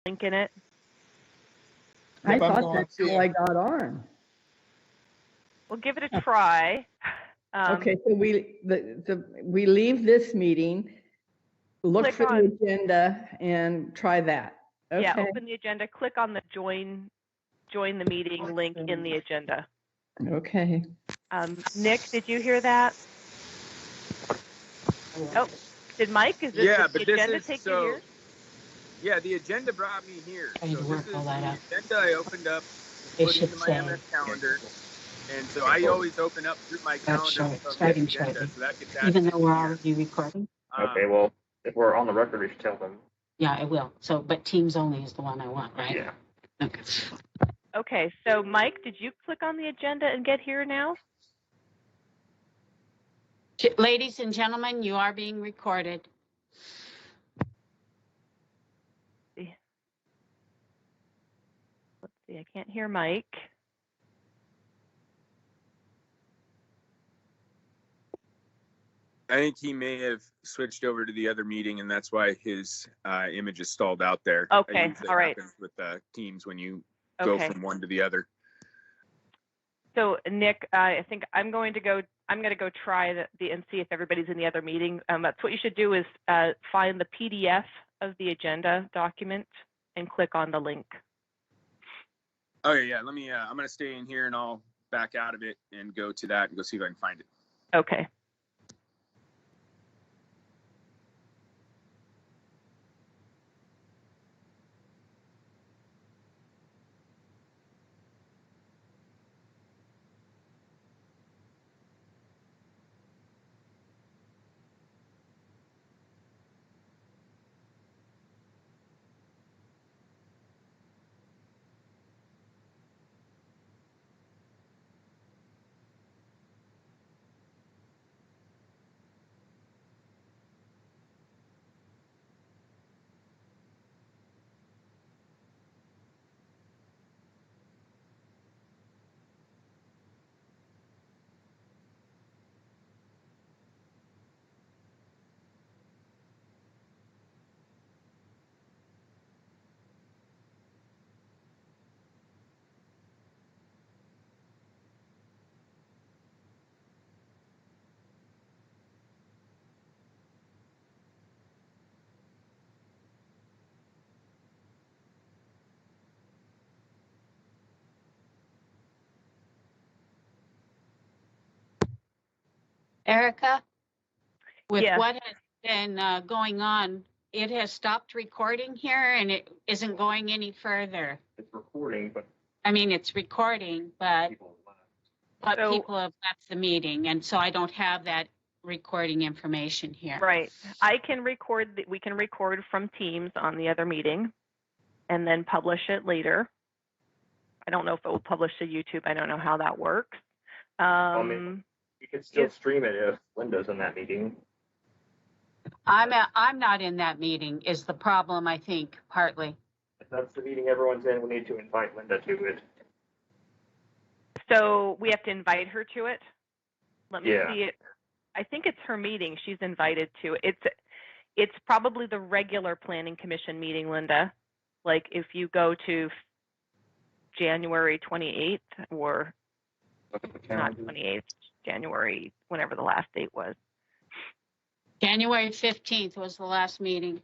link in it? I Yep, I'm thought going that's to. how I got on. We'll give it a try. Okay, so we leave this meeting, look Click for on- the agenda and try that. Okay. Yeah, open the agenda, click on the join the meeting link in the agenda. Okay. Nick, did you hear that? Oh, did Mike? Did the agenda take you here? Yeah, the agenda brought me here. I need to work all that out. The agenda I opened up, They put should into my say MS calendar, and so I always open up through my calendar from the starting agenda, shortly. so that gets added Even though in we're here. already recording? Okay, well, if we're on the record, we should tell them. Yeah, I will. So, but Teams only is the one I want, right? Yeah. Okay. Okay, so Mike, did you click on the agenda and get here now? Ladies and gentlemen, you are being recorded. Let's see, I can't hear Mike. I think he may have switched over to the other meeting, and that's why his image is stalled out there. Okay, It usually all right. happens with Teams when you go from one to the other. So Nick, I think I'm going to go try and see if everybody's in the other meeting. That's what you should do is find the PDF of the agenda document and click on the link. Okay, yeah. Let me. I'm gonna stay in here, and I'll back out of it and go to that and go see if I can find it. Okay. Erica, with Yes. what has been going on, it has stopped recording here and it isn't going any further. It's recording, but I mean, it's recording, but people left. people have left the meeting, and so I don't have that recording information here. Right. I can record. We can record from Teams on the other meeting, and then publish it later. I don't know if it will publish to YouTube. I don't know how that works. You could still stream it if Linda's in that meeting. I'm not in that meeting is the problem, I think, partly. If that's the meeting everyone's in, we need to invite Linda to it. So we have to invite her to it. Let me Yeah. see it. I think it's her meeting. She's invited to it. It's probably the regular Planning Commission meeting, Linda. Like if you go to January 28th or not 28th, January, whenever the last date was. January 15th was the last meeting.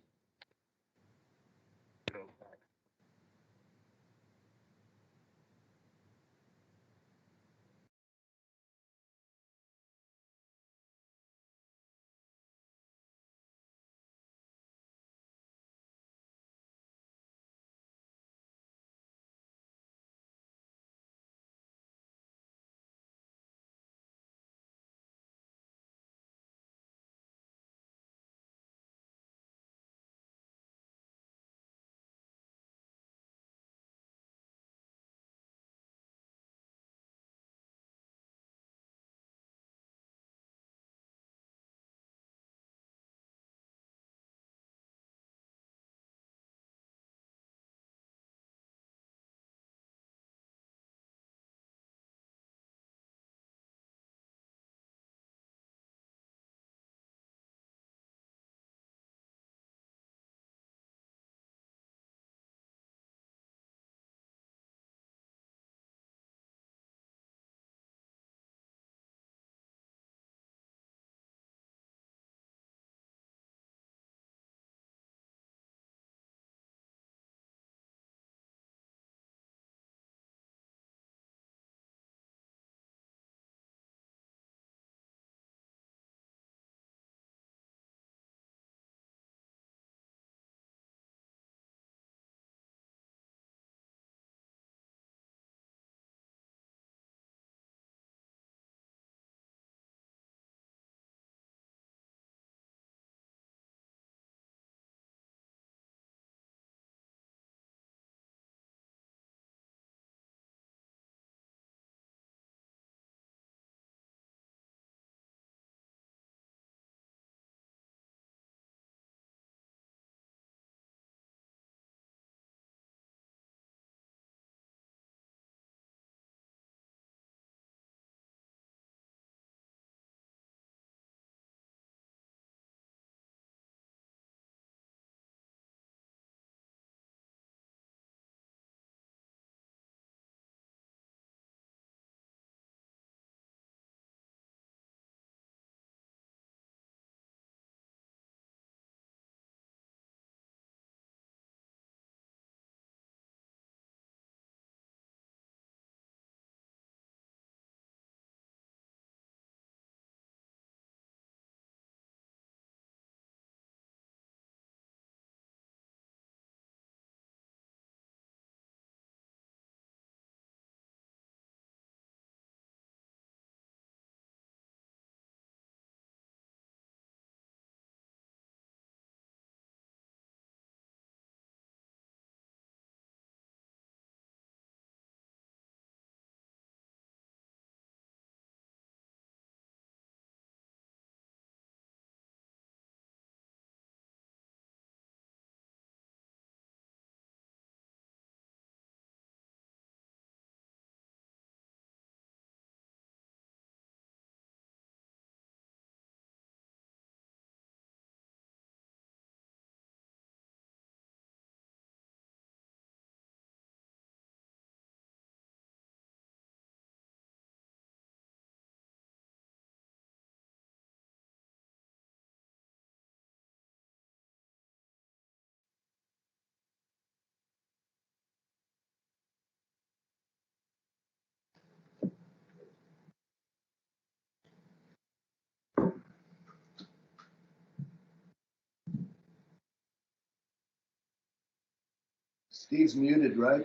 Steve's muted, right?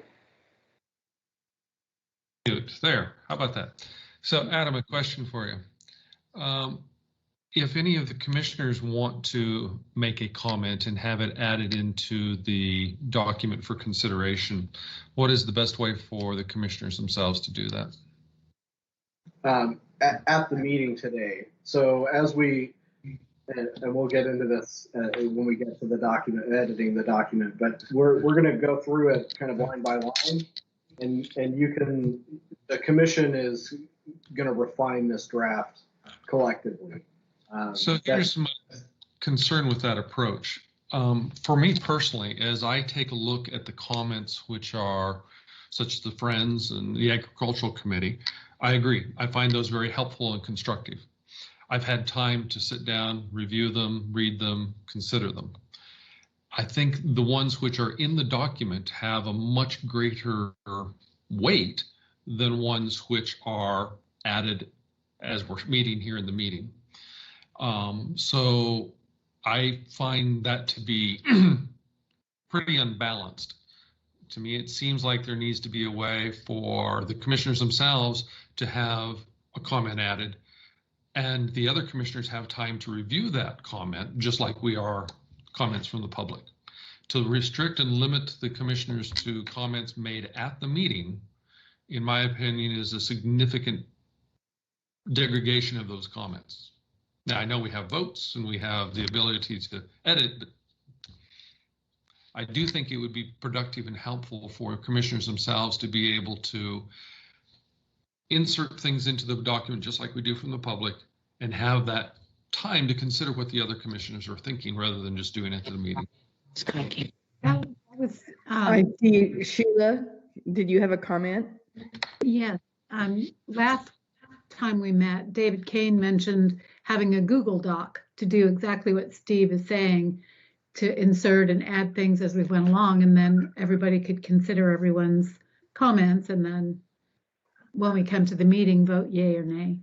Mute. There. How about that? So, Adam, a question for you. If any of the commissioners want to make a comment and have it added into the document for consideration, what is the best way for the commissioners themselves to do that? At the meeting today. So as we, and we'll get into this when we get to the document, editing the document, but we're going to go through it kind of line by line, and you can, the commission is going to refine this draft collectively. So here's my concern with that approach. For me personally, as I take a look at the comments, which are such as the Friends and the Agricultural Committee, I agree. I find those very helpful and constructive. I've had time to sit down, review them, read them, consider them. I think the ones which are in the document have a much greater weight than ones which are added as we're meeting here in the meeting. So I find that to be pretty unbalanced. To me, it seems like there needs to be a way for the commissioners themselves to have a comment added, and the other commissioners have time to review that comment, just like we are comments from the public. To restrict and limit the commissioners to comments made at the meeting, in my opinion, is a significant degradation of those comments. Now, I know we have votes and we have the ability to edit, but I do think it would be productive and helpful for commissioners themselves to be able to insert things into the document just like we do from the public and have that time to consider what the other commissioners are thinking rather than just doing it at the meeting. That was, I see. Sheila, did you have a comment? yes. Last time we met, David Kane mentioned having a Google Doc to do exactly what Steve is saying, to insert and add things as we went along, and then everybody could consider everyone's comments, and then when we come to the meeting, vote yay or nay.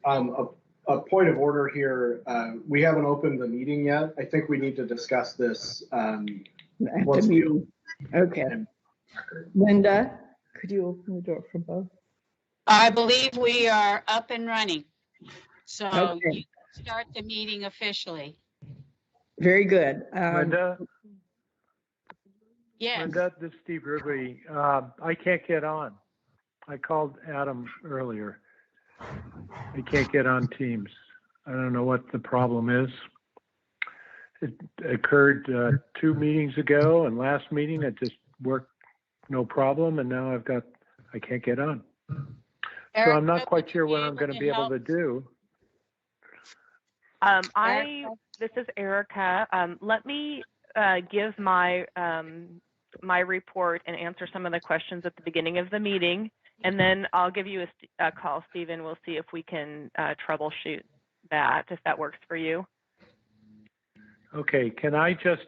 A point of order here. We haven't opened the meeting yet. I think we need to discuss this. At the meeting. Okay. Linda, could you open the door for both? I believe we are up and running. So Okay. you can start the meeting officially. Very good. Linda, Yes. Linda, this is Steve Ridley. I can't get on. I called Adam earlier. I can't get on Teams. I don't know what the problem is. It occurred 2 meetings ago, and last meeting it just worked no problem, and now I can't get on. So I'm not quite sure what I'm going to be able to do. This is Erica. Let me give my my report and answer some of the questions at the beginning of the meeting, and then I'll give you a call, Stephen. We'll see if we can troubleshoot that, if that works for you. Okay, can I just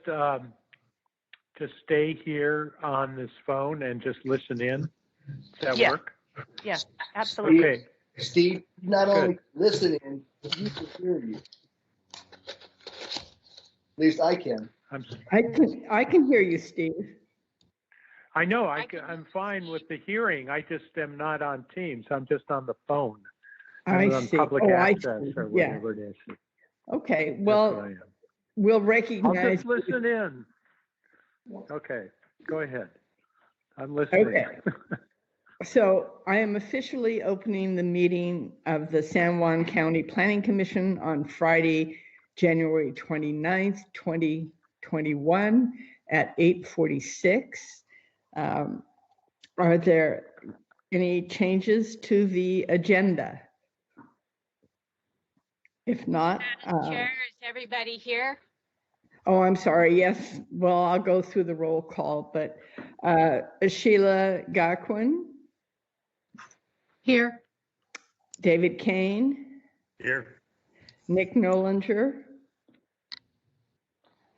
stay here on this phone and just listen in? Does that work? Yeah, absolutely. Okay. Steve, not Good. only listening, but you can hear you. At least I can. I can hear you, Steve. I know, I'm fine with the hearing. I just am not on Teams. I'm just on the phone. I'm on see. public I access see. or Yeah. whatever it is. Okay. That's Well, what I am. we'll I'll recognize. just listen in. Okay, go ahead. I'm listening. Okay. So I am officially opening the meeting of the San Juan County Planning Commission on Friday, January 29th, 2021 at 8:46. Are there any changes to the agenda? If not, Madam Chair, is everybody here? oh, I'm sorry. Yes. Well, I'll go through the roll call, but Sheila Gaquin, Here. David Kane, Here. Nick Nolinger,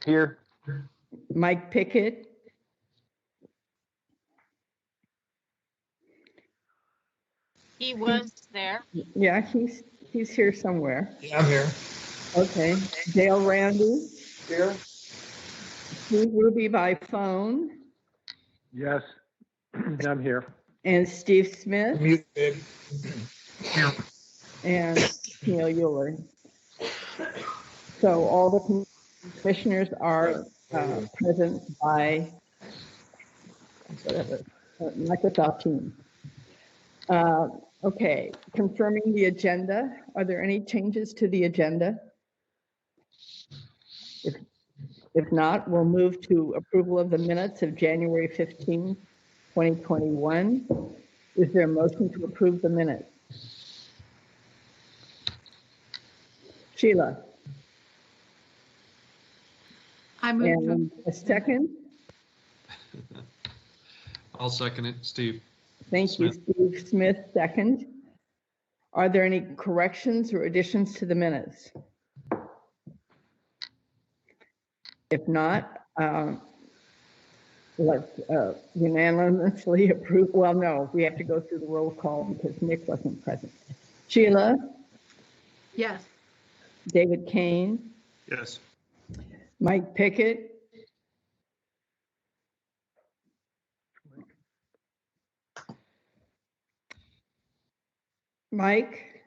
Here. Mike Pickett, He was there. yeah, he's here somewhere. Yeah, I'm here. Okay, Dale Randy, Here? Steve Ruby by phone, Yes, I'm here. and Steve Smith, Mute, babe. and Neil Euler. So all the commissioners are present by whatever, Microsoft Teams. Okay, confirming the agenda. Are there any changes to the agenda? If not, we'll move to approval of the minutes of January 15, 2021. Is there a motion to approve the minutes? Sheila, I move to, and a second? I'll second it, Steve. Thank you, Steve Smith, second. Are there any corrections or additions to the minutes? If not, let's unanimously approve. Well, no, we have to go through the roll call because Nick wasn't present. Sheila, yes. David Kane, Yes. Mike Pickett, Mike,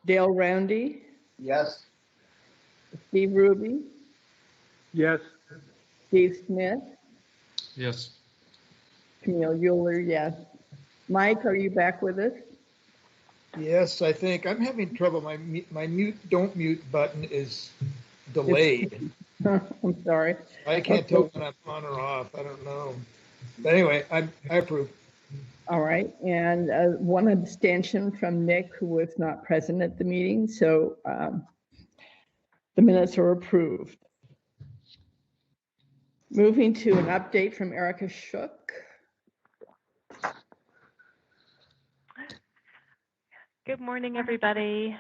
Dale Roundy, Yes. Steve Ruby, Yes, Steve Smith, Yes. Camille Euler, yes. Mike, are you back with us? Yes, I think I'm having trouble. My mute, don't mute button is delayed. I'm sorry. I can't tell when I'm on or off. I don't know. But anyway, I approve. All right, and one abstention from Nick, who was not present at the meeting, so the minutes are approved. Moving to an update from Erica Shook. Good morning, everybody.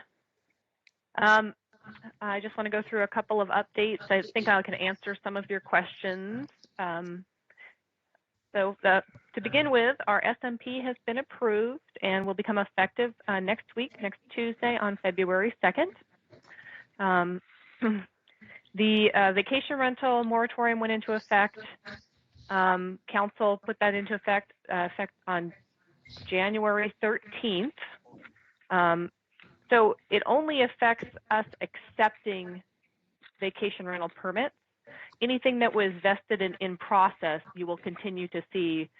I just want to go through a couple of updates. I think I can answer some of your questions. To begin with, our SMP has been approved and will become effective next Tuesday on February 2nd. The vacation rental moratorium went into effect. Council put that into effect on January 13th. So it only affects us accepting vacation rental permits. Anything that was vested in process, you will continue to see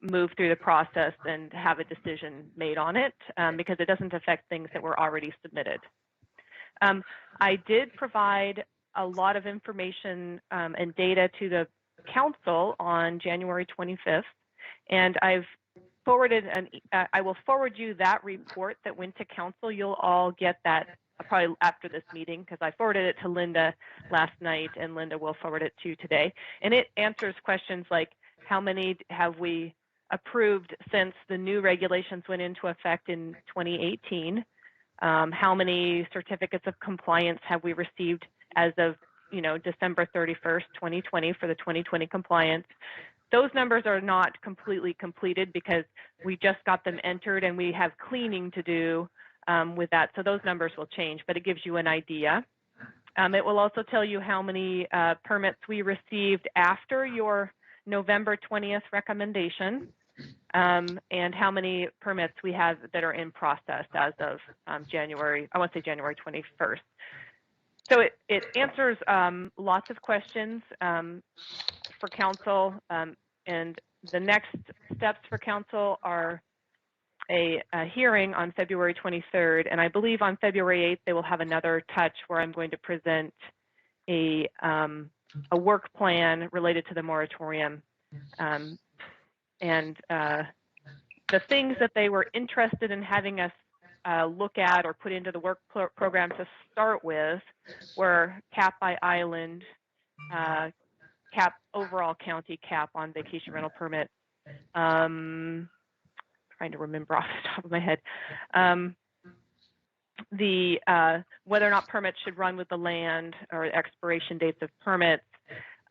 move through the process and have a decision made on it because it doesn't affect things that were already submitted. I did provide a lot of information and data to the council on January 25th, and I've forwarded I will forward you that report that went to council. You'll all get that probably after this meeting because I forwarded it to Linda last night and Linda will forward it to you today. And it answers questions like how many have we approved since the new regulations went into effect in 2018? How many certificates of compliance have we received as of December 31st, 2020 for the 2020 compliance? Those numbers are not completely completed because we just got them entered and we have cleaning to do with that. So those numbers will change, but it gives you an idea. It will also tell you how many permits we received after your November 20th recommendation and how many permits we have that are in process as of January 21st. So it answers lots of questions for council, and the next steps for council are a hearing on February 23rd, and I believe on February 8th they will have another touch where I'm going to present a work plan related to the moratorium, and the things that they were interested in having us look at or put into the work program to start with were cap by island, cap overall county cap on vacation rental permit. Trying to remember off the top of my head. Whether or not permits should run with the land or expiration dates of permits.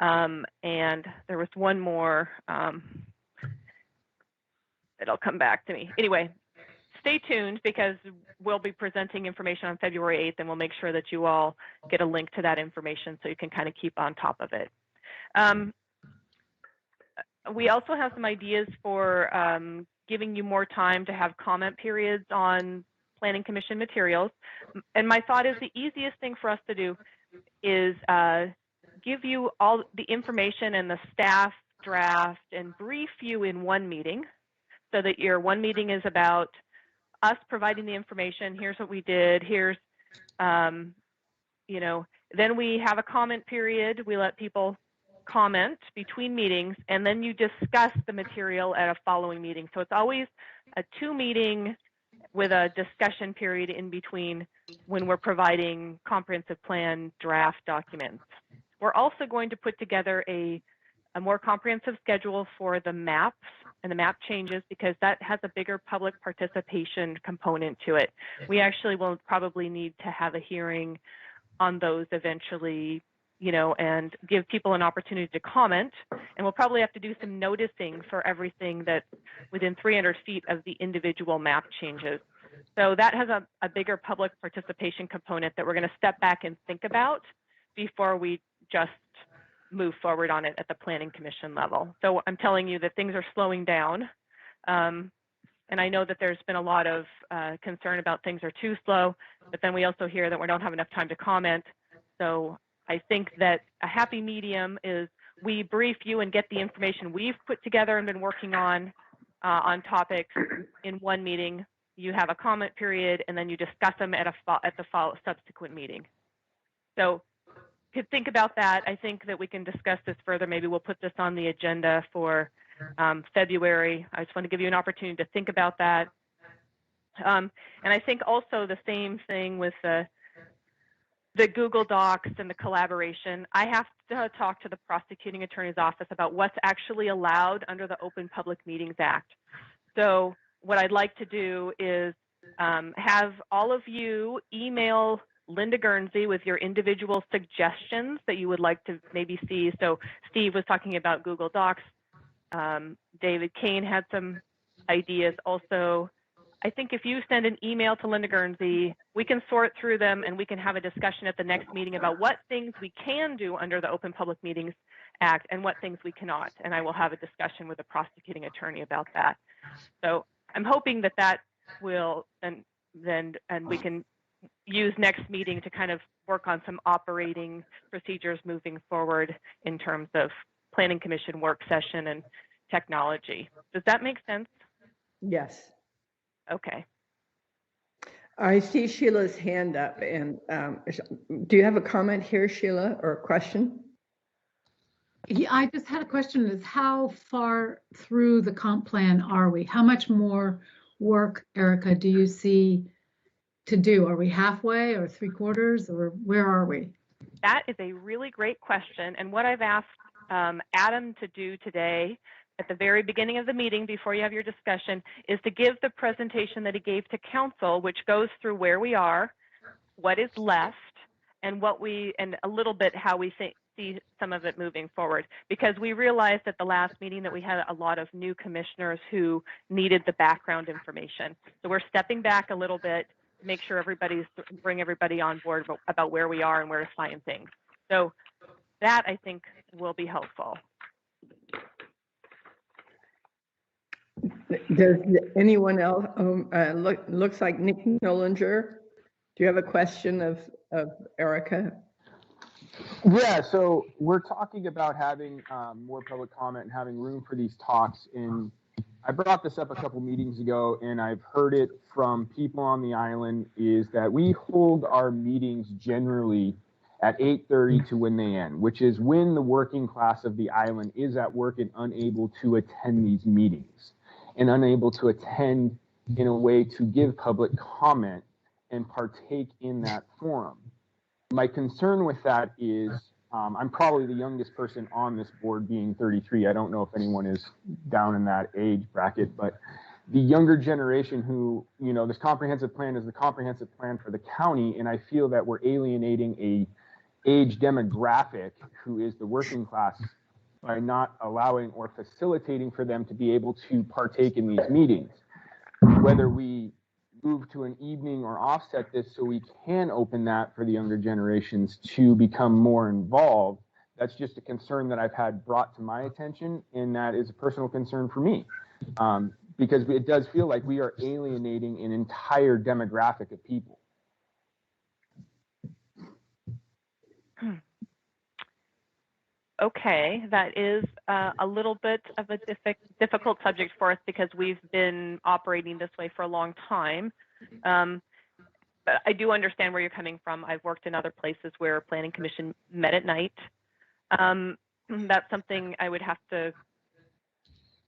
And there was one more, it'll come back to me. Anyway, stay tuned because we'll be presenting information on February 8th, and we'll make sure that you all get a link to that information so you can kind of keep on top of it. We also have some ideas for giving you more time to have comment periods on Planning Commission materials. And my thought is the easiest thing for us to do is give you all the information and the staff draft and brief you in one meeting, so that your one meeting is about us providing the information. Here's what we did. Here's, you know, then we have a comment period. We let people comment between meetings, and then you discuss the material at a following meeting. So it's always a 2-meeting with a discussion period in between when we're providing comprehensive plan draft documents. We're also going to put together a more comprehensive schedule for the maps and the map changes, because that has a bigger public participation component to it. We actually will probably need to have a hearing on those eventually, you know, and give people an opportunity to comment. And we'll probably have to do some noticing for everything that's within 300 feet of the individual map changes. So that has a bigger public participation component that we're going to step back and think about before we just move forward on it at the Planning Commission level. So I'm telling you that things are slowing down. And I know that there's been a lot of concern about things are too slow, but then we also hear that we don't have enough time to comment. So I think that a happy medium is we brief you and get the information we've put together and been working on topics in one meeting. You have a comment period, and then you discuss them at the subsequent meeting. So could think about that. I think that we can discuss this further. Maybe we'll put this on the agenda for February. I just want to give you an opportunity to think about that. And I think also the same thing with the Google Docs and the collaboration. I have to talk to the prosecuting attorney's office about what's actually allowed under the Open Public Meetings Act. So what I'd like to do is have all of you email Linda Guernsey with your individual suggestions that you would like to maybe see. So Steve was talking about Google Docs. David Kane had some ideas also. I think if you send an email to Linda Guernsey, we can sort through them and we can have a discussion at the next meeting about what things we can do under the Open Public Meetings Act and what things we cannot. And I will have a discussion with the prosecuting attorney about that. So I'm hoping that that will, and we can use next meeting to kind of work on some operating procedures moving forward in terms of Planning Commission work session and technology. Does that make sense? Yes. Okay. I see Sheila's hand up, and do you have a comment here, Sheila, or a question? Yeah, I just had a question, is how far through the comp plan are we? How much more work, Erica, do you see to do? Are we halfway or 3/4, or where are we? That is a really great question. And what I've asked Adam to do today at the very beginning of the meeting before you have your discussion is to give the presentation that he gave to council, which goes through where we are, what is left, and and a little bit how we see some of it moving forward. Because we realized at the last meeting that we had a lot of new commissioners who needed the background information. So we're stepping back a little bit, make sure bring everybody on board about where we are and where to find things. So that I think will be helpful. Does anyone else, looks like Nick Nollinger. Do you have a question of Erica? Yeah, so we're talking about having more public comment and having room for these talks. And I brought this up a couple meetings ago, and I've heard it from people on the island, is that we hold our meetings generally at 8:30 to when they end, which is when the working class of the island is at work and unable to attend these meetings and unable to attend in a way to give public comment and partake in that forum. My concern with that is I'm probably the youngest person on this board, being 33. I don't know if anyone is down in that age bracket, but the younger generation who, you know, this comprehensive plan is the comprehensive plan for the county, and I feel that we're alienating a age demographic who is the working class by not allowing or facilitating for them to be able to partake in these meetings. Whether we move to an evening or offset this so we can open that for the younger generations to become more involved. That's just a concern that I've had brought to my attention, and that is a personal concern for me, because it does feel like we are alienating an entire demographic of people. Okay, that is a little bit of a difficult subject for us because we've been operating this way for a long time. But I do understand where you're coming from. I've worked in other places where Planning Commission met at night. That's something I would have to,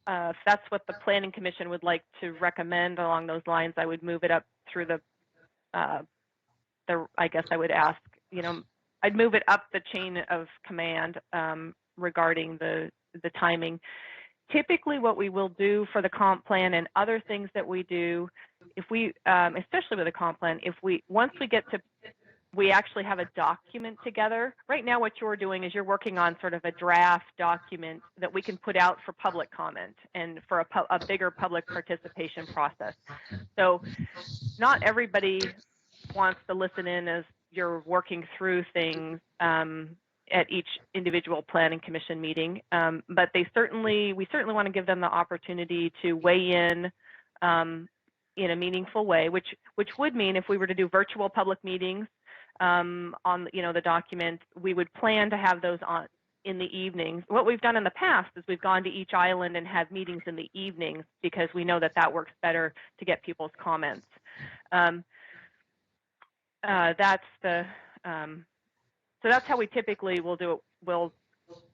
if that's what the Planning Commission would like to recommend along those lines, I would move it up through I guess I would ask, I'd move it up the chain of command regarding the timing. Typically what we will do for the comp plan and other things that we do, if we, especially with the comp plan, once we get to, we actually have a document together. Right now what you're doing is you're working on sort of a draft document that we can put out for public comment and for a bigger public participation process. So not everybody wants to listen in as you're working through things at each individual Planning Commission meeting, but we certainly want to give them the opportunity to weigh in a meaningful way, which would mean if we were to do virtual public meetings on the document, we would plan to have those on in the evenings. What we've done in the past is we've gone to each island and had meetings in the evenings because we know that works better to get people's comments. So that's how we typically will do it.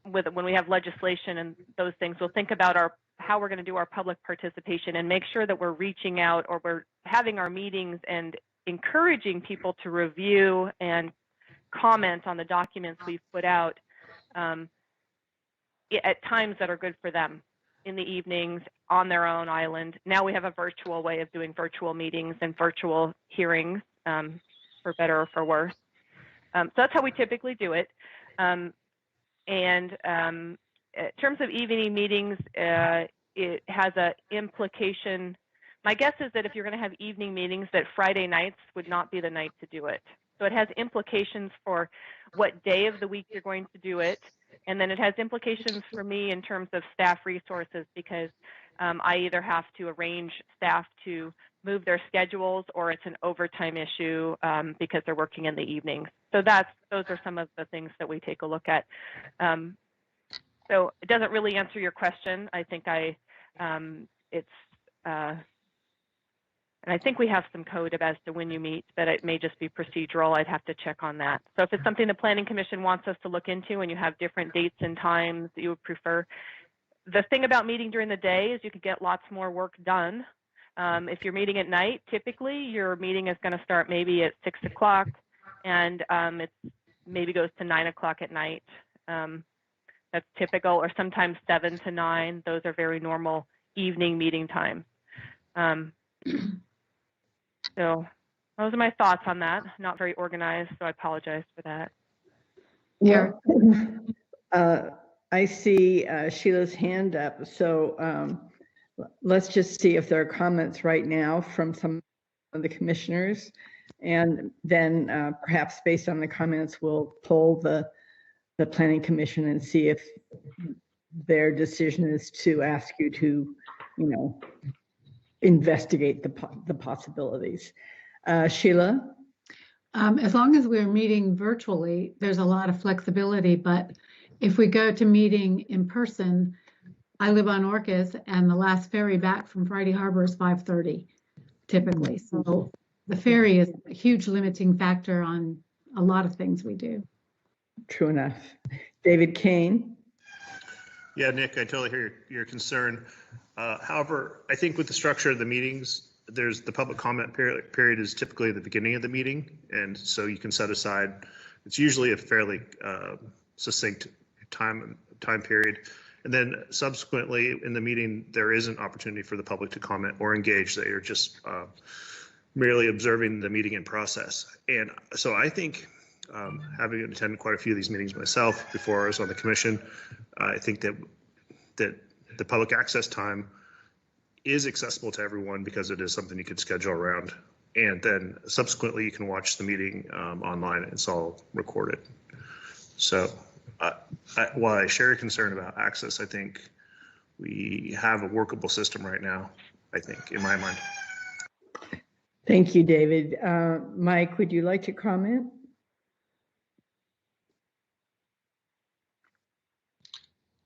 When we have legislation and those things, we'll think about how we're going to do our public participation and make sure that we're reaching out or we're having our meetings and encouraging people to review and comment on the documents we've put out at times that are good for them in the evenings on their own island. Now we have a virtual way of doing virtual meetings and virtual hearings, for better or for worse. So that's how we typically do it. In terms of evening meetings, it has an implication. My guess is that if you're going to have evening meetings, that Friday nights would not be the night to do it. So it has implications for what day of the week you're going to do it. And then it has implications for me in terms of staff resources, because I either have to arrange staff to move their schedules or it's an overtime issue because they're working in the evenings. So those are some of the things that we take a look at. So it doesn't really answer your question. I think and I think we have some code as to when you meet, but it may just be procedural. I'd have to check on that. So if it's something the Planning Commission wants us to look into and you have different dates and times that you would prefer, the thing about meeting during the day is you could get lots more work done. If you're meeting at night, typically your meeting is going to start maybe at 6 o'clock and it maybe goes to 9 o'clock at night. That's typical, or sometimes 7 to 9. Those are very normal evening meeting times. So those are my thoughts on that. Not very organized, so I apologize for that. Yeah. I see Sheila's hand up. So let's just see if there are comments right now from some of the commissioners. And then perhaps based on the comments, we'll poll the Planning Commission and see if their decision is to ask you to, investigate the possibilities. Sheila? As long as we're meeting virtually, there's a lot of flexibility, but if we go to meeting in person, I live on Orcas and the last ferry back from Friday Harbor is 5:30 typically. So the ferry is a huge limiting factor on a lot of things we do. True enough. David Kane? Yeah, Nick, I totally hear your concern. However, I think with the structure of the meetings, there's the public comment period is typically at the beginning of the meeting. And so you can set aside, it's usually a fairly succinct time period. And then subsequently in the meeting, there is an opportunity for the public to comment or engage that you're just merely observing the meeting in process. And so I think having attended quite a few of these meetings myself before I was on the commission, I think that the public access time is accessible to everyone because it is something you could schedule around And then subsequently, you can watch the meeting online. It's all recorded. So while I share a concern about access, I think we have a workable system right now, I think, in my mind. Thank you, David. Mike, would you like to comment?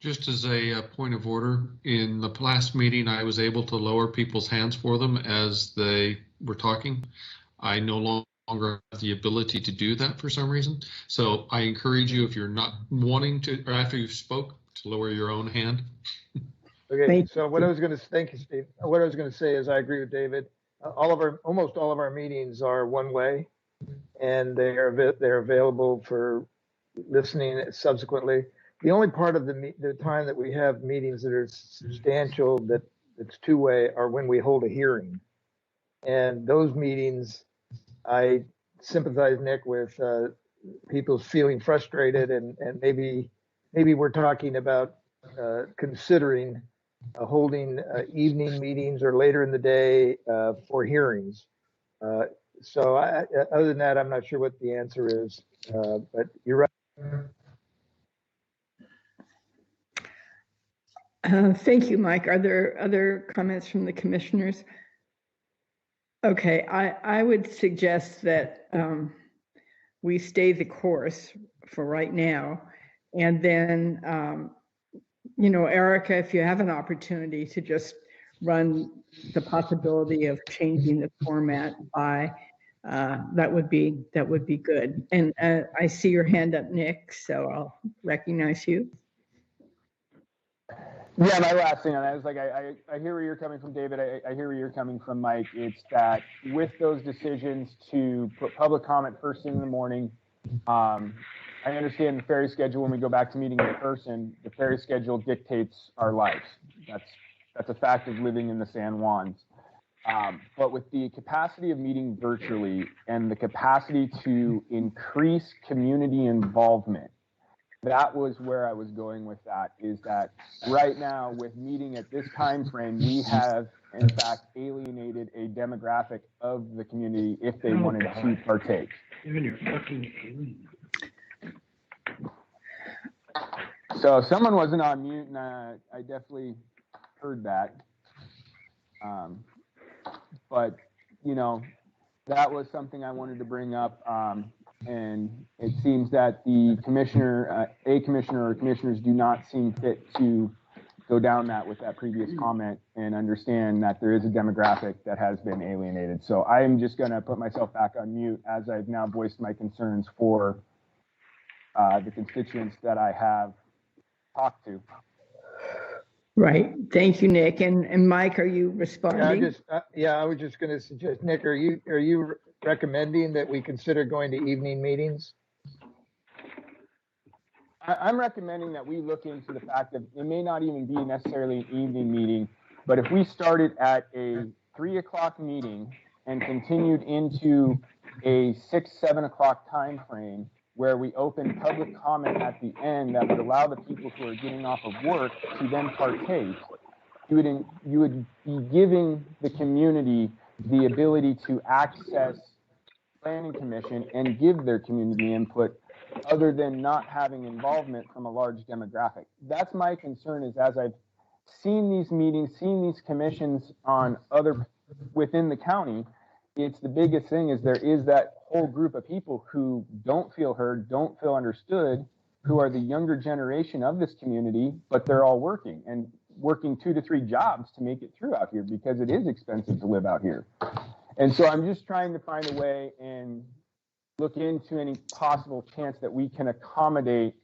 Just as a point of order, in the last meeting, I was able to lower people's hands for them as they were talking. I no longer have the ability to do that for some reason. So I encourage you, if you're not wanting to, or after you've spoke, to lower your own hand. Okay, so what I was going to, thank you, Steve. What I was going to say is I agree with David. Almost all of our meetings are one way, and they're available for listening subsequently. The only part of the time that we have meetings that are substantial, that's two-way, are when we hold a hearing. And those meetings, I sympathize, Nick, with people feeling frustrated, and maybe we're talking about considering holding evening meetings or later in the day for hearings. So other than that, I'm not sure what the answer is, but you're right. Thank you, Mike. Are there other comments from the commissioners? Okay, I would suggest that we stay the course for right now. And then, you know, Erica, if you have an opportunity to just run the possibility of changing the format by, that would be good. And I see your hand up, Nick, so I'll recognize you. Yeah, my last thing on that is like, I hear where you're coming from, David. I hear where you're coming from, Mike. It's that with those decisions to put public comment first thing in the morning, I understand the ferry schedule when we go back to meeting in person. The ferry schedule dictates our lives. That's a fact of living in the San Juans. But with the capacity of meeting virtually and the capacity to increase community involvement, that was where I was going with that, is that right now with meeting at this time frame, we have in fact alienated a demographic of the community if they wanted to partake. Even your fucking alien. So if someone wasn't on mute, and I definitely heard that. But, you know, that was something I wanted to bring up. And it seems that the commissioner, a commissioner or commissioners do not seem fit to go down that with that previous comment and understand that there is a demographic that has been alienated. So I'm just going to put myself back on mute as I've now voiced my concerns for the constituents that I have talked to. Right. Thank you, Nick. And Mike, are you responding? Yeah, I was just going to suggest, Nick, are you recommending that we consider going to evening meetings? I'm recommending that we look into the fact that it may not even be necessarily an evening meeting, but if we started at a 3 o'clock meeting and continued into a 6, 7 o'clock time frame where we open public comment at the end that would allow the people who are getting off of work to then partake, you would be giving the community the ability to access planning commission and give their community input other than not having involvement from a large demographic. That's my concern, is as I've seen these meetings, seen these commissions on within the county, it's the biggest thing is there is that whole group of people who don't feel heard, don't feel understood, who are the younger generation of this community, but they're all working 2 to 3 jobs to make it through out here because it is expensive to live out here. And so I'm just trying to find a way and look into any possible chance that we can accommodate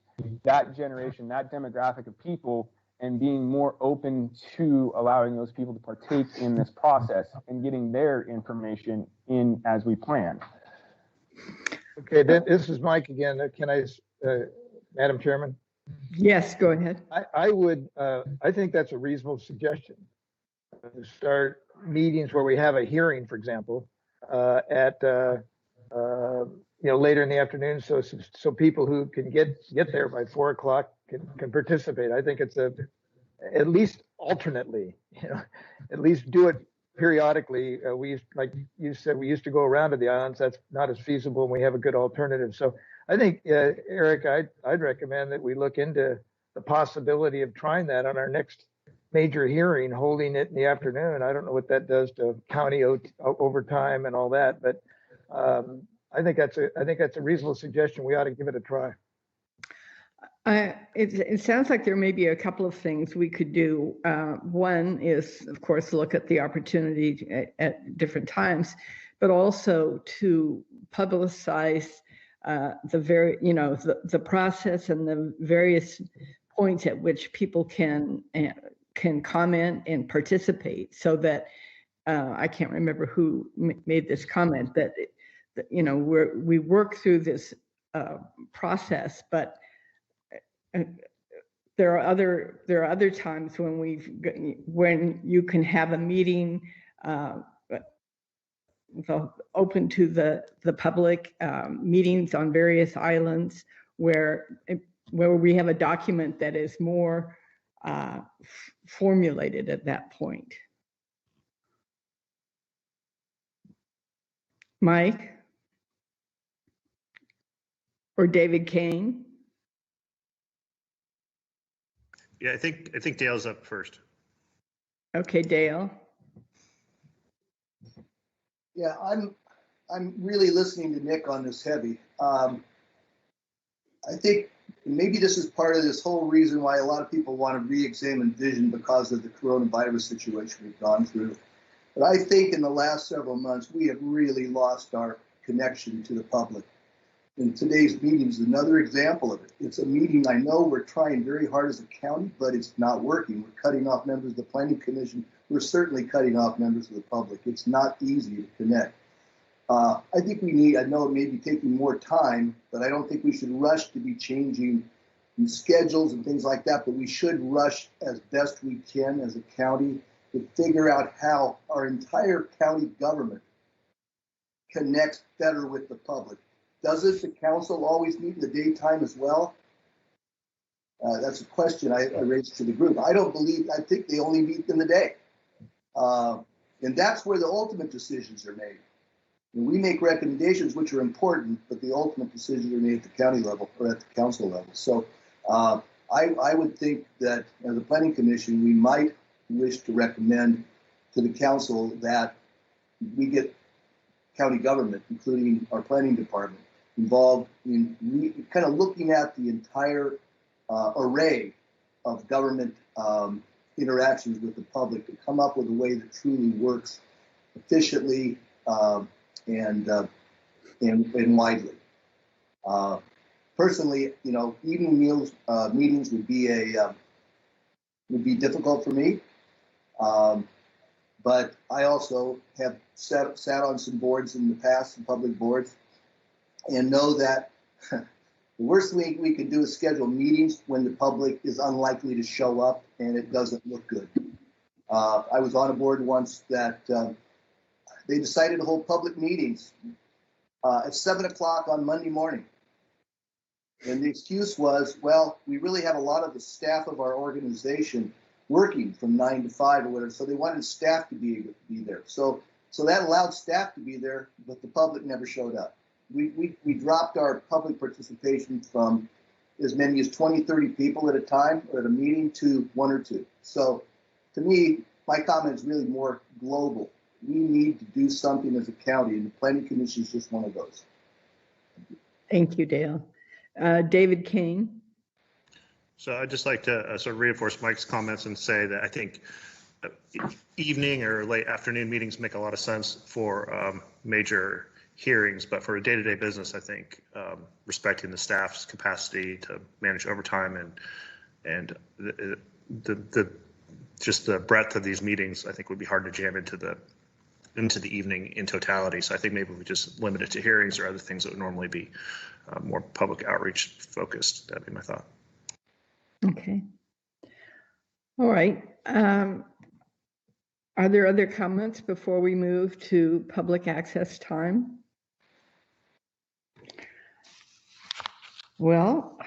that generation, that demographic of people, and being more open to allowing those people to partake in this process and getting their information in as we plan. Okay, then this is Mike again. Can I, Madam Chairman? Yes, go ahead. I think that's a reasonable suggestion. To start meetings where we have a hearing, for example, at later in the afternoon, so people who can get there by 4 o'clock can participate. I think it's at least alternately, at least do it periodically, like you said, we used to go around to the islands. That's not as feasible, and we have a good alternative. So I think, Eric, I'd recommend that we look into the possibility of trying that on our next major hearing, holding it in the afternoon. I don't know what that does to county overtime and all that, but I think that's a reasonable suggestion. We ought to give it a try. It sounds like there may be a couple of things we could do. One is, of course, look at the opportunity at different times, but also to publicize the process and the various points at which people can comment and participate, so that I can't remember who made this comment, that we work through this process, but there are other times when you can have a meeting open to the public, meetings on various islands where we have a document that is more formulated at that point. Mike or David Kane? Yeah, I think Dale's up first. Okay, Dale. Yeah, I'm really listening to Nick on this heavy. I think maybe this is part of this whole reason why a lot of people want to re-examine vision because of the coronavirus situation we've gone through. But I think in the last several months, we have really lost our connection to the public. And today's meeting is another example of it. It's a meeting, I know we're trying very hard as a county, but it's not working. We're cutting off members of the Planning Commission. We're certainly cutting off members of the public. It's not easy to connect. I think I know it may be taking more time, but I don't think we should rush to be changing schedules and things like that, but we should rush as best we can as a county to figure out how our entire county government connects better with the public. Doesn't the council always meet in the daytime as well? That's a question I raised to the group. I think they only meet in the day. And that's where the ultimate decisions are made. And we make recommendations which are important, but the ultimate decisions are made at the county level or at the council level. So I would think that as a planning commission, we might wish to recommend to the council that we get county government, including our planning department, involved in kind of looking at the entire array of government interactions with the public to come up with a way that truly works efficiently and widely. Personally, evening meetings would be difficult for me. But I also have sat on some boards in the past, some public boards, and know that the worst thing we can do is schedule meetings when the public is unlikely to show up and it doesn't look good. I was on a board once that they decided to hold public meetings at 7 o'clock on Monday morning. And the excuse was, well, we really have a lot of the staff of our organization working from 9 to 5 or whatever, so they wanted staff to be there. So that allowed staff to be there, but the public never showed up. We dropped our public participation from as many as 20, 30 people at a time or at a meeting to 1 or 2. So to me, my comment is really more global. We need to do something as a county, and the Planning Commission is just one of those. Thank you, Dale. David Kane. So I'd just like to sort of reinforce Mike's comments and say that I think evening or late afternoon meetings make a lot of sense for major hearings, but for a day-to-day business, I think respecting the staff's capacity to manage overtime and the just the breadth of these meetings, I think would be hard to jam into the evening in totality. So I think maybe we just limit it to hearings or other things that would normally be more public outreach focused. That'd be my thought. Okay. All right. Are there other comments before we move to public access time? Well,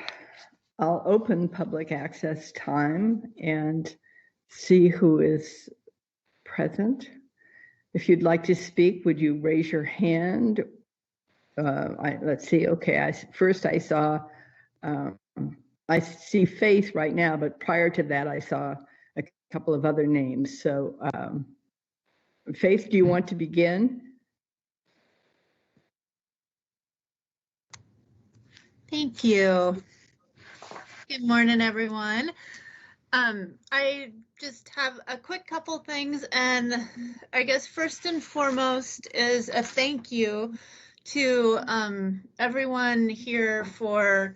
I'll open public access time and see who is present. If you'd like to speak, would you raise your hand? Let's see. Okay, first I saw, I see Faith right now, but prior to that, I saw a couple of other names. So, Faith, do you want to begin? Thank you. Good morning, everyone. I just have a quick couple things, and I guess first and foremost is a thank you to everyone here for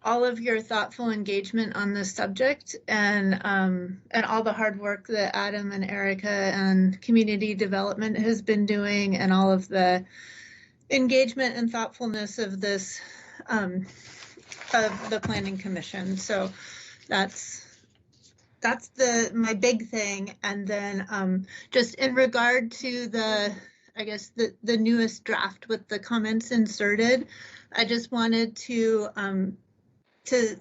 all of your thoughtful engagement on this subject, and all the hard work that Adam and Erica and community development has been doing, and all of the engagement and thoughtfulness of this of the Planning Commission. So that's my big thing. And then just in regard to I guess the newest draft with the comments inserted, I just wanted to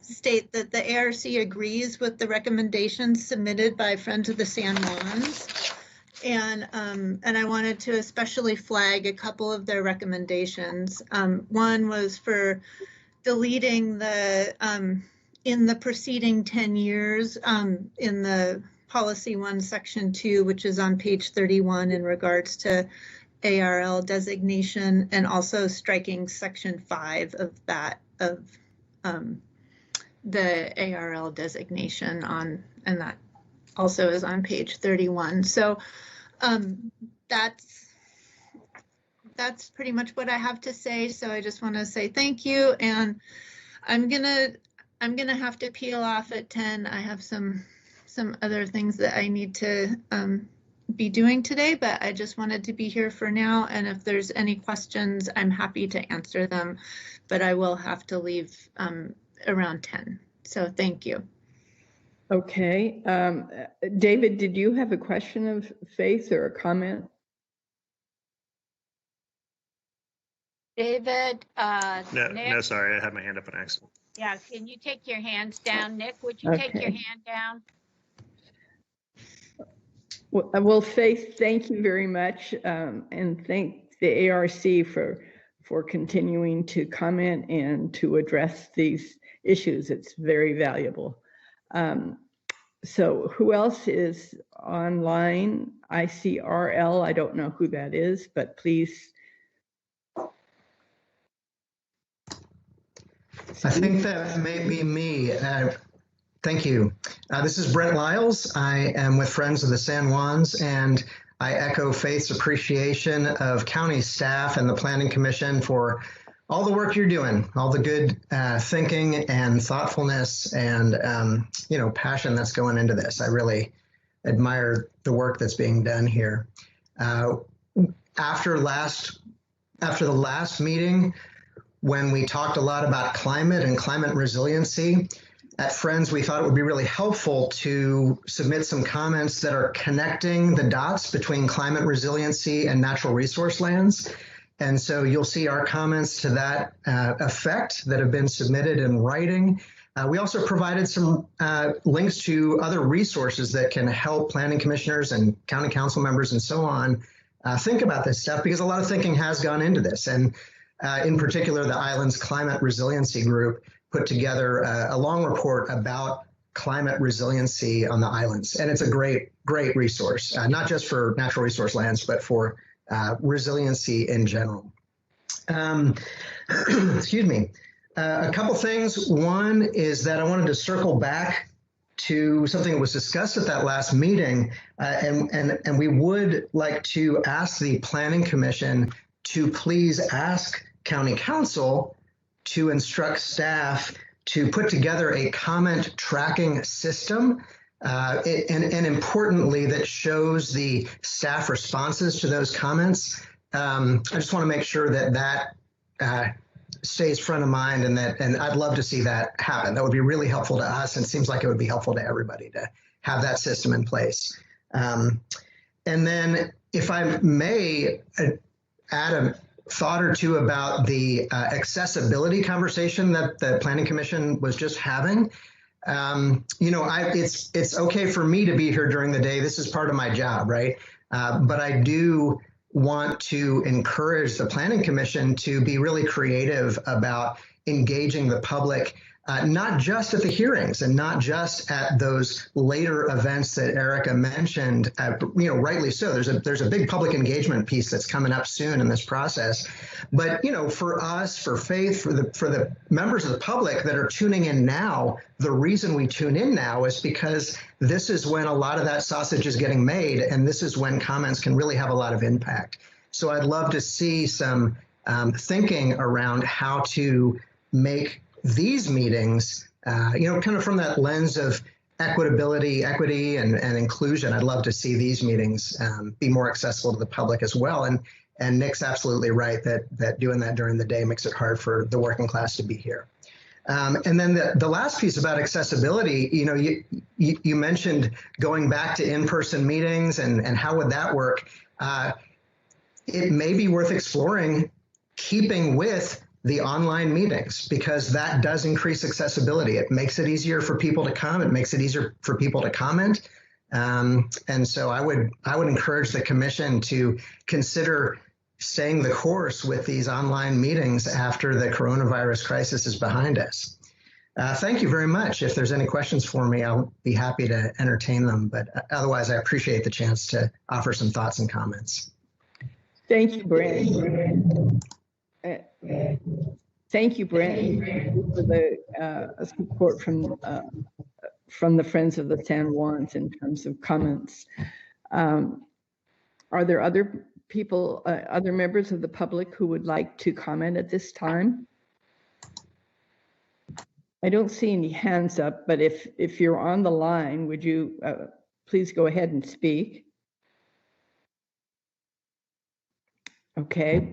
state that the ARC agrees with the recommendations submitted by Friends of the San Juans. And I wanted to especially flag a couple of their recommendations. One was for deleting in the preceding 10 years in the policy 1 section 2, which is on page 31 in regards to ARL designation, and also striking section 5 of that the ARL designation and that also is on page 31. So that's pretty much what I have to say. So I just want to say thank you, and I'm gonna have to peel off at 10. I have some other things that I need to be doing today, but I just wanted to be here for now. And if there's any questions, I'm happy to answer them, but I will have to leave around 10. So thank you. Okay. David, did you have a question of Faith or a comment? David, No, Nick? no, sorry, I had my hand up on accident. Yeah, can you take your hands down? Nick, would you take your hand down? Well, Faith, thank you very much, and thank the ARC for continuing to comment and to address these issues. It's very valuable. So who else is online? I see RL. I don't know who that is, but please. I think that may be me. Thank you. This is Brent Lyles. I am with Friends of the San Juans, and I echo Faith's appreciation of county staff and the Planning Commission for all the work you're doing, all the good thinking and thoughtfulness and passion that's going into this. I really admire the work that's being done here. After the last meeting, when we talked a lot about climate and climate resiliency, at Friends, we thought it would be really helpful to submit some comments that are connecting the dots between climate resiliency and natural resource lands. And so you'll see our comments to that effect that have been submitted in writing. We also provided some links to other resources that can help planning commissioners and county council members and so on think about this stuff, because a lot of thinking has gone into this. And in particular, the Islands Climate Resiliency Group put together a long report about climate resiliency on the islands. And it's a great, great resource, not just for natural resource lands, but for resiliency in general. Excuse me. A couple things. One is that I wanted to circle back to something that was discussed at that last meeting, and we would like to ask the Planning Commission to please ask County Council to instruct staff to put together a comment tracking system, and importantly, that shows the staff responses to those comments. I just want to make sure that stays front of mind, and I'd love to see that happen. That would be really helpful to us, and it seems like it would be helpful to everybody to have that system in place. And then, if I may add a thought or two about the accessibility conversation that the Planning Commission was just having. It's okay for me to be here during the day. This is part of my job, right? But I do want to encourage the Planning Commission to be really creative about engaging the public, not just at the hearings and not just at those later events that Erica mentioned. Rightly so. There's a big public engagement piece that's coming up soon in this process. But for us, for Faith, for the members of the public that are tuning in now, the reason we tune in now is because this is when a lot of that sausage is getting made, and this is when comments can really have a lot of impact. So I'd love to see some thinking around how to make these meetings, kind of from that lens of equity, and inclusion. I'd love to see these meetings be more accessible to the public as well. And Nick's absolutely right that doing that during the day makes it hard for the working class to be here. And then the last piece about accessibility, you mentioned going back to in-person meetings and how would that work? It may be worth exploring keeping with the online meetings, because that does increase accessibility. It makes it easier for people to come. It makes it easier for people to comment. And so I would encourage the commission to consider staying the course with these online meetings after the coronavirus crisis is behind us. Thank you very much. If there's any questions for me, I'll be happy to entertain them. But otherwise, I appreciate the chance to offer some thoughts and comments. Thank you, Brent. Thank you, Brent, for the support from the Friends of the San Juans in terms of comments. Are there other people, other members of the public who would like to comment at this time? I don't see any hands up, but if you're on the line, would you please go ahead and speak? Okay.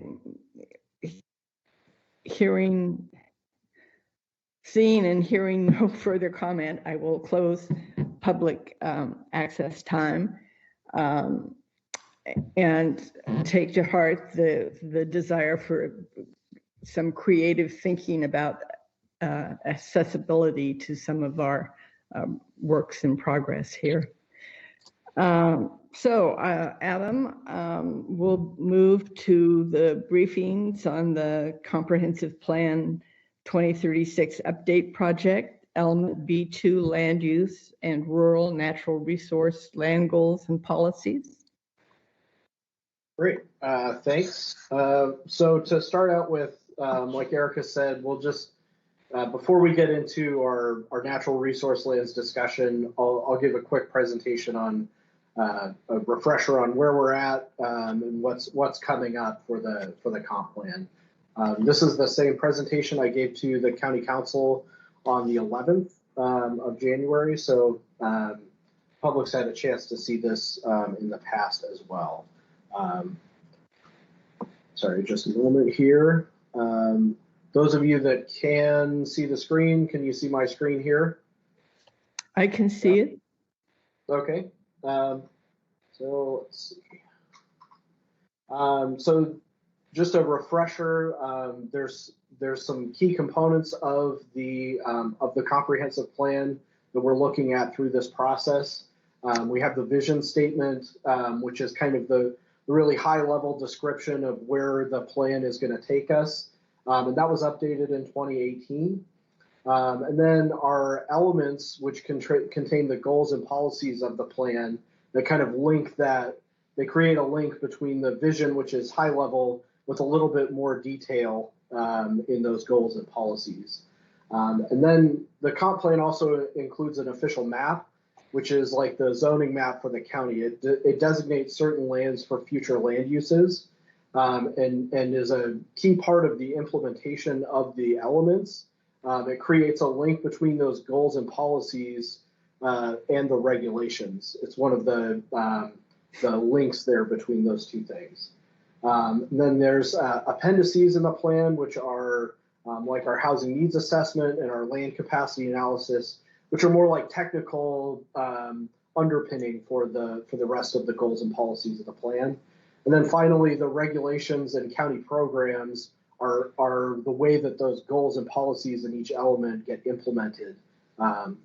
Seeing and hearing no further comment, I will close public access time and take to heart the desire for some creative thinking about accessibility to some of our works in progress here. So Adam, we'll move to the briefings on the Comprehensive Plan 2036 Update Project, Element B2 Land Use and Rural Natural Resource Land Goals and Policies. Great, thanks. So to start out with, like Erica said, we'll just, before we get into our natural resource lands discussion, I'll give a quick presentation on a refresher on where we're at and what's coming up for the comp plan. This is the same presentation I gave to the County Council on the 11th of January, so public's had a chance to see this in the past as well. Sorry, just a moment here. Those of you that can see the screen, can you see my screen here? I can see it. Okay. So let's see. So just a refresher, there's some key components of the comprehensive plan that we're looking at through this process. We have the vision statement, which is kind of the really high level description of where the plan is going to take us. And that was updated in 2018. And then our elements, which contain the goals and policies of the plan, that kind of link that, they create a link between the vision, which is high level, with a little bit more detail in those goals and policies. And then the comp plan also includes an official map, which is like the zoning map for the county. It designates certain lands for future land uses and is a key part of the implementation of the elements. It creates a link between those goals and policies and the regulations. It's one of the links there between those two things. And then there's appendices in the plan, which are like our housing needs assessment and our land capacity analysis, which are more like technical underpinning for the rest of the goals and policies of the plan. And then finally, the regulations and county programs are the way that those goals and policies in each element get implemented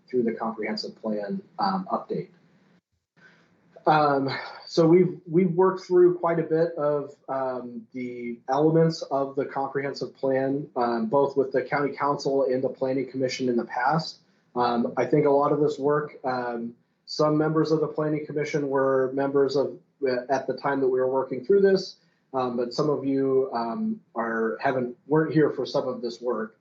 through the comprehensive plan update. So we've worked through quite a bit of the elements of the comprehensive plan, both with the county council and the planning commission in the past. I think a lot of this work, some members of the planning commission were members of at the time that we were working through this, but some of you weren't here for some of this work.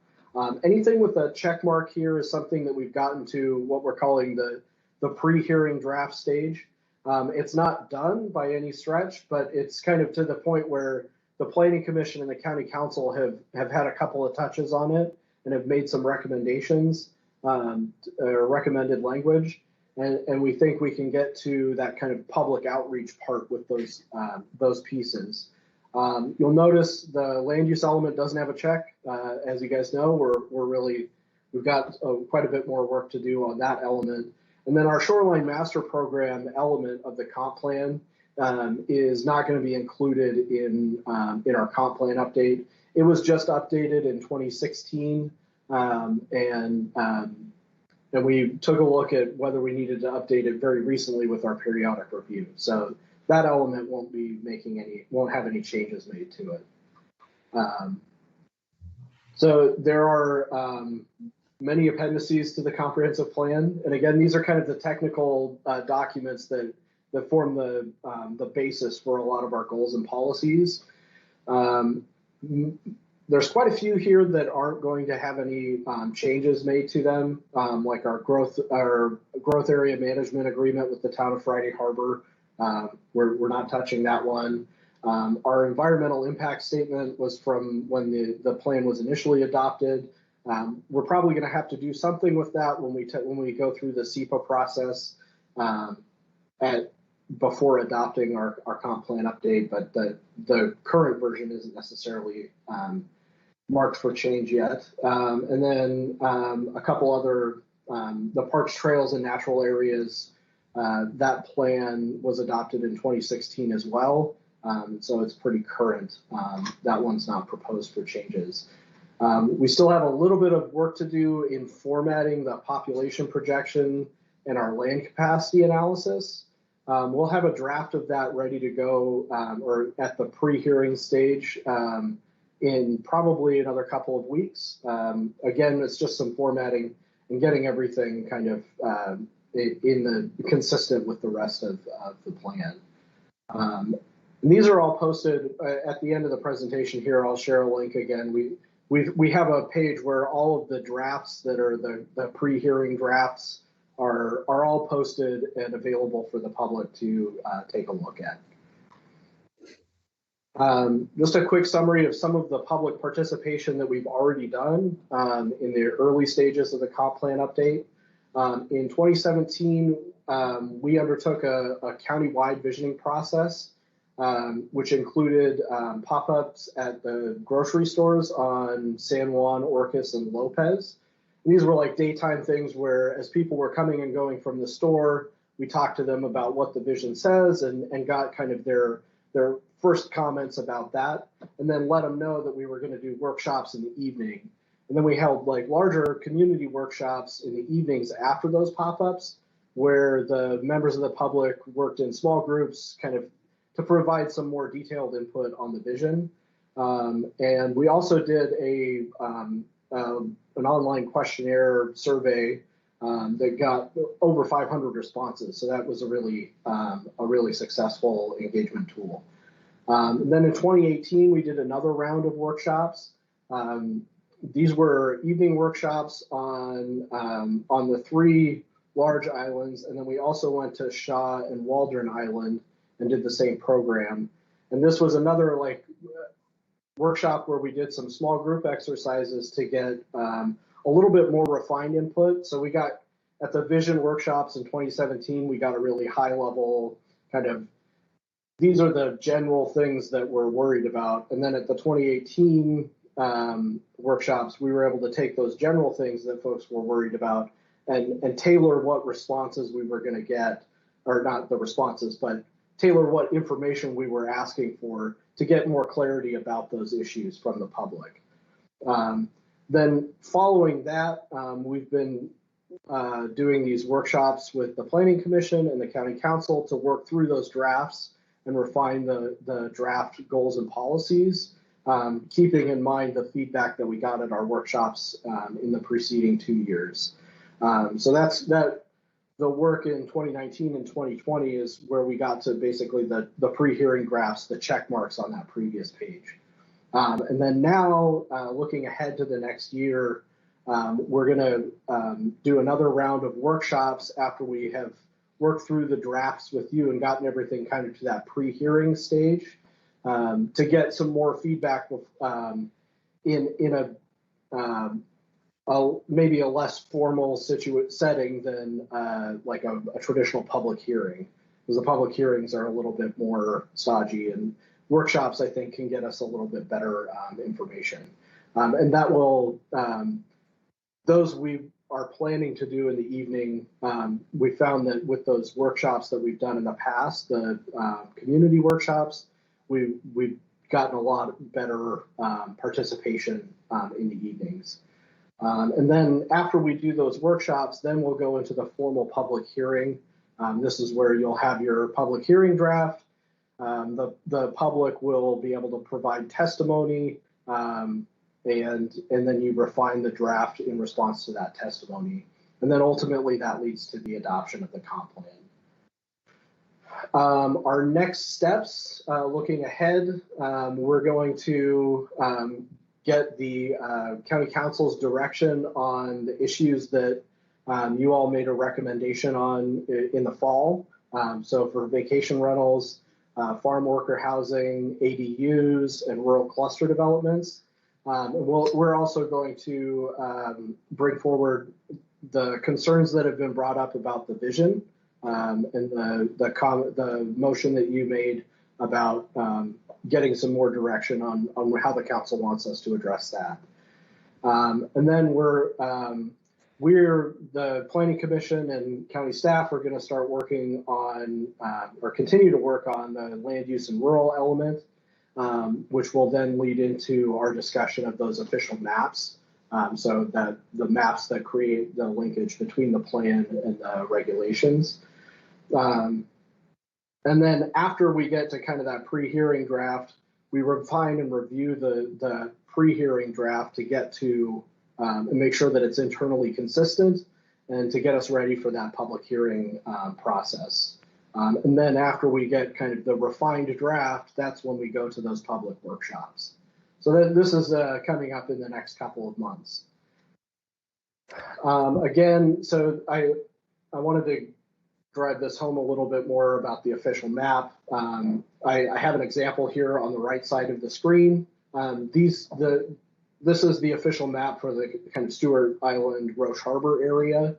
Anything with a check mark here is something that we've gotten to what we're calling the pre-hearing draft stage. It's not done by any stretch, but it's kind of to the point where the planning commission and the county council have had a couple of touches on it and have made some recommendations or recommended language. And we think we can get to that kind of public outreach part with those pieces. You'll notice the land use element doesn't have a check. As you guys know, we've got quite a bit more work to do on that element. And then our shoreline master program element of the comp plan is not going to be included in our comp plan update. It was just updated in 2016, and we took a look at whether we needed to update it very recently with our periodic review. So that element won't have any changes made to it. So there are many appendices to the comprehensive plan. And again, these are kind of the technical documents that form the basis for a lot of our goals and policies. There's quite a few here that aren't going to have any changes made to them, like our growth area management agreement with the town of Friday Harbor. We're not touching that one. Our environmental impact statement was from when the plan was initially adopted. We're probably going to have to do something with that when we go through the SEPA process before adopting our comp plan update, but the current version isn't necessarily marked for change yet. And then a couple other, the parks, trails, and natural areas, that plan was adopted in 2016 as well. So it's pretty current. That one's not proposed for changes. We still have a little bit of work to do in formatting the population projection and our land capacity analysis. We'll have a draft of that ready to go or at the pre-hearing stage in probably another couple of weeks. Again, it's just some formatting and getting everything kind of consistent with the rest of the plan. And these are all posted at the end of the presentation here. I'll share a link again. We have a page where all of the drafts that are the pre-hearing drafts are all posted and available for the public to take a look at. Just a quick summary of some of the public participation that we've already done in the early stages of the comp plan update. In 2017, we undertook a countywide visioning process, which included pop-ups at the grocery stores on San Juan, Orcas, and Lopez. And these were like daytime things where as people were coming and going from the store, we talked to them about what the vision says and got kind of their first comments about that, and then let them know that we were going to do workshops in the evening. And then we held like larger community workshops in the evenings after those pop-ups, where the members of the public worked in small groups kind of to provide some more detailed input on the vision. And we also did an online questionnaire survey that got over 500 responses. So that was a really successful engagement tool. And then in 2018, we did another round of workshops. These were evening workshops on the 3 large islands, and then we also went to Shaw and Waldron Island and did the same program. And this was another workshop where we did some small group exercises to get a little bit more refined input. So we got at the vision workshops in 2017, we got a really high level kind of, these are the general things that we're worried about. And then at the 2018 workshops, we were able to take those general things that folks were worried about and tailor what responses we were going to get, or not the responses, but tailor what information we were asking for to get more clarity about those issues from the public. Then following that, we've been doing these workshops with the Planning Commission and the County Council to work through those drafts and refine the draft goals and policies, keeping in mind the feedback that we got at our workshops in the preceding 2 years. So the work in 2019 and 2020 is where we got to basically the pre-hearing drafts, the check marks on that previous page. And then now, looking ahead to the next year, we're going to do another round of workshops after we have worked through the drafts with you and gotten everything kind of to that pre-hearing stage, to get some more feedback in maybe a less formal setting than like a traditional public hearing, because the public hearings are a little bit more stodgy, and workshops, I think, can get us a little bit better information. And that will, those we are planning to do in the evening. We found that with those workshops that we've done in the past, the community workshops, we've gotten a lot better participation in the evenings. And then after we do those workshops, then we'll go into the formal public hearing. This is where you'll have your public hearing draft. The public will be able to provide testimony, and then you refine the draft in response to that testimony. And then ultimately that leads to the adoption of the comp plan. Our next steps, looking ahead, we're going to get the county council's direction on the issues that you all made a recommendation on in the fall. So for vacation rentals, farm worker housing, ADUs, and rural cluster developments. We're also going to bring forward the concerns that have been brought up about the vision, and the motion that you made about getting some more direction on how the council wants us to address that. And then the Planning Commission and county staff are going to start working on, or continue to work on, the land use and rural element, which will then lead into our discussion of those official maps. So that the maps that create the linkage between the plan and the regulations. And then after we get to kind of that pre-hearing draft, we refine and review the pre-hearing draft to get to and make sure that it's internally consistent and to get us ready for that public hearing process. And then after we get kind of the refined draft, that's when we go to those public workshops. So this is coming up in the next couple of months. Again, so I wanted to drive this home a little bit more about the official map. I have an example here on the right side of the screen. This is the official map for the kind of Stewart Island, Roche Harbor area.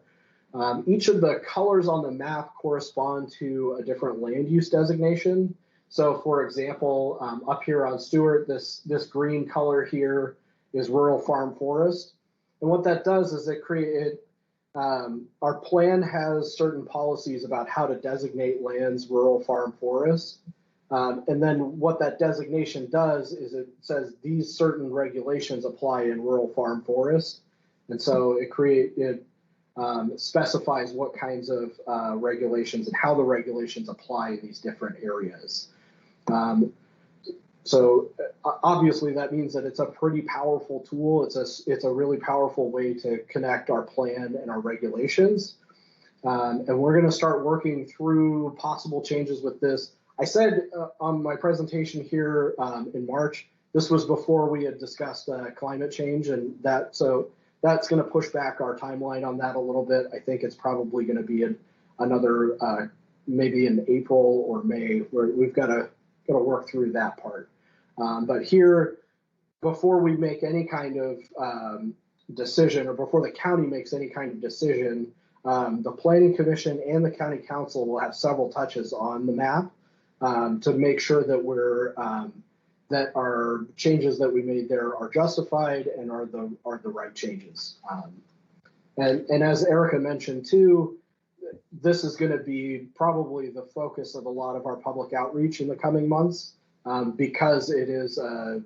Each of the colors on the map correspond to a different land use designation. So for example, up here on Stewart, this green color here is rural farm forest. And what that does is our plan has certain policies about how to designate lands rural farm forest. And then what that designation does is it says these certain regulations apply in rural farm forest. And so it specifies what kinds of regulations and how the regulations apply in these different areas. So obviously that means that it's a pretty powerful tool. It's a really powerful way to connect our plan and our regulations. And we're going to start working through possible changes with this. I said on my presentation here in March, this was before we had discussed climate change, and so that's going to push back our timeline on that a little bit. I think it's probably going to be another maybe in April or May, where we've got to work through that part. But here, before we make any kind of decision, or before the county makes any kind of decision, the Planning Commission and the County Council will have several touches on the map to make sure that that our changes that we made there are justified and are the right changes. And as Erica mentioned too, this is going to be probably the focus of a lot of our public outreach in the coming months, because it's a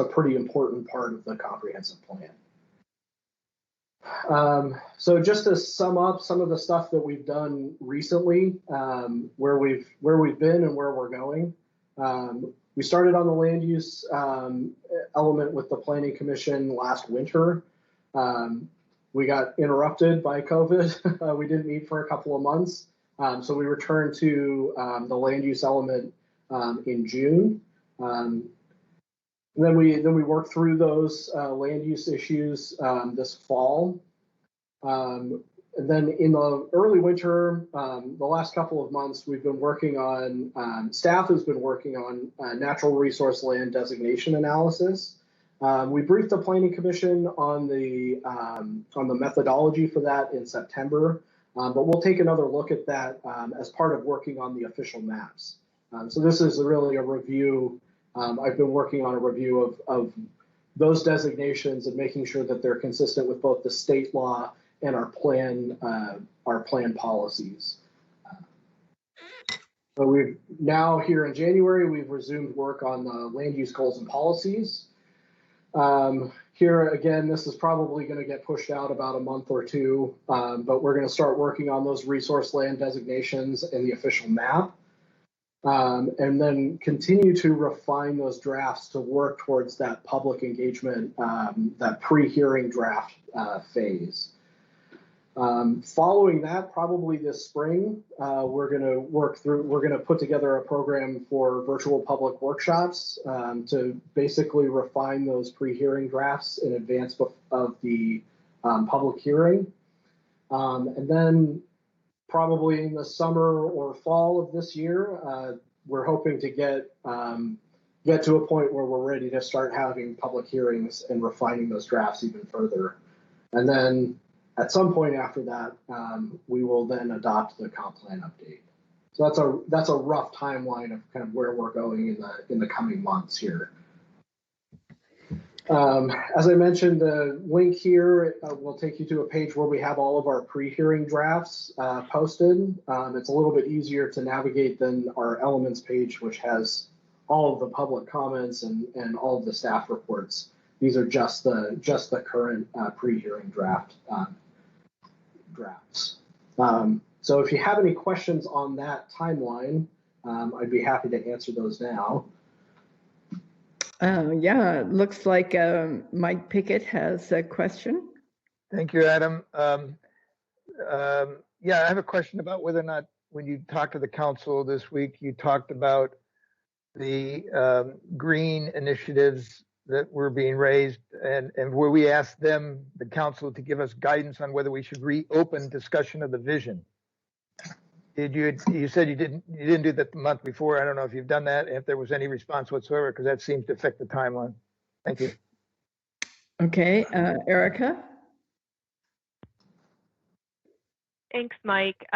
pretty important part of the comprehensive plan. So just to sum up some of the stuff that we've done recently, where we've been and where we're going. We started on the land use element with the Planning Commission last winter. We got interrupted by COVID. We didn't meet for a couple of months. So we returned to the land use element in June. Then we worked through those land use issues this fall. And then in the early winter, the last couple of months, we've been working on, staff has been working on natural resource land designation analysis. We briefed the Planning Commission on the methodology for that in September, but we'll take another look at that as part of working on the official maps. So this is really a review. I've been working on a review of those designations and making sure that they're consistent with both the state law and our plan policies. So we've now here in January, we've resumed work on the land use goals and policies. Here again, this is probably going to get pushed out about a month or two, but we're going to start working on those resource land designations and the official map. And then continue to refine those drafts to work towards that public engagement, that pre-hearing draft phase. Following that, probably this spring, we're going to put together a program for virtual public workshops to basically refine those pre-hearing drafts in advance of the public hearing. And then probably in the summer or fall of this year, we're hoping to get to a point where we're ready to start having public hearings and refining those drafts even further. And then at some point after that, we will then adopt the comp plan update. So that's a rough timeline of kind of where we're going in the coming months here. As I mentioned, the link here will take you to a page where we have all of our pre-hearing drafts posted. It's a little bit easier to navigate than our elements page, which has all of the public comments and all of the staff reports. These are just the current pre-hearing drafts. So if you have any questions on that timeline, I'd be happy to answer those now. Yeah, it looks like Mike Pickett has a question. Thank you, Adam. Yeah, I have a question about whether or not when you talked to the council this week, you talked about the green initiatives that were being raised and where we asked them, the council, to give us guidance on whether we should reopen discussion of the vision. You said you didn't do that the month before. I don't know if you've done that, if there was any response whatsoever, because that seems to affect the timeline. Thank you. Okay, Erica. Thanks, Mike.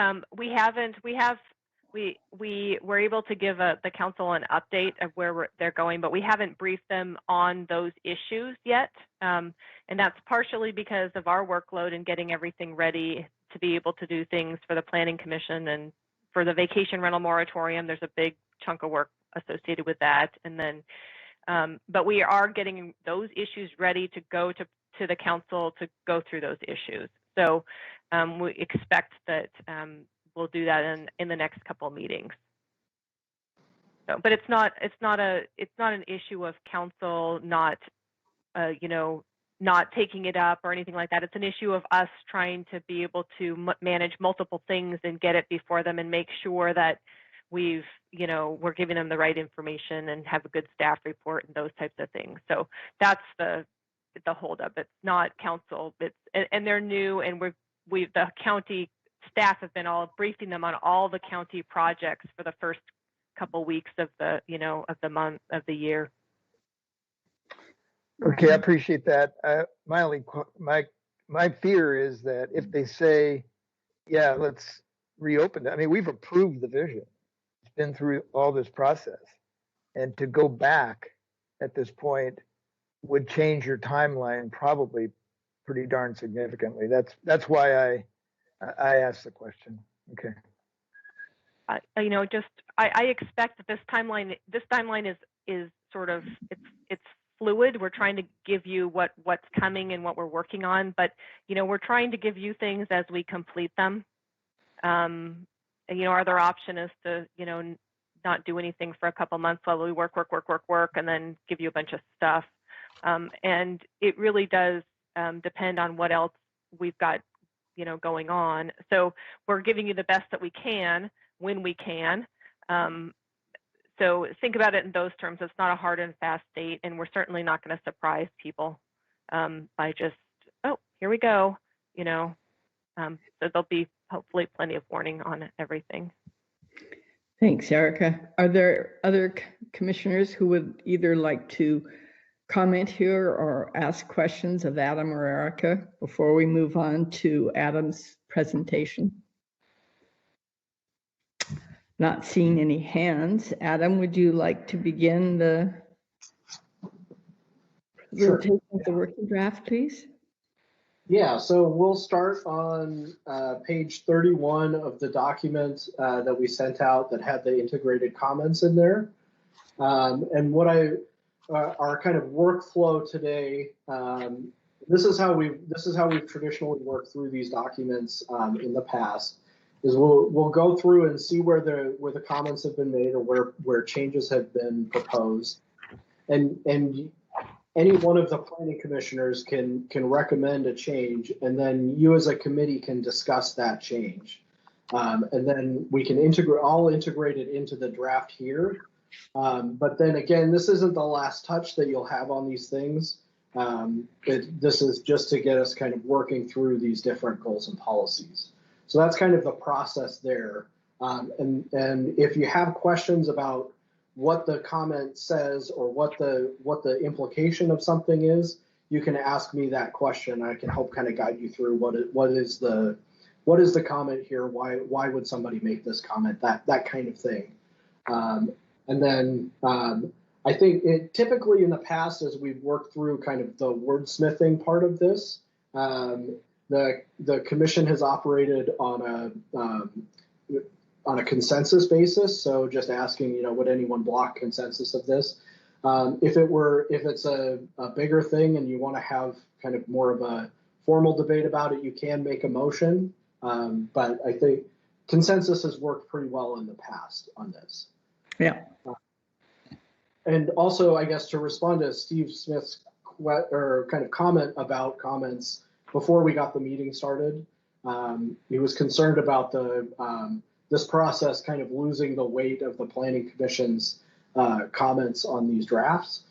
We were able to give the council an update of where they're going, but we haven't briefed them on those issues yet. And that's partially because of our workload and getting everything ready to be able to do things for the Planning Commission and for the vacation rental moratorium. There's a big chunk of work associated with that. And then, but we are getting those issues ready to go to the council to go through those issues. So we expect that we'll do that in the next couple of meetings. So, but it's not an issue of council not not taking it up or anything like that. It's an issue of us trying to be able to manage multiple things and get it before them and make sure that we're giving them the right information and have a good staff report and those types of things. So that's the holdup. It's not council. And they're new, and the county staff have been all briefing them on all the county projects for the first couple weeks of the month of the year. Okay, I appreciate that. My fear is that if they say, yeah, let's reopen it. I mean, we've approved the vision. It's been through all this process, and to go back at this point would change your timeline probably pretty darn significantly. That's why I asked the question. Okay. I expect that this timeline is sort of it's fluid. We're trying to give you what's coming and what we're working on, but we're trying to give you things as we complete them. And, our other option is to not do anything for a couple months while we work, and then give you a bunch of stuff. And it really does depend on what else we've got going on. So we're giving you the best that we can when we can. So think about it in those terms. It's not a hard and fast date, and we're certainly not going to surprise people by just, oh, here we go. So there'll be hopefully plenty of warning on everything. Thanks, Erica. Are there other commissioners who would either like to comment here or ask questions of Adam or Erica before we move on to Adam's presentation? Not seeing any hands. Adam, would you like to begin the presentation of the working draft, please? Yeah, so we'll start on page 31 of the document that we sent out that had the integrated comments in there. And what our kind of workflow today, this is how we've traditionally worked through these documents in the past. Is we'll go through and see where the comments have been made or where changes have been proposed, and any one of the planning commissioners can recommend a change, and then you as a committee can discuss that change, and then we can integrate it into the draft here. But then again, this isn't the last touch that you'll have on these things. This is just to get us kind of working through these different goals and policies. So that's kind of the process there. And if you have questions about what the comment says or what the implication of something is, you can ask me that question. I can help kind of guide you through what is the comment here? Why would somebody make this comment? That kind of thing. And then I think typically in the past, as we've worked through kind of the wordsmithing part of this, the commission has operated on a consensus basis. So just asking, would anyone block consensus of this? If it's a bigger thing and you want to have kind of more of a formal debate about it, you can make a motion. But I think consensus has worked pretty well in the past on this. Yeah. And also, I guess, to respond to Steve Smith's kind of comment about comments before we got the meeting started, he was concerned about this process kind of losing the weight of the Planning Commission's comments on these drafts.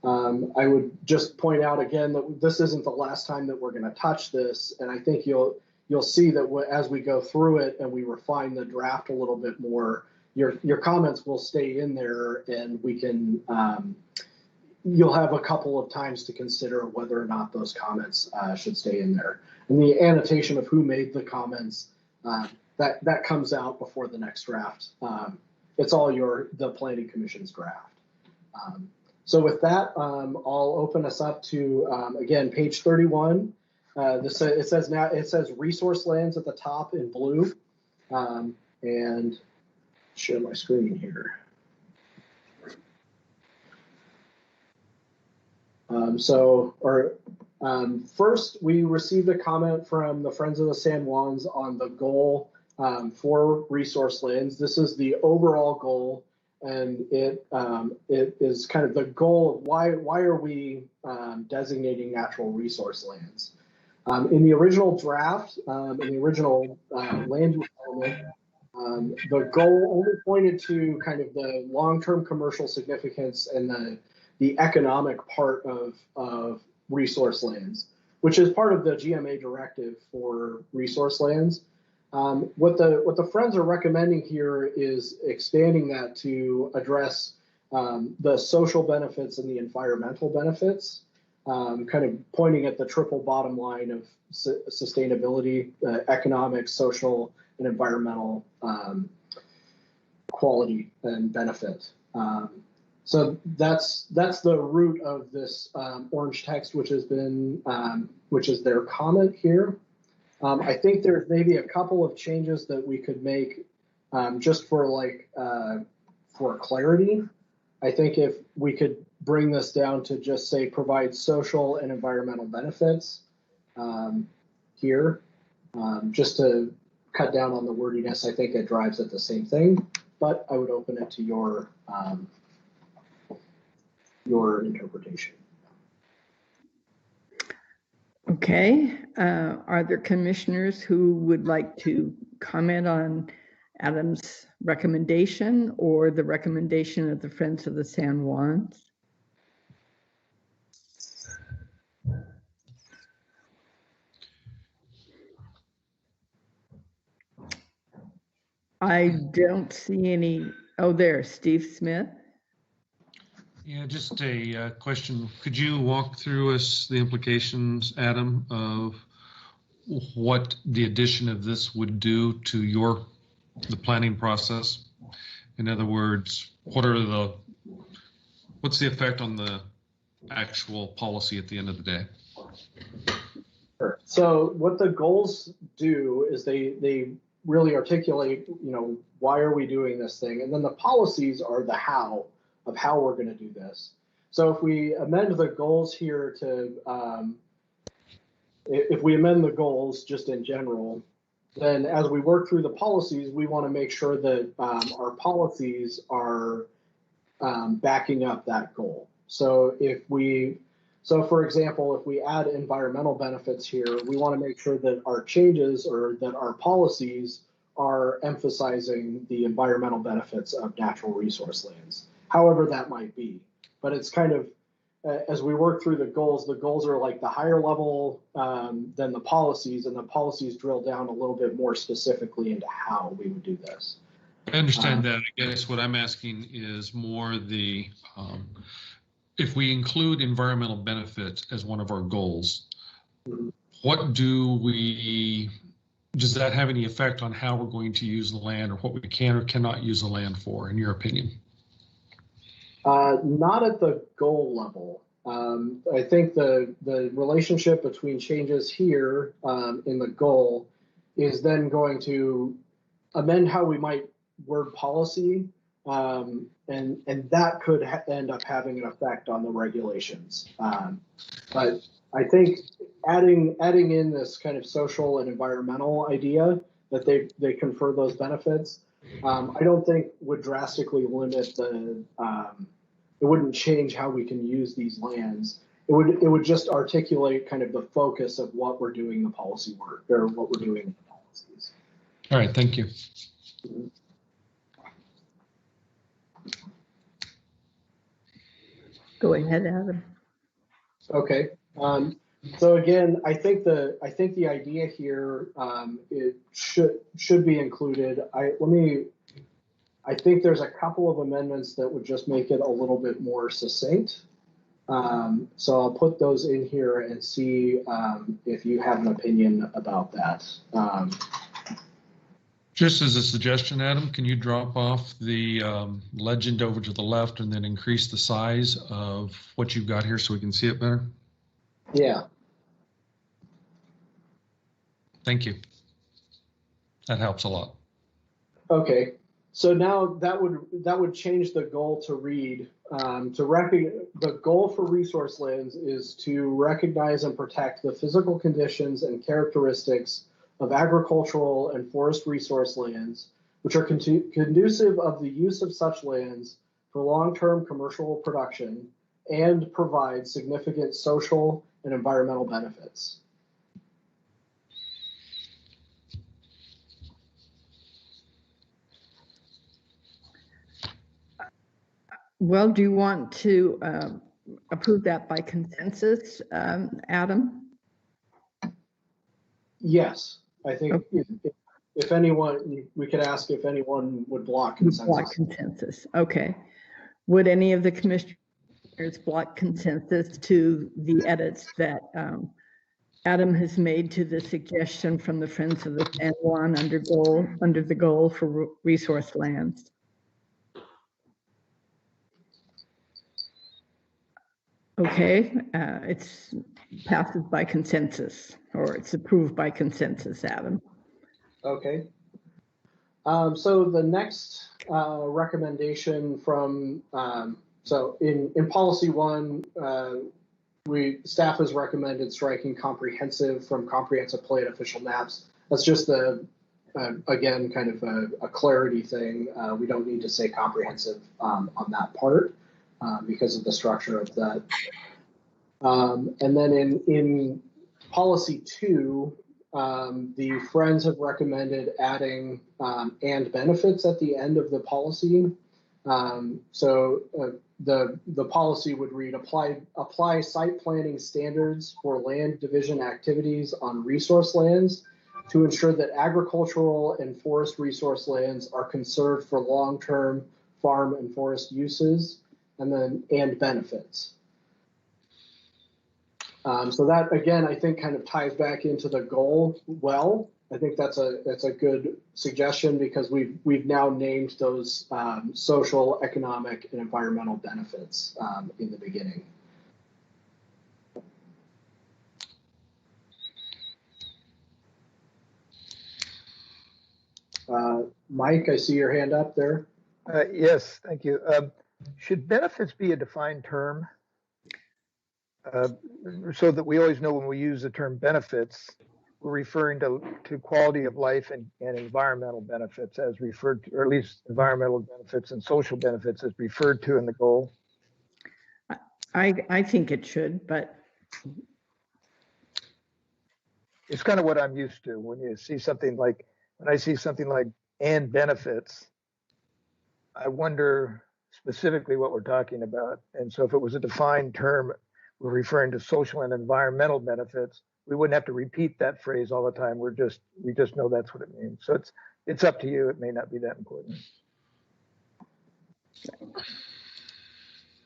I would just point out again that this isn't the last time that we're going to touch this, and I think you'll see that as we go through it and we refine the draft a little bit more, your comments will stay in there, and we can you'll have a couple of times to consider whether or not those comments should stay in there. And the annotation of who made the comments, that comes out before the next draft. It's all the Planning Commission's draft. So with that, I'll open us up to again page 31. It says resource lands at the top in blue, and share my screen here. First, we received a comment from the Friends of the San Juans on the goal for resource lands. This is the overall goal, and it is kind of the goal of why are we designating natural resource lands. In the original draft, in the original land use element, the goal only pointed to kind of the long-term commercial significance and the economic part of resource lands, which is part of the GMA directive for resource lands. What the Friends are recommending here is expanding that to address the social benefits and the environmental benefits, kind of pointing at the triple bottom line of sustainability, economic, social, and environmental quality and benefit. So that's the root of this orange text, which is their comment here. I think there's maybe a couple of changes that we could make just for clarity. I think if we could bring this down to just say provide social and environmental benefits here, just to cut down on the wordiness. I think it drives at the same thing, but I would open it to your interpretation. Okay. Are there commissioners who would like to comment on Adam's recommendation or the recommendation of the Friends of the San Juans? I don't see any. Oh, there, Steve Smith. Yeah, just a question. Could you walk through us the implications, Adam, of what the addition of this would do to the planning process? In other words, what's the effect on the actual policy at the end of the day? Sure. So what the goals do is they really articulate, why are we doing this thing? And then the policies are the how of how we're going to do this. So if we amend the goals here to, if we amend the goals just in general, then as we work through the policies, we want to make sure that our policies are backing up that goal. So for example, if we add environmental benefits here, we want to make sure that our changes or that our policies are emphasizing the environmental benefits of natural resource lands, however that might be. But it's kind of, as we work through the goals are like the higher level than the policies, and the policies drill down a little bit more specifically into how we would do this. I understand that. I guess what I'm asking is more if we include environmental benefits as one of our goals, does that have any effect on how we're going to use the land or what we can or cannot use the land for, in your opinion? Not at the goal level. I think the relationship between changes here in the goal is then going to amend how we might word policy, and that could end up having an effect on the regulations. But I think adding in this kind of social and environmental idea that they confer those benefits, I don't think would drastically limit it wouldn't change how we can use these lands. It would just articulate kind of the focus of what we're doing the policy work, or what we're doing in the policies. All right, thank you. Go ahead, Adam. Okay. So again, I think the idea here it should be included. I think there's a couple of amendments that would just make it a little bit more succinct. So I'll put those in here and see if you have an opinion about that. Just as a suggestion, Adam, can you drop off the legend over to the left and then increase the size of what you've got here so we can see it better? Yeah. Thank you. That helps a lot. Okay. So now that would change the goal to read the goal for resource lands is to recognize and protect the physical conditions and characteristics of agricultural and forest resource lands, which are conducive of the use of such lands for long-term commercial production and provide significant social and environmental benefits. Well, do you want to approve that by consensus, Adam? Yes, I think okay. If anyone, we could ask if anyone would block consensus. Block consensus, okay. Would any of the commissioners block consensus to the edits that Adam has made to the suggestion from the Friends of the San Juan under the goal for resource lands? Okay, it's passes by consensus, or it's approved by consensus, Adam. Okay. So the next recommendation from So in policy 1, staff has recommended striking comprehensive from comprehensive plan official maps. That's just again, kind of a clarity thing. We don't need to say comprehensive on that part because of the structure of that. And then in policy 2, the Friends have recommended adding and benefits at the end of the policy. The policy would read, apply site planning standards for land division activities on resource lands to ensure that agricultural and forest resource lands are conserved for long-term farm and forest uses, and benefits. So that, again, I think kind of ties back into the goal well. I think that's a good suggestion because we've now named those social, economic, and environmental benefits in the beginning. Mike, I see your hand up there. Yes, thank you. Should benefits be a defined term? So that we always know when we use the term benefits, we're referring to quality of life and environmental benefits as referred to, or at least environmental benefits and social benefits as referred to in the goal. I think it should, but it's kind of what I'm used to when you see something like, when I see something like and benefits, I wonder specifically what we're talking about. And so if it was a defined term, we're referring to social and environmental benefits, we wouldn't have to repeat that phrase all the time. We just know that's what it means. So it's up to you. It may not be that important.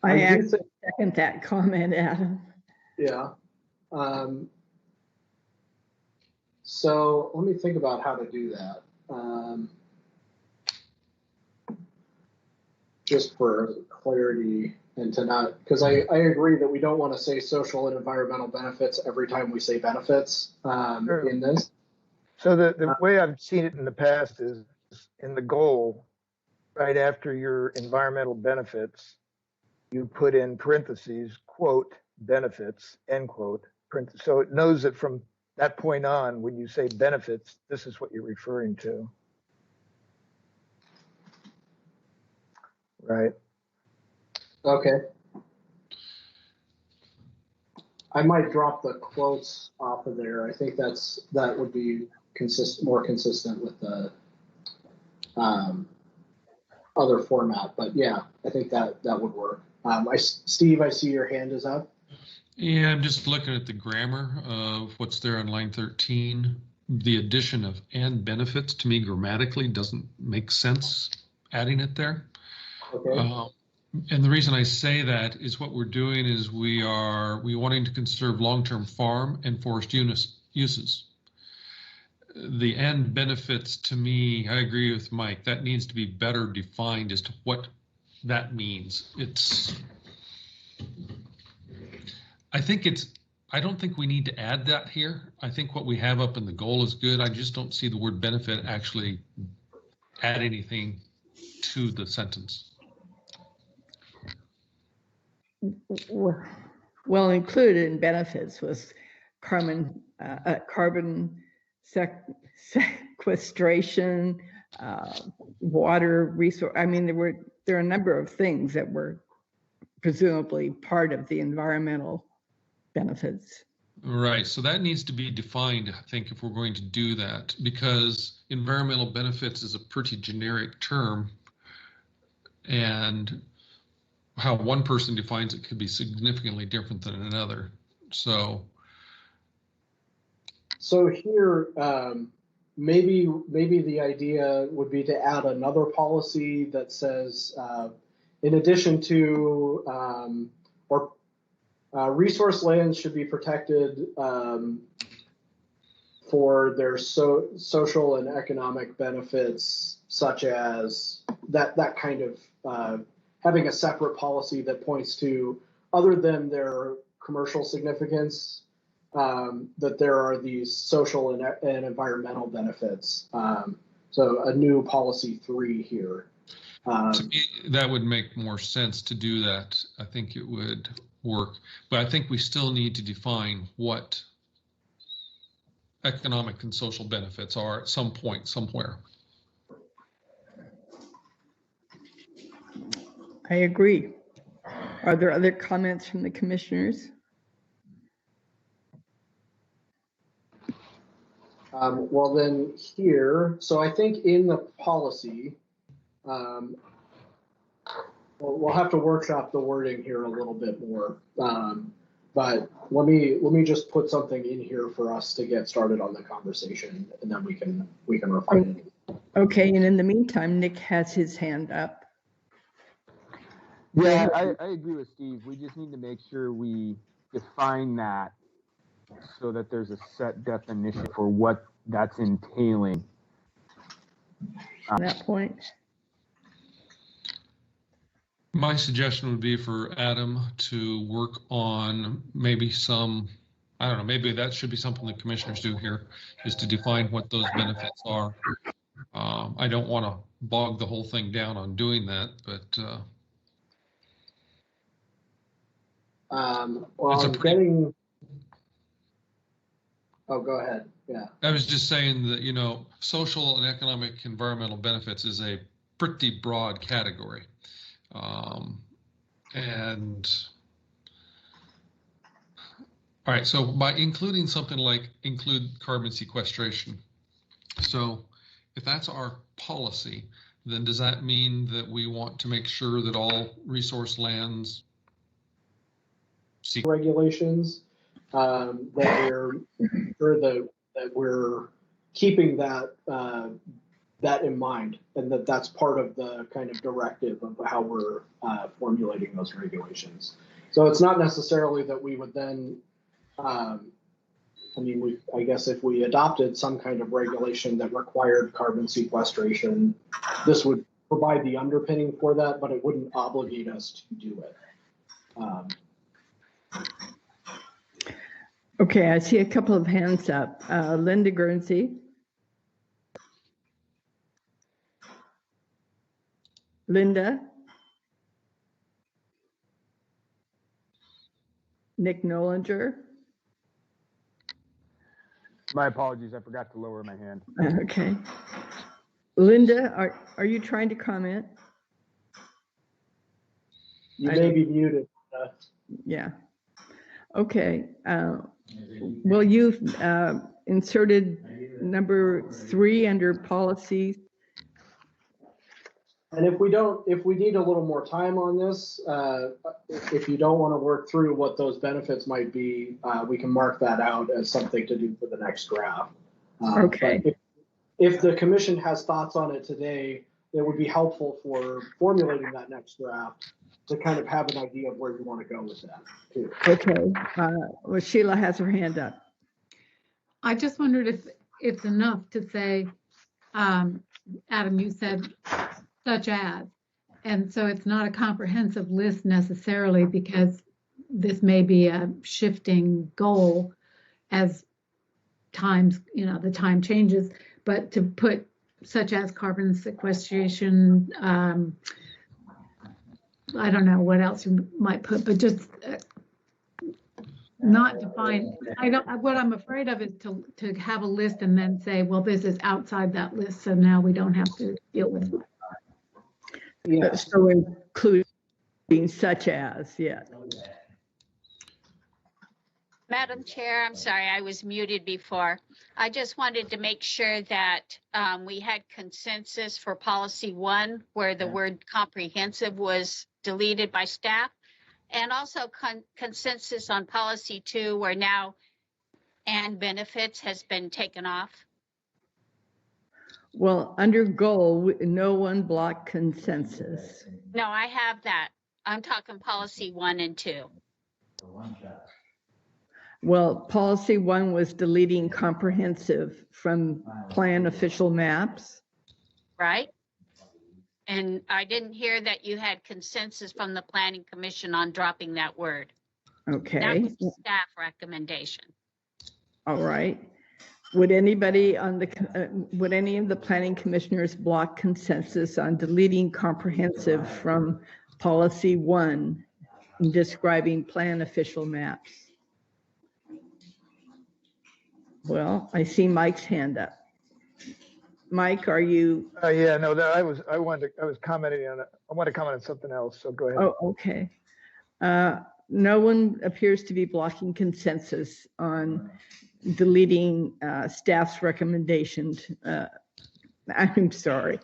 I actually second that comment, Adam. Yeah. So let me think about how to do that. Just for clarity and to not, because I agree that we don't want to say social and environmental benefits every time we say benefits Sure. in this. So the way I've seen it in the past is in the goal, right after your environmental benefits, you put in parentheses, quote, benefits, end quote. So it knows that from that point on, when you say benefits, this is what you're referring to. Right. Okay. I might drop the quotes off of there. I think that would be more consistent with the other format. But yeah, I think that would work. Steve, I see your hand is up. Yeah, I'm just looking at the grammar of what's there on line 13. The addition of and benefits to me grammatically doesn't make sense adding it there. Okay. And the reason I say that is what we're doing is we wanting to conserve long-term farm and forest uses. The and benefits to me, I agree with Mike, that needs to be better defined as to what that means. I don't think we need to add that here. I think what we have up in the goal is good. I just don't see the word benefit actually add anything to the sentence. Well, included in benefits was carbon sequestration, water resource. I mean, there are a number of things that were presumably part of the environmental benefits. Right, so that needs to be defined, I think, if we're going to do that, because environmental benefits is a pretty generic term, and how one person defines it could be significantly different than another. So here, maybe the idea would be to add another policy that says, in addition to, resource lands should be protected for their social and economic benefits, such as that kind of having a separate policy that points to, other than their commercial significance, that there are these social and environmental benefits. So a new policy 3 here. To me, that would make more sense to do that. I think it would work, but I think we still need to define what economic and social benefits are at some point, somewhere. I agree. Are there other comments from the commissioners? Well, then here, so I think in the policy, we'll have to workshop the wording here a little bit more. But let me just put something in here for us to get started on the conversation, and then we can refine it. Okay, and in the meantime, Nick has his hand up. Yeah, I agree with Steve. We just need to make sure we define that so that there's a set definition for what that's entailing. At that point. My suggestion would be for Adam to work on maybe some, I don't know, maybe that should be something the commissioners do here, is to define what those benefits are. I don't want to bog the whole thing down on doing that, but well, I'm getting. Oh, go ahead. Yeah. I was just saying that, you know, social and economic environmental benefits is a pretty broad category. And all right, so by including something like include carbon sequestration. So if that's our policy, then does that mean that we want to make sure that all resource lands regulations, that we're sure that we're keeping that that in mind, and that's part of the kind of directive of how we're formulating those regulations. So it's not necessarily that we would then, I mean, I guess if we adopted some kind of regulation that required carbon sequestration, this would provide the underpinning for that, but it wouldn't obligate us to do it. Okay, I see a couple of hands up. Linda Guernsey. Linda. Nick Nolinger. My apologies, I forgot to lower my hand. Okay. Linda, are you trying to comment? You may be muted. Yeah. Okay. Well, you've inserted number 3 under policies. And if we need a little more time on this, if you don't want to work through what those benefits might be, we can mark that out as something to do for the next draft. Okay. If the commission has thoughts on it today, it would be helpful for formulating that next draft to kind of have an idea of where you want to go with that too. Okay. Well, Sheila has her hand up. I just wondered if it's enough to say, Adam, you said such as, and so it's not a comprehensive list necessarily, because this may be a shifting goal as times, you know, the time changes, but to put such as carbon sequestration, I don't know what else you might put, but just not define. What I'm afraid of is to have a list and then say, well, this is outside that list, so now we don't have to deal with it. Yeah. So including such as, yeah. Madam Chair, I'm sorry, I was muted before. I just wanted to make sure that we had consensus for policy 1, where the word comprehensive was deleted by staff, and also consensus on policy 2, where now and benefits has been taken off. Well, under goal, no one block consensus. No, I have that. I'm talking policy 1 and 2. Well, policy 1 was deleting comprehensive from plan official maps. Right? And I didn't hear that you had consensus from the Planning Commission on dropping that word. Okay. That was the staff recommendation. All right. Would anybody on would any of the planning commissioners block consensus on deleting comprehensive from policy 1 in describing plan official maps? Well, I see Mike's hand up. Mike, are you? Yeah, no, I was commenting on it. I want to comment on something else, so go ahead. Oh, okay. No one appears to be blocking consensus on deleting staff's recommendation. I'm sorry,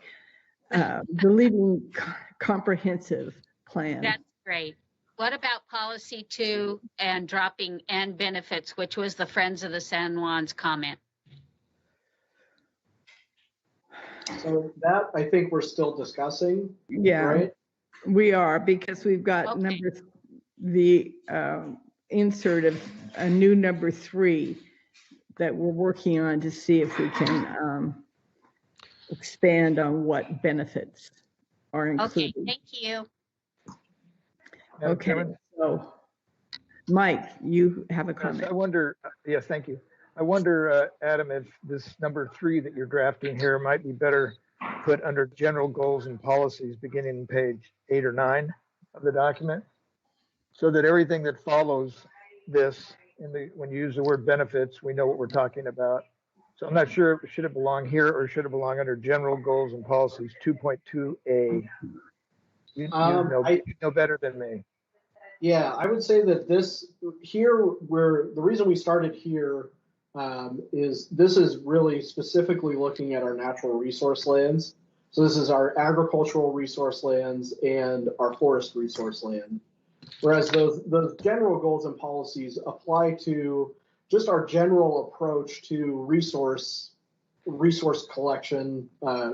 deleting comprehensive plan. That's great. What about policy 2 and dropping and benefits, which was the Friends of the San Juan's comment? So that I think we're still discussing. Yeah, right? We are, because we've got the insert of a new number 3 that we're working on to see if we can expand on what benefits are included. Okay, thank you. Okay, so Mike, you have a comment. I wonder, yes, thank you. I wonder, Adam, if this number 3 that you're drafting here might be better put under general goals and policies beginning on page 8 or 9 of the document, so that everything that follows this, when you use the word benefits, we know what we're talking about. So I'm not sure, should it belong here or should it belong under general goals and policies 2.2a? You know better than me. Yeah, I would say that this here, the reason we started here is this is really specifically looking at our natural resource lands. So this is our agricultural resource lands and our forest resource land. Whereas those general goals and policies apply to just our general approach to resource collection,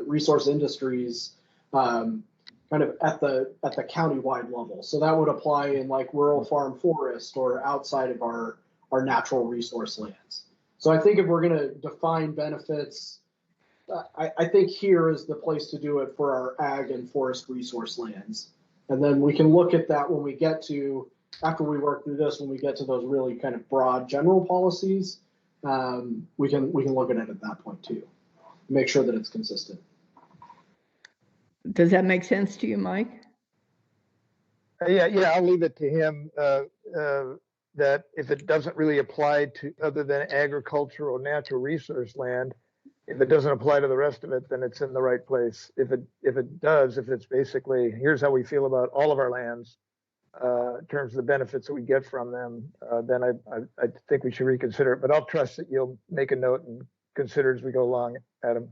resource industries, kind of at the county-wide level. So that would apply in like rural farm forest or outside of our natural resource lands. So I think if we're going to define benefits, I think here is the place to do it for our ag and forest resource lands. And then we can look at that when we get to, after we work through this, when we get to those really kind of broad general policies, we can look at it at that point too. Make sure that it's consistent. Does that make sense to you, Mike? Yeah, I'll leave it to him. That if it doesn't really apply to other than agricultural natural resource land, if it doesn't apply to the rest of it, then it's in the right place. If it does, if it's basically, here's how we feel about all of our lands in terms of the benefits that we get from them, then I think we should reconsider it. But I'll trust that you'll make a note and consider as we go along, Adam.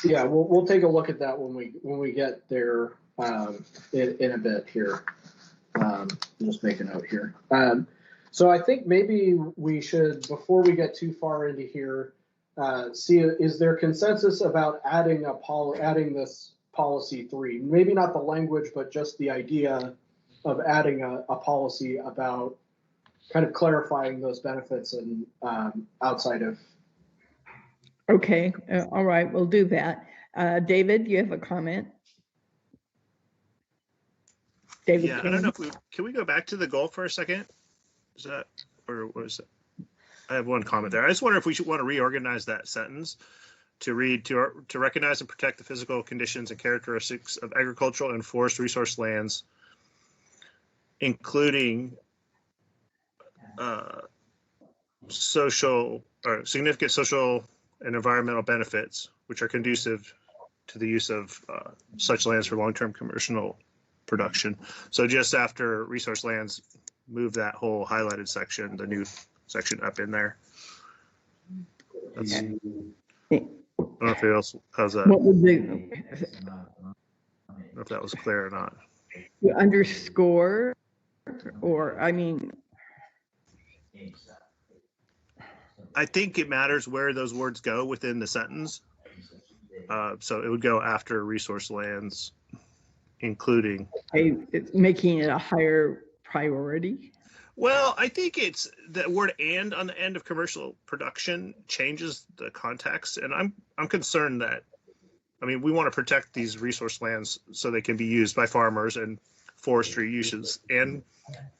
Yeah, we'll take a look at that when we get there in a bit here. Just make a note here. So I think maybe we should, before we get too far into here, see, is there consensus about adding this policy 3? Maybe not the language, but just the idea of adding a policy about kind of clarifying those benefits and outside of. Okay, all right, we'll do that. David, you have a comment? David, yeah, I don't know if can we go back to the goal for a second? Is that, or what is it? I have one comment there. I just wonder if we should want to reorganize that sentence to read to recognize and protect the physical conditions and characteristics of agricultural and forest resource lands, including social or significant social and environmental benefits, which are conducive to the use of such lands for long-term commercial production. So just after resource lands, move that whole highlighted section, the new section up in there. That's, I don't know if it else has that. What would I don't know if that was clear or not. Underscore, or I mean, I think it matters where those words go within the sentence. So it would go after resource lands, including. It's making it a higher priority. Well, I think it's the word "and" on the end of commercial production changes the context, and I'm concerned that, I mean, we want to protect these resource lands so they can be used by farmers and forestry uses, and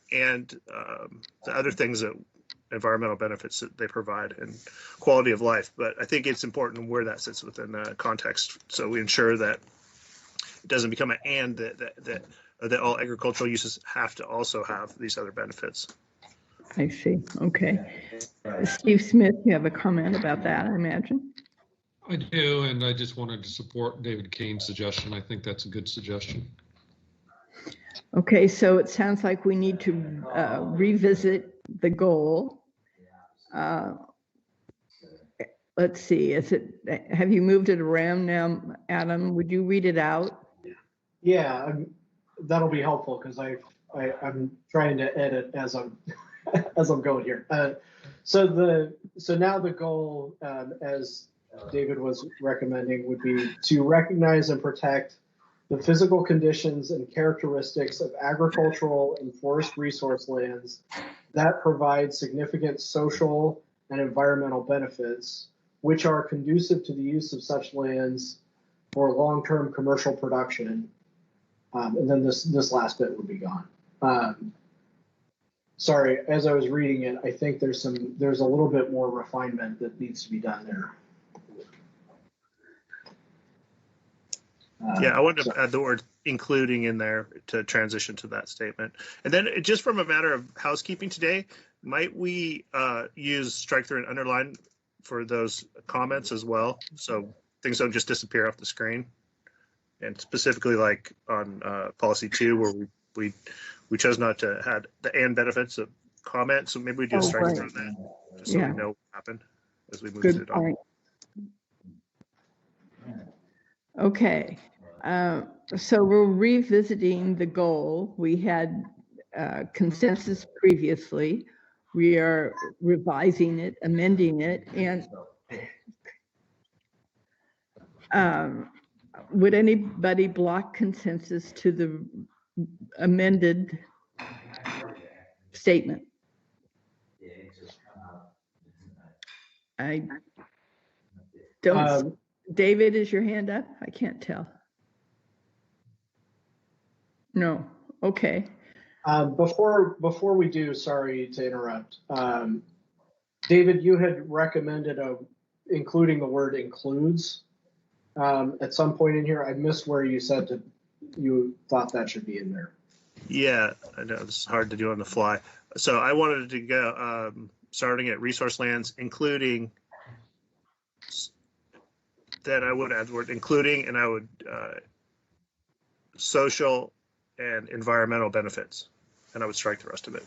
the other things that environmental benefits that they provide and quality of life. But I think it's important where that sits within the context, so we ensure that it doesn't become an and that all agricultural uses have to also have these other benefits. I see. Okay. Steve Smith, you have a comment about that, I imagine? I do, and I just wanted to support David Kane's suggestion. I think that's a good suggestion. Okay, so it sounds like we need to revisit the goal. Let's see, have you moved it around now, Adam? Would you read it out? Yeah, that'll be helpful because I'm trying to edit as I'm as I'm going here. So now the goal, as David was recommending, would be to recognize and protect the physical conditions and characteristics of agricultural and forest resource lands that provide significant social and environmental benefits, which are conducive to the use of such lands for long-term commercial production. And then this last bit would be gone. Sorry, as I was reading it, I think there's a little bit more refinement that needs to be done there. Yeah, I wanted to add the word including in there to transition to that statement. And then just from a matter of housekeeping today, might we use strike through and underline for those comments as well, so things don't just disappear off the screen? And specifically like on policy 2, where we chose not to have the and benefits of comment, so maybe we do a strike through that, just so we know what happened as we move it on. Okay, so we're revisiting the goal. We had consensus previously. We are revising it, amending it, and would anybody block consensus to the amended statement? I don't. David, is your hand up? I can't tell. No. Okay. Before we do, sorry to interrupt. David, you had recommended including the word includes at some point in here. I missed where you said that you thought that should be in there. Yeah, I know this is hard to do on the fly. So I wanted to go starting at resource lands, including. Then I would add the word including, and I would social and environmental benefits, and I would strike the rest of it.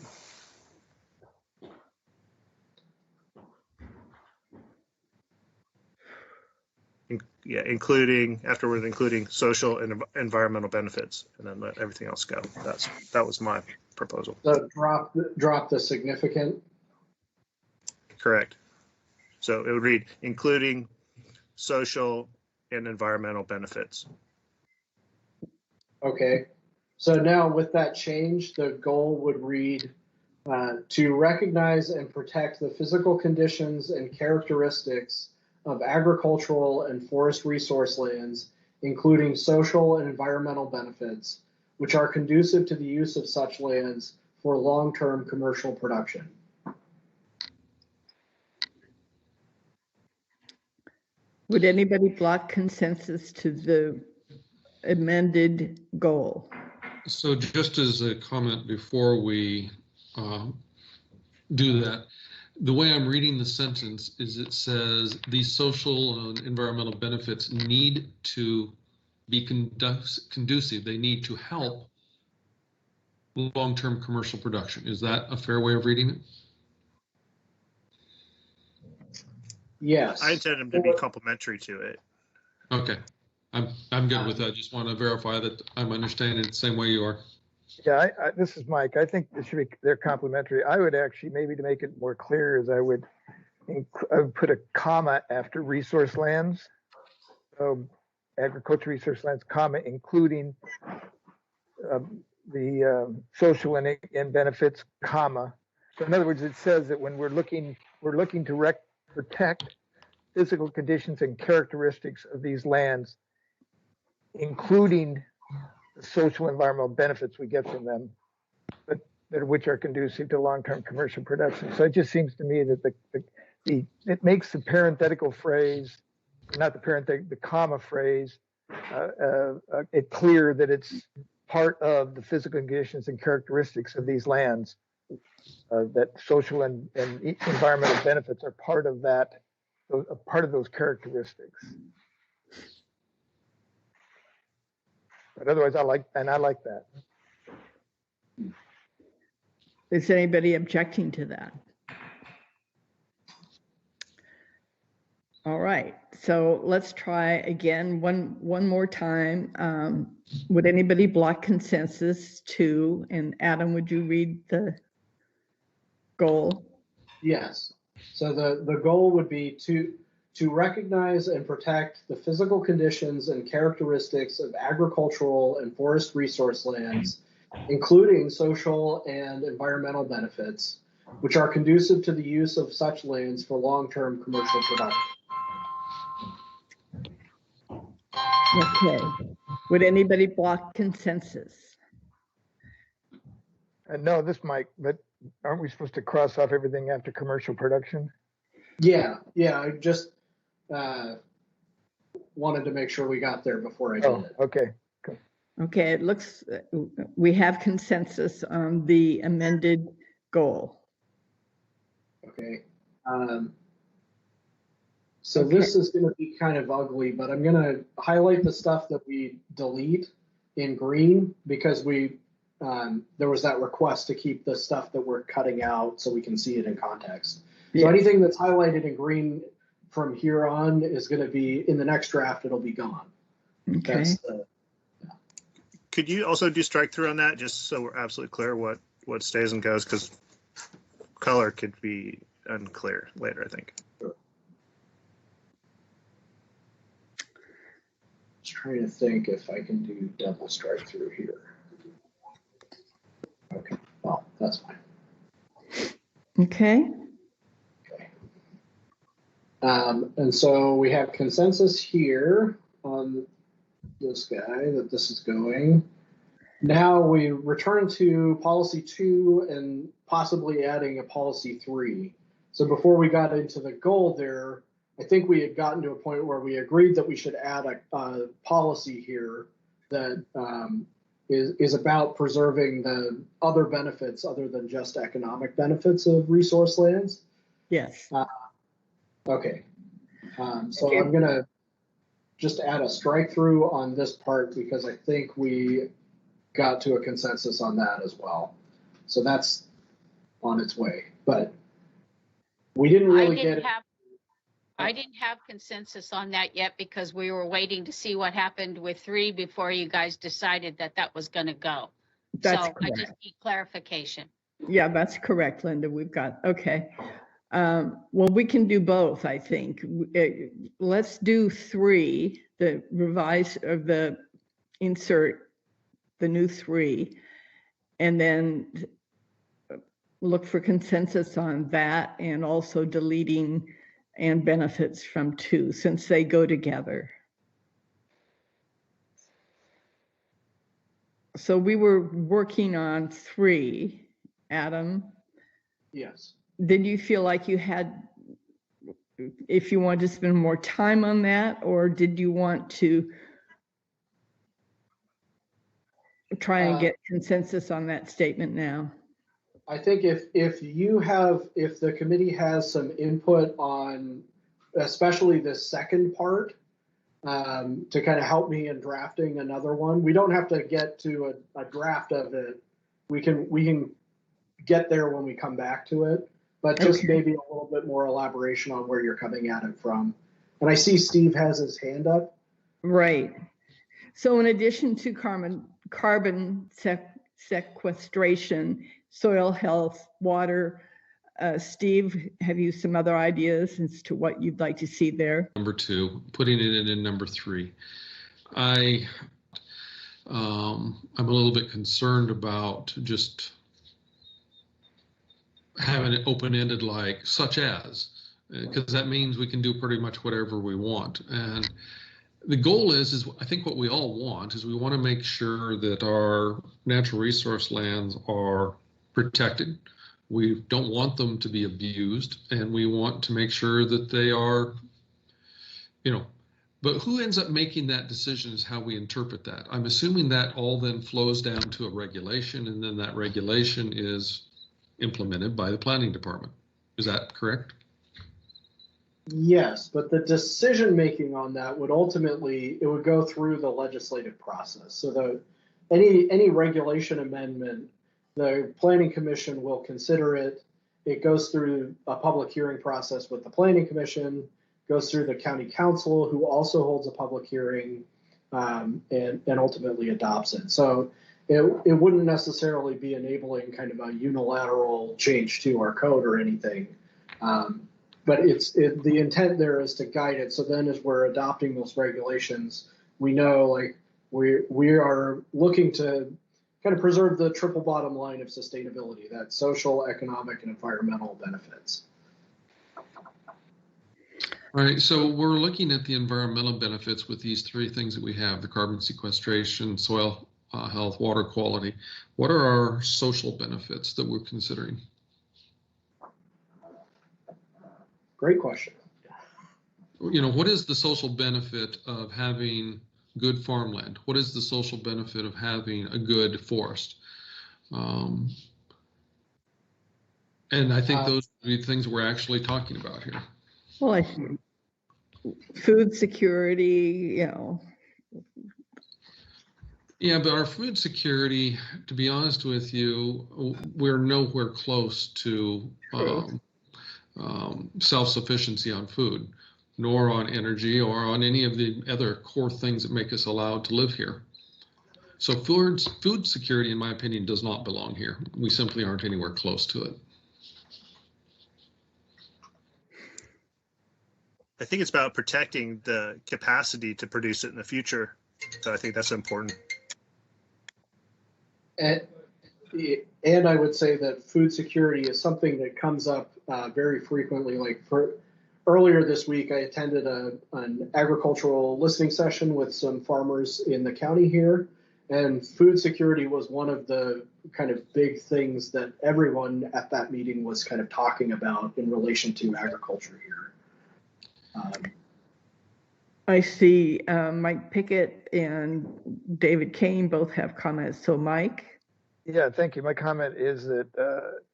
Yeah, including afterward, including social and environmental benefits, and then let everything else go. That was my proposal. So drop the significant. Correct. So it would read including social and environmental benefits. Okay, so now with that change, the goal would read to recognize and protect the physical conditions and characteristics of agricultural and forest resource lands, including social and environmental benefits, which are conducive to the use of such lands for long-term commercial production. Would anybody block consensus to the amended goal? So just as a comment before we do that, the way I'm reading the sentence is it says these social and environmental benefits need to be conducive. They need to help long-term commercial production. Is that a fair way of reading it? Yes. I intend them to be complementary to it. Okay. I'm good with that. I just want to verify that I'm understanding it the same way you are. Yeah, this is Mike. I think they're complementary. I would actually, maybe to make it more clear, is I would put a comma after resource lands. So agriculture resource lands, comma, including the social and benefits, comma. So in other words, it says that when we're looking to protect physical conditions and characteristics of these lands, including the social and environmental benefits we get from them. But which are conducive to long-term commercial production. So it just seems to me that it makes the parenthetical phrase, not the comma phrase, it clear that it's part of the physical conditions and characteristics of these lands, that social and environmental benefits are part of that, part of those characteristics. But otherwise, I like that. Is anybody objecting to that? All right, so let's try again one more time. Would anybody block consensus 2? And Adam, would you read the goal? Yes. So the goal would be to recognize and protect the physical conditions and characteristics of agricultural and forest resource lands, including social and environmental benefits, which are conducive to the use of such lands for long-term commercial production. Okay. Would anybody block consensus? No, this might, but aren't we supposed to cross off everything after commercial production? Yeah. I just wanted to make sure we got there before I did it. Okay. Okay, it looks, we have consensus on the amended goal. Okay. So this is going to be kind of ugly, but I'm going to highlight the stuff that we delete in green because there was that request to keep the stuff that we're cutting out so we can see it in context. So Yes. anything that's highlighted in green from here on is going to be in the next draft. It'll be gone. Okay. Could you also do strike through on that, just so we're absolutely clear what stays and goes? Because color could be unclear later, I think. Just trying to think if I can do double strike through here. Okay, well, that's fine. Okay. And so we have consensus here on this guy that this is going. Now we return to policy 2 and possibly adding a policy 3. So before we got into the goal there, I think we had gotten to a point where we agreed that we should add a policy here that is about preserving the other benefits other than just economic benefits of resource lands. Yes. Okay. So I'm going to just add a strike through on this part because I think we got to a consensus on that as well. So that's on its way, but we didn't really get it. I didn't have consensus on that yet because we were waiting to see what happened with 3 before you guys decided that was going to go. That's so correct. I just need clarification. Yeah, that's correct, Linda. We've got, okay. Well, we can do both, I think. Let's do 3, the revise of the insert, the new 3, and then look for consensus on that and also deleting and benefits from 2 since they go together. So we were working on 3, Adam. Yes. Did you feel like you had, if you wanted to spend more time on that, or did you want to try and get consensus on that statement now? I think if the committee has some input on, especially the second part, to kind of help me in drafting another one, we don't have to get to a draft of it. We can get there when we come back to it. But just maybe a little bit more elaboration on where you're coming at it from. And I see Steve has his hand up. Right. So in addition to carbon sequestration, soil health, water, Steve, have you some other ideas as to what you'd like to see there? Number 2, putting it in number 3. I'm a little bit concerned about just having it open-ended, like such as, because that means we can do pretty much whatever we want. And the goal is I think what we all want is we want to make sure that our natural resource lands are protected. We don't want them to be abused, and we want to make sure that they are, but who ends up making that decision is how we interpret that. I'm assuming that all then flows down to a regulation, and then that regulation is implemented by the planning department. Is that correct? Yes, but the decision making on that would ultimately, it would go through the legislative process. So any regulation amendment, the planning commission will consider it. It goes through a public hearing process with the planning commission, goes through the county council, who also holds a public hearing, and ultimately adopts it. So it wouldn't necessarily be enabling kind of a unilateral change to our code or anything. But the intent there is to guide it. So then as we're adopting those regulations, we know like we are looking to kind of preserve the triple bottom line of sustainability, that social, economic, and environmental benefits. All right, so we're looking at the environmental benefits with these three things that we have: the carbon sequestration, soil health, water quality. What are our social benefits that we're considering? Great question. What is the social benefit of having good farmland? What is the social benefit of having a good forest? And I think those are the things we're actually talking about here. Well, food security, Yeah, but our food security, to be honest with you, we're nowhere close to self-sufficiency on food, nor on energy or on any of the other core things that make us allowed to live here. So food security, in my opinion, does not belong here. We simply aren't anywhere close to it. I think it's about protecting the capacity to produce it in the future. So I think that's important. And I would say that food security is something that comes up very frequently. Like earlier this week, I attended an agricultural listening session with some farmers in the county here, and food security was one of the kind of big things that everyone at that meeting was kind of talking about in relation to agriculture here. I see Mike Pickett and David Kane both have comments. So Mike? Yeah, thank you. My comment is that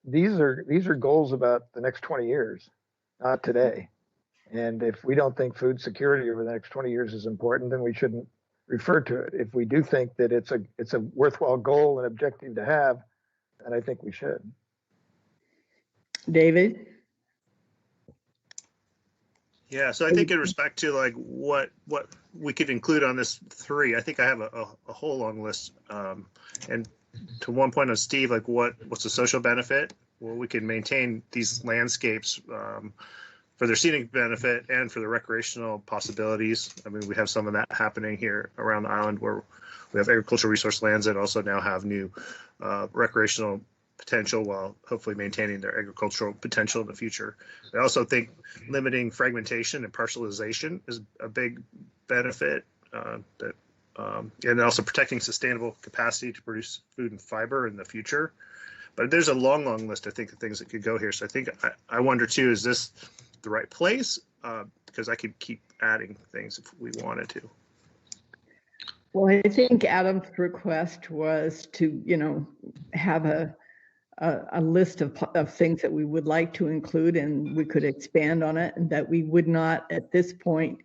these are goals about the next 20 years, not today. And if we don't think food security over the next 20 years is important, then we shouldn't refer to it. If we do think that it's a worthwhile goal and objective to have, then I think we should. David? Yeah, so I think in respect to like what we could include on this three, I think I have a whole long list. And to one point of Steve, like what's the social benefit? Well, we can maintain these landscapes for their scenic benefit and for the recreational possibilities. I mean, we have some of that happening here around the island where we have agricultural resource lands that also now have new recreational potential while hopefully maintaining their agricultural potential in the future. I also think limiting fragmentation and parcelization is a big benefit and also protecting sustainable capacity to produce food and fiber in the future. But there's a long list, I think, of things that could go here. So I think I wonder too, is this the right place? Because I could keep adding things if we wanted to. Well, I think Adam's request was to, have a list of things that we would like to include, and we could expand on it, and that we would not at this point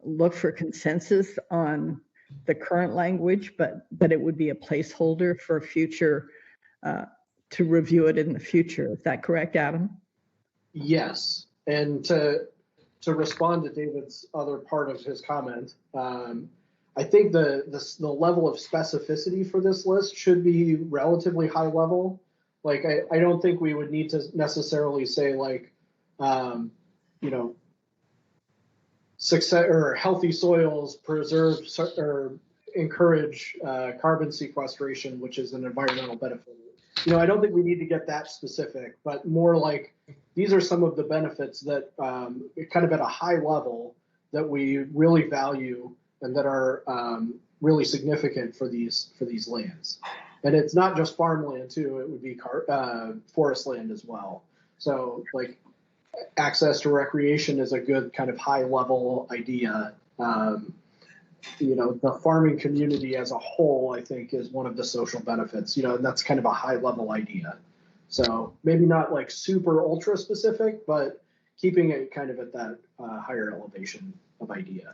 look for consensus on the current language, but it would be a placeholder for future to review it in the future. Is that correct, Adam? Yes, and to respond to David's other part of his comment, I think the level of specificity for this list should be relatively high level. Like I don't think we would need to necessarily say like, success or healthy soils preserve or encourage carbon sequestration, which is an environmental benefit. I don't think we need to get that specific, but more like these are some of the benefits that kind of at a high level that we really value and that are really significant for these lands. And it's not just farmland too, it would be forest land as well. So like access to recreation is a good kind of high level idea. You know, the farming community as a whole, I think, is one of the social benefits, you know, and that's kind of a high level idea. So maybe not like super ultra specific, but keeping it kind of at that higher elevation of idea.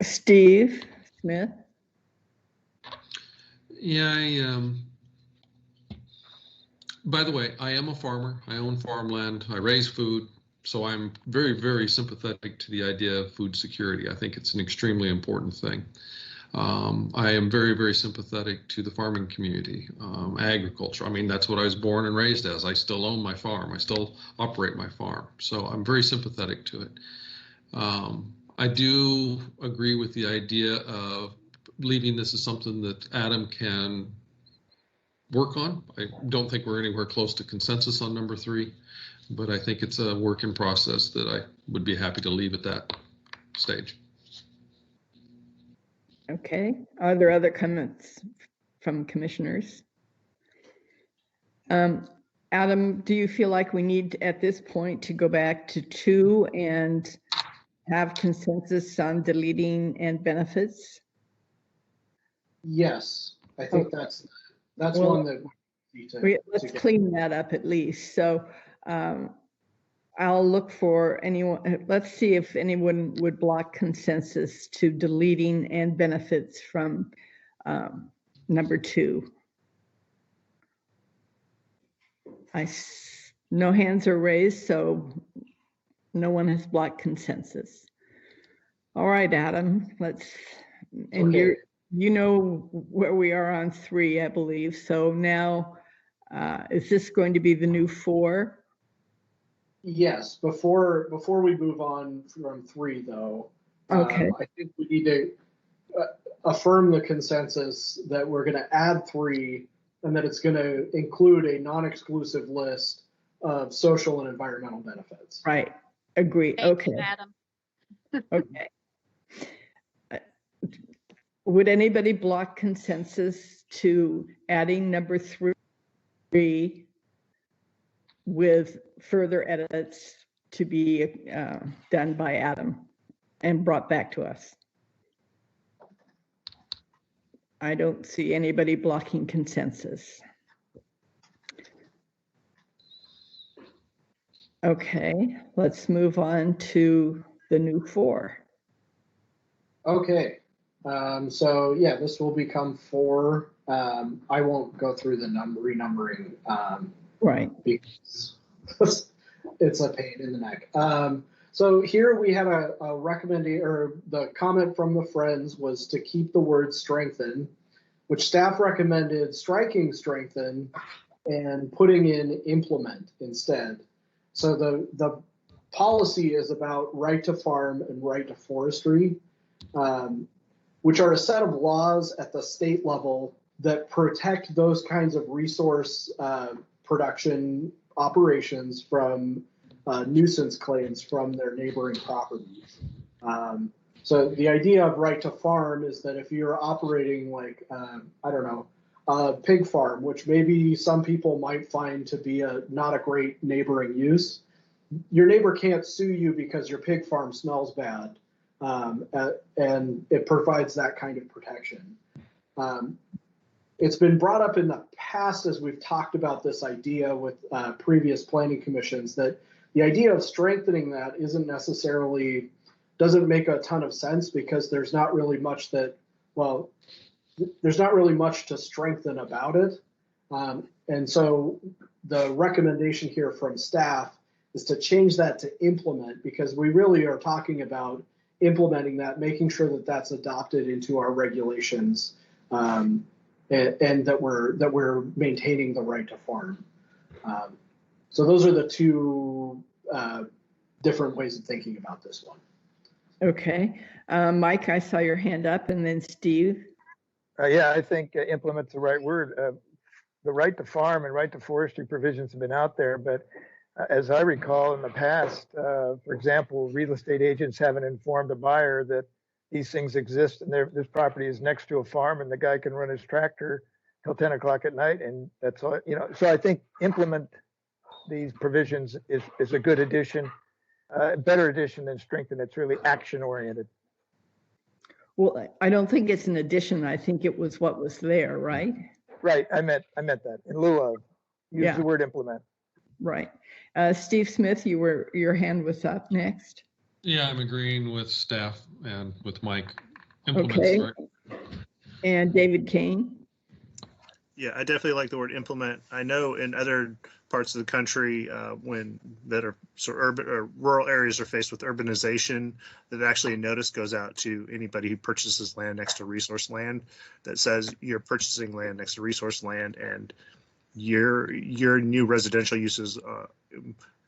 Steve Smith. Yeah, by the way, I am a farmer. I own farmland. I raise food. So I'm very, very sympathetic to the idea of food security. I think it's an extremely important thing. I am very, very sympathetic to the farming community, agriculture. I mean, that's what I was born and raised as. I still own my farm. I still operate my farm. So I'm very sympathetic to it. I do agree with the idea of leaving this as something that Adam can work on. I don't think we're anywhere close to consensus on number 3, but I think it's a work in process that I would be happy to leave at that stage. Okay. Are there other comments from commissioners? Adam, do you feel like we need at this point to go back to 2 and have consensus on deleting and benefits? Yes, I think that's well, one that we need to let's clean that up at least. So I'll look for anyone. Let's see if anyone would block consensus to deleting and benefits from number 2. No hands are raised, so no one has blocked consensus. All right, Adam, and okay. You know where we are on 3, I believe. So now, is this going to be the new 4? Yes. Before we move on from 3, though, okay. I think we need to affirm the consensus that we're going to add 3, and that it's going to include a non-exclusive list of social and environmental benefits. Right. Agree. Thank okay. you, Adam. Okay. Would anybody block consensus to adding number 3 with further edits to be done by Adam and brought back to us? I don't see anybody blocking consensus. Okay, let's move on to the new 4. Okay. So yeah, this will become 4. I won't go through the renumbering right, because it's a pain in the neck. So here we had a recommendation, or the comment from the Friends was to keep the word strengthen, which staff recommended striking strengthen and putting in implement instead. So the policy is about right to farm and right to forestry, which are a set of laws at the state level that protect those kinds of resource production operations from nuisance claims from their neighboring properties. So the idea of right to farm is that if you're operating like, I don't know, a pig farm, which maybe some people might find to be not a great neighboring use, your neighbor can't sue you because your pig farm smells bad. And it provides that kind of protection. It's been brought up in the past as we've talked about this idea with previous planning commissions, that the idea of strengthening that doesn't make a ton of sense, because there's not really much there's not really much to strengthen about it. And so the recommendation here from staff is to change that to implement, because we really are talking about implementing that, making sure that that's adopted into our regulations, and that we're maintaining the right to farm. So those are the 2 different ways of thinking about this one. Okay, Mike, I saw your hand up, and then Steve. Yeah, I think implement's the right word. The right to farm and right to forestry provisions have been out there, but as I recall in the past, for example, real estate agents haven't informed a buyer that these things exist and this property is next to a farm and the guy can run his tractor till 10 o'clock at night, and that's all, you know. So I think implement these provisions is a good addition, better addition than strengthen. It's really action oriented. Well, I don't think it's an addition. I think it was what was there, right? Right. I meant that in lieu of. Use the word implement. Right. Steve Smith, your hand was up next. Yeah, I'm agreeing with staff and with Mike. Implements, okay. Right? And David Kane. Yeah, I definitely like the word implement. I know in other parts of the country, when that are sort of urban or rural areas are faced with urbanization, that actually a notice goes out to anybody who purchases land next to resource land that says you're purchasing land next to resource land, and your new residential uses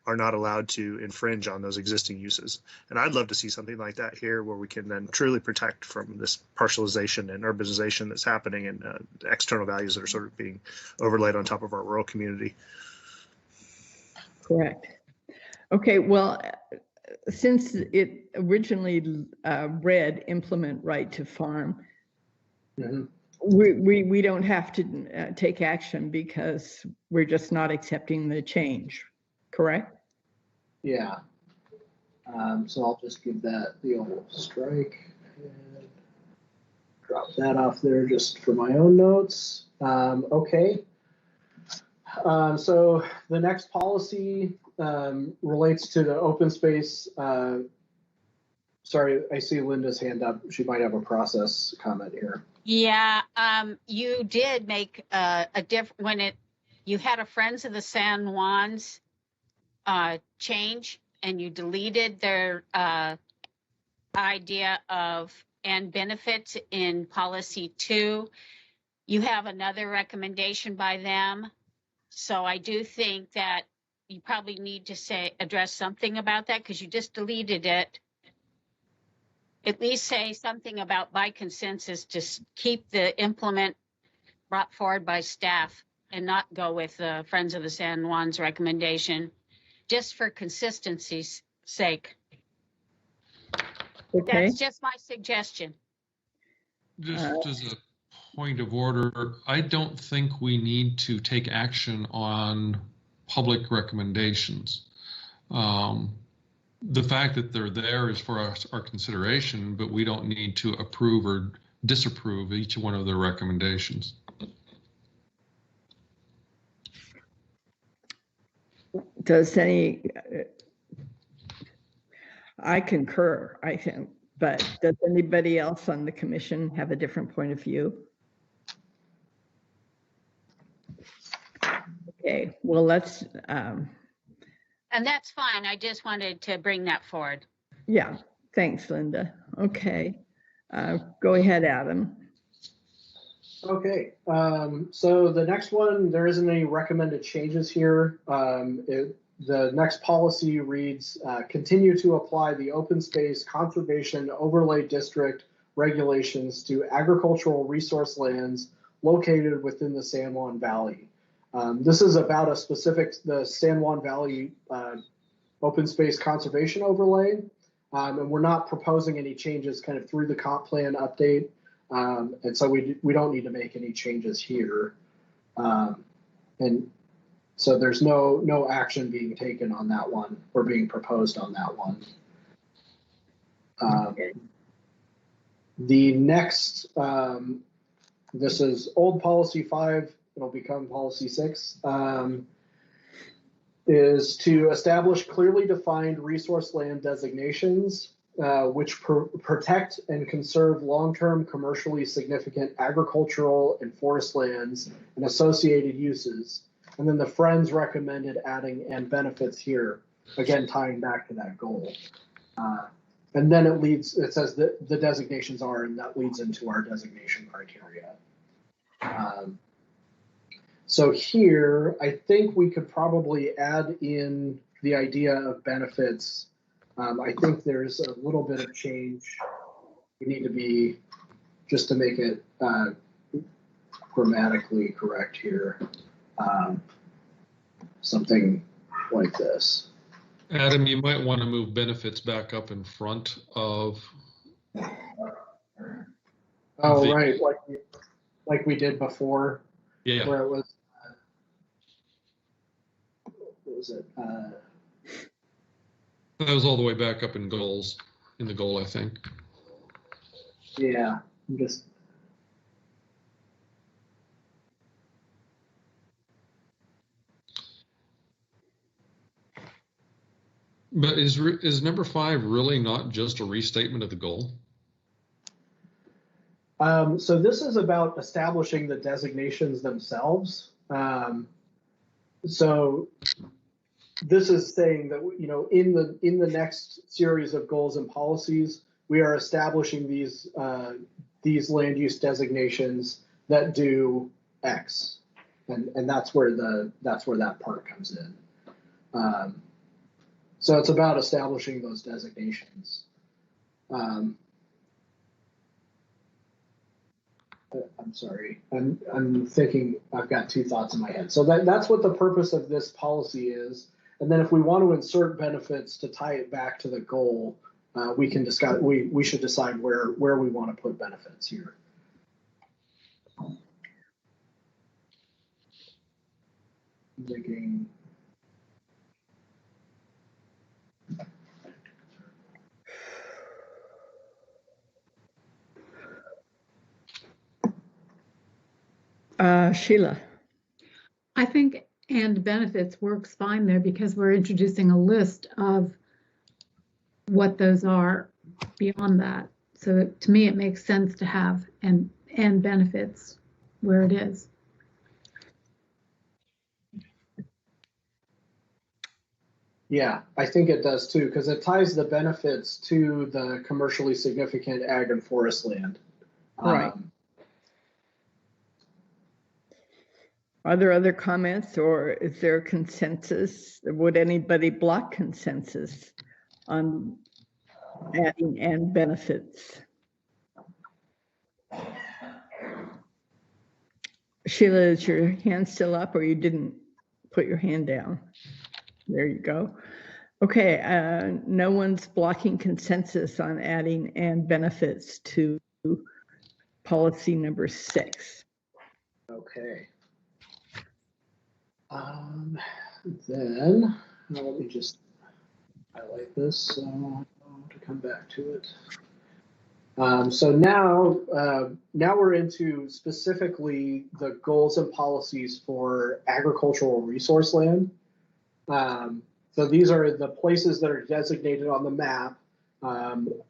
are not allowed to infringe on those existing uses. And I'd love to see something like that here, where we can then truly protect from this partialization and urbanization that's happening, and external values that are sort of being overlaid on top of our rural community. Correct. Okay, well, since it originally read implement right to farm, we don't have to take action because we're just not accepting the change, correct? Yeah. So I'll just give that the old strike and drop that off there just for my own notes. Okay. So the next policy relates to the open space. Sorry, I see Linda's hand up. She might have a process comment here. Yeah, you did make a different when you had a Friends of the San Juans change, and you deleted their idea of and benefits in policy 2. You have another recommendation by them. So I do think that you probably need to address something about that, because you just deleted it. At least say something about by consensus to keep the implement brought forward by staff and not go with the Friends of the San Juan's recommendation, just for consistency's sake. Okay. That's just my suggestion. Just as a point of order, I don't think we need to take action on public recommendations. The fact that they're there is for our consideration, but we don't need to approve or disapprove each one of their recommendations. Does I concur, I think, but does anybody else on the commission have a different point of view? Okay, well, let's. And that's fine. I just wanted to bring that forward. Yeah, thanks, Linda. Okay, go ahead, Adam. Okay, so the next one, there isn't any recommended changes here. The next policy reads, continue to apply the open space conservation overlay district regulations to agricultural resource lands located within the San Juan Valley. This is about the San Juan Valley open space conservation overlay. And we're not proposing any changes kind of through the comp plan update. And so we don't need to make any changes here. And so there's no action being taken on that one or being proposed on that one. The next, this is old policy 5, it'll become policy 6, is to establish clearly defined resource land designations which protect and conserve long-term commercially significant agricultural and forest lands and associated uses. And then the Friends recommended adding and benefits here, again, tying back to that goal. And then it says that the designations are, and that leads into our designation criteria. So here, I think we could probably add in the idea of benefits. I think there's a little bit of change. We need to be, just to make it grammatically correct here, something like this. Adam, you might want to move benefits back up in front of. Oh, right, like we did before. Yeah. Where it was, what was it? That was all the way back up in goals, in the goal, I think. Yeah, I'm just. But is number 5 really not just a restatement of the goal? So this is about establishing the designations themselves. So this is saying that, you know, in the next series of goals and policies, we are establishing these land use designations that do X, and that's where that part comes in. So it's about establishing those designations. I'm sorry, I'm thinking, I've got two thoughts in my head. So that's what the purpose of this policy is. And then if we want to insert benefits to tie it back to the goal, we can discuss, we should decide where we want to put benefits here. I'm thinking. Sheila. I think and benefits works fine there because we're introducing a list of what those are beyond that. So to me, it makes sense to have and benefits where it is. Yeah, I think it does too, because it ties the benefits to the commercially significant ag and forest land. Right. Are there other comments, or is there a consensus? Would anybody block consensus on adding and benefits? Sheila, is your hand still up, or you didn't put your hand down? There you go. Okay, no one's blocking consensus on adding and benefits to policy number 6. Okay. Then let me just highlight this to come back to it. So now we're into specifically the goals and policies for agricultural resource land. So these are the places that are designated on the map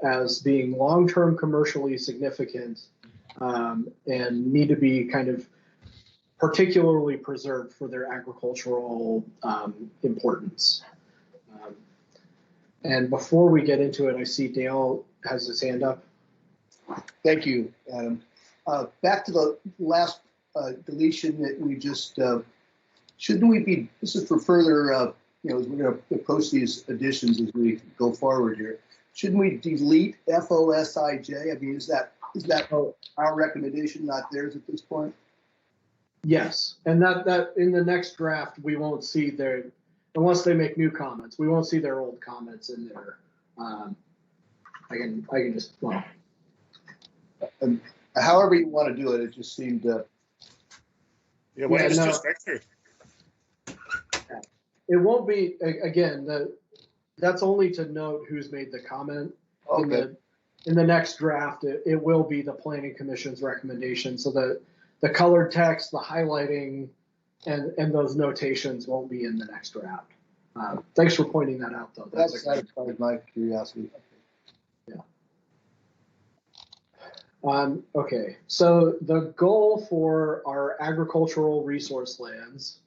as being long-term commercially significant and need to be kind of particularly preserved for their agricultural importance. And before we get into it, I see Dale has his hand up. Thank you, Adam. Back to the last deletion that we just, shouldn't we be, this is for further, you know, as we're going to post these additions as we go forward here. Shouldn't we delete FOSIJ? I mean, is that our recommendation, not theirs at this point? Yes, and that in the next draft we won't see their, unless they make new comments, we won't see their old comments in there. I can just, well. However you want to do it, it just seemed to. Yeah, why is it just extra? It won't be, again, that's only to note who's made the comment. Okay. In the next draft, it will be the Planning Commission's recommendation. So the colored text, the highlighting, and those notations won't be in the next draft. Thanks for pointing that out, though. That satisfied my curiosity. Yeah. Okay, so the goal for our agricultural resource lands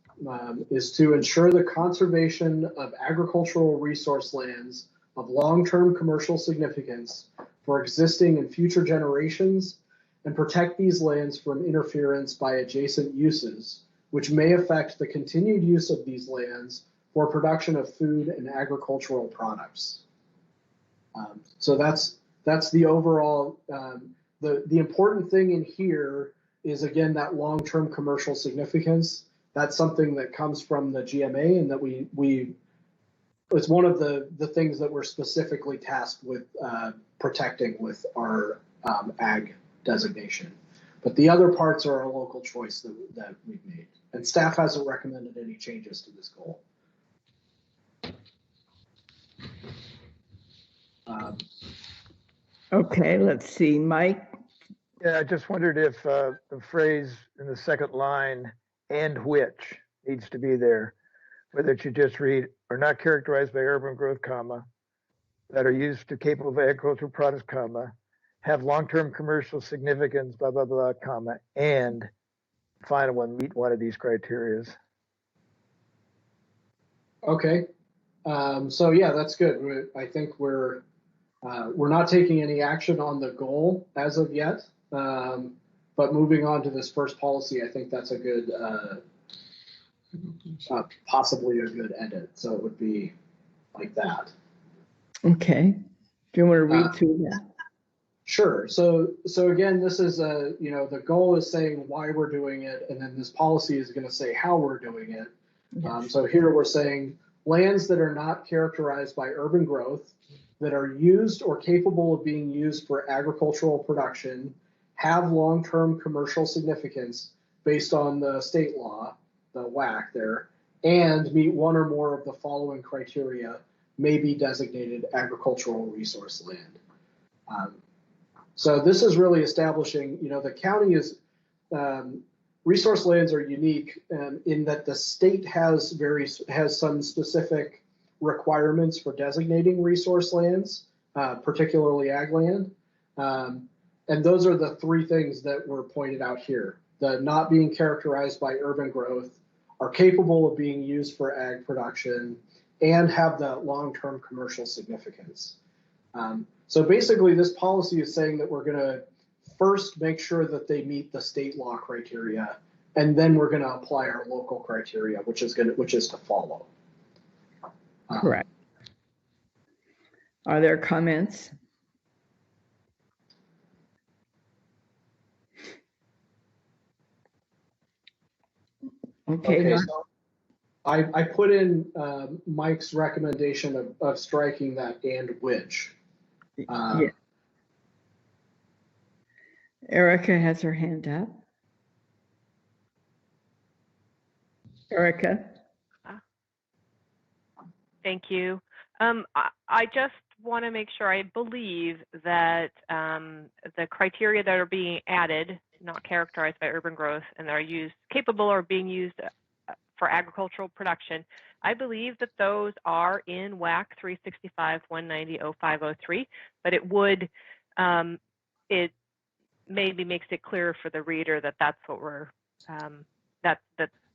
is to ensure the conservation of agricultural resource lands of long-term commercial significance for existing and future generations, and protect these lands from interference by adjacent uses, which may affect the continued use of these lands for production of food and agricultural products. So that's the overall, the important thing in here is, again, that long-term commercial significance. That's something that comes from the GMA, and that it's one of the things that we're specifically tasked with protecting with our ag designation. But the other parts are a local choice that we've made. And staff hasn't recommended any changes to this goal. Okay, let's see, Mike. Yeah, I just wondered if the phrase in the second line, "and which," needs to be there. Whether it should just read, "are not characterized by urban growth, comma, that are used to capable of agricultural products, comma, have long-term commercial significance, blah, blah, blah, comma, and final one, meet one of these criterias." Okay. So yeah, that's good. I think we're not taking any action on the goal as of yet, but moving on to this first policy, I think that's a good, possibly a good edit. So it would be like that. Okay. Do you want to read through that? Sure. So again, this is the goal is saying why we're doing it, and then this policy is going to say how we're doing it. Yes. So here we're saying lands that are not characterized by urban growth, that are used or capable of being used for agricultural production, have long-term commercial significance based on the state law, the WAC there, and meet one or more of the following criteria, may be designated agricultural resource land. So this is really establishing, the county is, resource lands are unique in that the state has some specific requirements for designating resource lands, particularly ag land. And those are the three things that were pointed out here. The not being characterized by urban growth, are capable of being used for ag production, and have the long-term commercial significance. So basically this policy is saying that we're gonna first make sure that they meet the state law criteria, and then we're gonna apply our local criteria, which is to follow. Correct. Are there comments? Okay. So I put in Mike's recommendation of striking that "and which." Yeah. Erica has her hand up. Erica. Thank you. I just want to make sure, I believe that the criteria that are being added, not characterized by urban growth, and that are capable or being used for agricultural production, I believe that those are in WAC 365-190-0503, but it maybe makes it clearer for the reader that that's what we're, that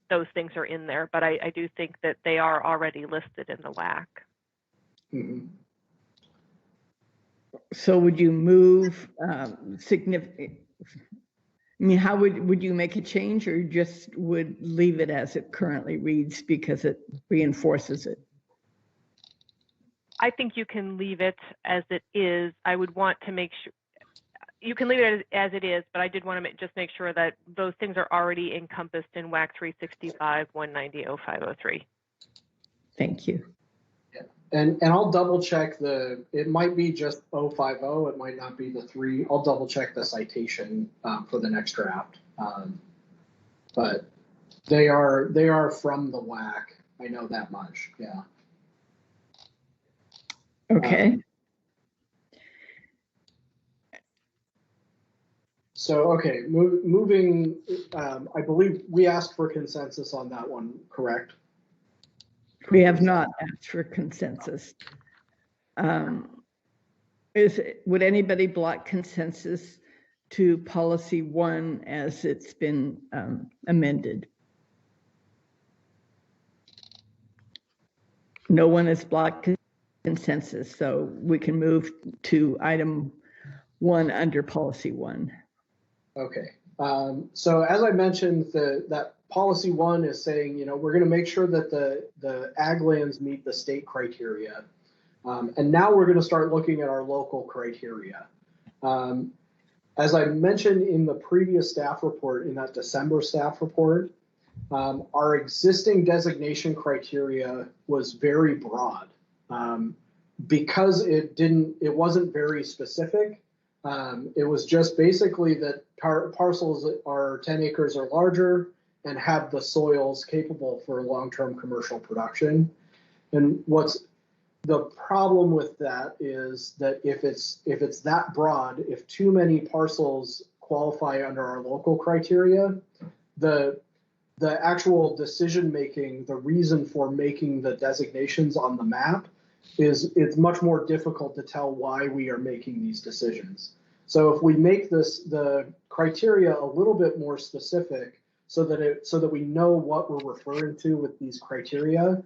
those things are in there, but I do think that they are already listed in the WAC. Mm-hmm. So would you move significant? I mean, how would you make a change, or just would leave it as it currently reads because it reinforces it? I think you can leave it as it is. I would want to make sure you can leave it as it is, but I did want to just make sure that those things are already encompassed in WAC 365-190-0503. Thank you. Yeah. And I'll double check it might be just 050, it might not be the 3. I'll double check the citation for the next draft. But they are from the WAC. I know that much, yeah. Okay. Okay, moving, I believe we asked for consensus on that one, correct? We have not asked for consensus. Would anybody block consensus to policy 1 as it's been amended? No one has blocked consensus, so we can move to item 1 under policy 1. Okay, so as I mentioned, that policy 1 is saying, we're going to make sure that the ag lands meet the state criteria. And now we're going to start looking at our local criteria. As I mentioned in the previous staff report, in that December staff report, our existing designation criteria was very broad because it wasn't very specific. It was just basically that parcels that are 10 acres or larger and have the soils capable for long-term commercial production. And what's the problem with that is that if it's that broad, if too many parcels qualify under our local criteria, the actual decision making, the reason for making the designations on the map it's much more difficult to tell why we are making these decisions. So if we make the criteria a little bit more specific so that we know what we're referring to with these criteria,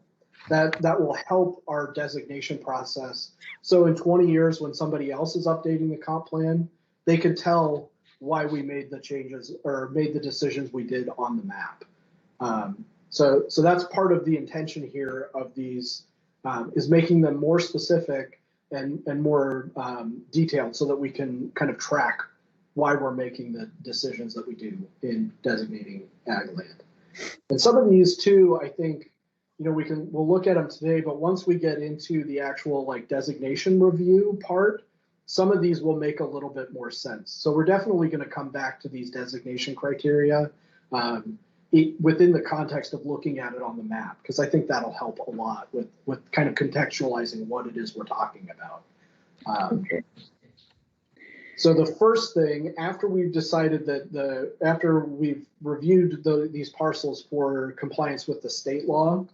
that will help our designation process. So in 20 years, when somebody else is updating the comp plan, they can tell why we made the changes or made the decisions we did on the map. So that's part of the intention here of these, is making them more specific and more detailed so that we can kind of track why we're making the decisions that we do in designating ag land. And some of these too, I think, we'll look at them today, but once we get into the actual like designation review part, some of these will make a little bit more sense. So we're definitely going to come back to these designation criteria within the context of looking at it on the map, because I think that'll help a lot with kind of contextualizing what it is we're talking about. Okay. So the first thing, after we've decided that after we've reviewed these parcels for compliance with the state law,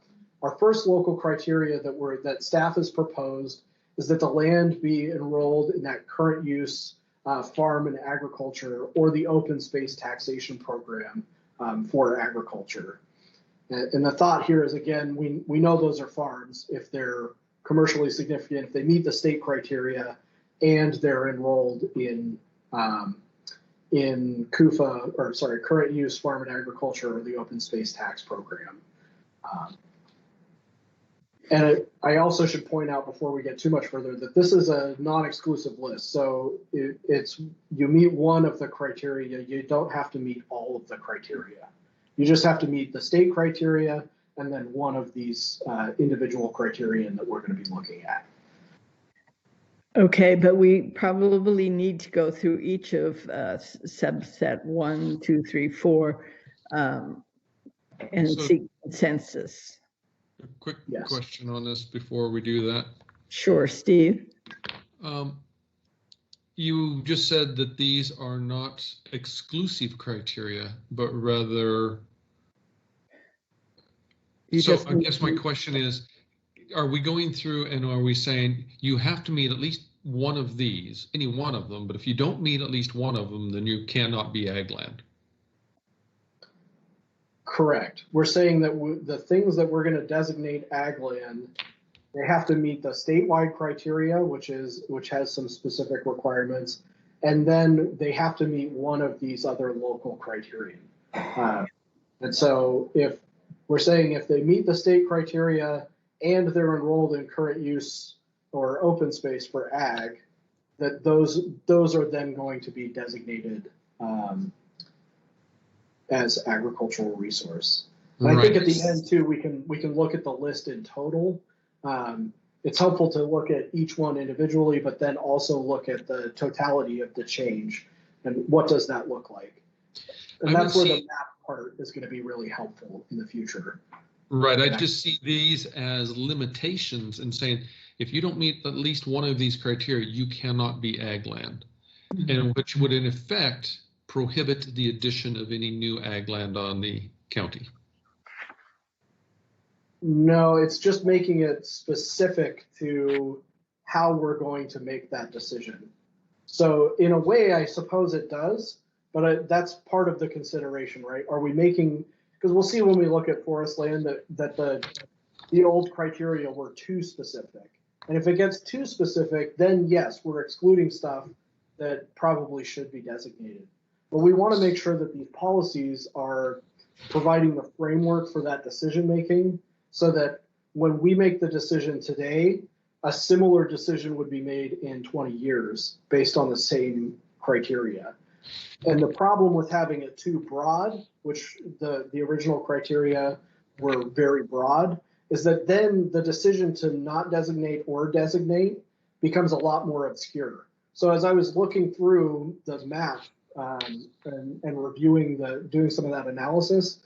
our first local criteria that staff has proposed is that the land be enrolled in that current use farm and agriculture or the open space taxation program for agriculture. And the thought here is, again, we know those are farms if they're commercially significant, if they meet the state criteria and they're enrolled in CUFA, or sorry, current use farm and agriculture or the open space tax program. And I also should point out before we get too much further that this is a non-exclusive list. So you meet one of the criteria, you don't have to meet all of the criteria. You just have to meet the state criteria and then one of these individual criterion that we're going to be looking at. Okay, but we probably need to go through each of subset 1, 2, 3, 4 and seek consensus. A quick question on this before we do that. Sure, Steve. You just said that these are not exclusive criteria, but rather. So I guess my question is, are we going through and are we saying you have to meet at least one of these, any one of them, but if you don't meet at least one of them, then you cannot be ag land? Correct. We're saying that the things that we're going to designate ag land, they have to meet the statewide criteria, which has some specific requirements, and then they have to meet one of these other local criteria. And so if we're saying if they meet the state criteria and they're enrolled in current use or open space for ag, that those are then going to be designated as agricultural resource. And I think at the end too, we can look at the list in total. It's helpful to look at each one individually, but then also look at the totality of the change and what does that look like. And that's where the map part is going to be really helpful in the future. Right. I just see these as limitations and saying, if you don't meet at least one of these criteria, you cannot be ag land, and which would in effect prohibit the addition of any new ag land on the county. No, it's just making it specific to how we're going to make that decision. So in a way, I suppose it does, but that's part of the consideration, right? Are we making, because we'll see when we look at forest land that the old criteria were too specific. And if it gets too specific, then yes, we're excluding stuff that probably should be designated. But we want to make sure that these policies are providing the framework for that decision making so that when we make the decision today, a similar decision would be made in 20 years based on the same criteria. And the problem with having it too broad, which the original criteria were very broad, is that then the decision to not designate or designate becomes a lot more obscure. So as I was looking through the map and reviewing doing some of that analysis,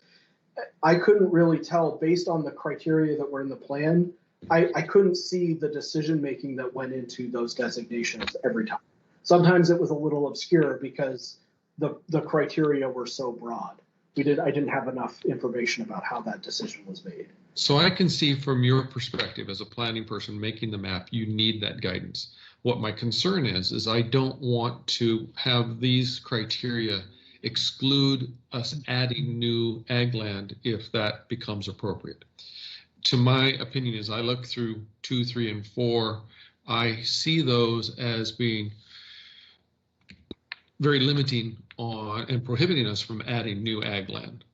I couldn't really tell based on the criteria that were in the plan. I couldn't see the decision making that went into those designations every time. Sometimes it was a little obscure because the criteria were so broad. I didn't have enough information about how that decision was made. So I can see from your perspective as a planning person making the map, you need that guidance. What my concern is I don't want to have these criteria exclude us adding new ag land if that becomes appropriate. To my opinion, as I look through 2, 3, and 4, I see those as being very limiting on and prohibiting us from adding new ag land.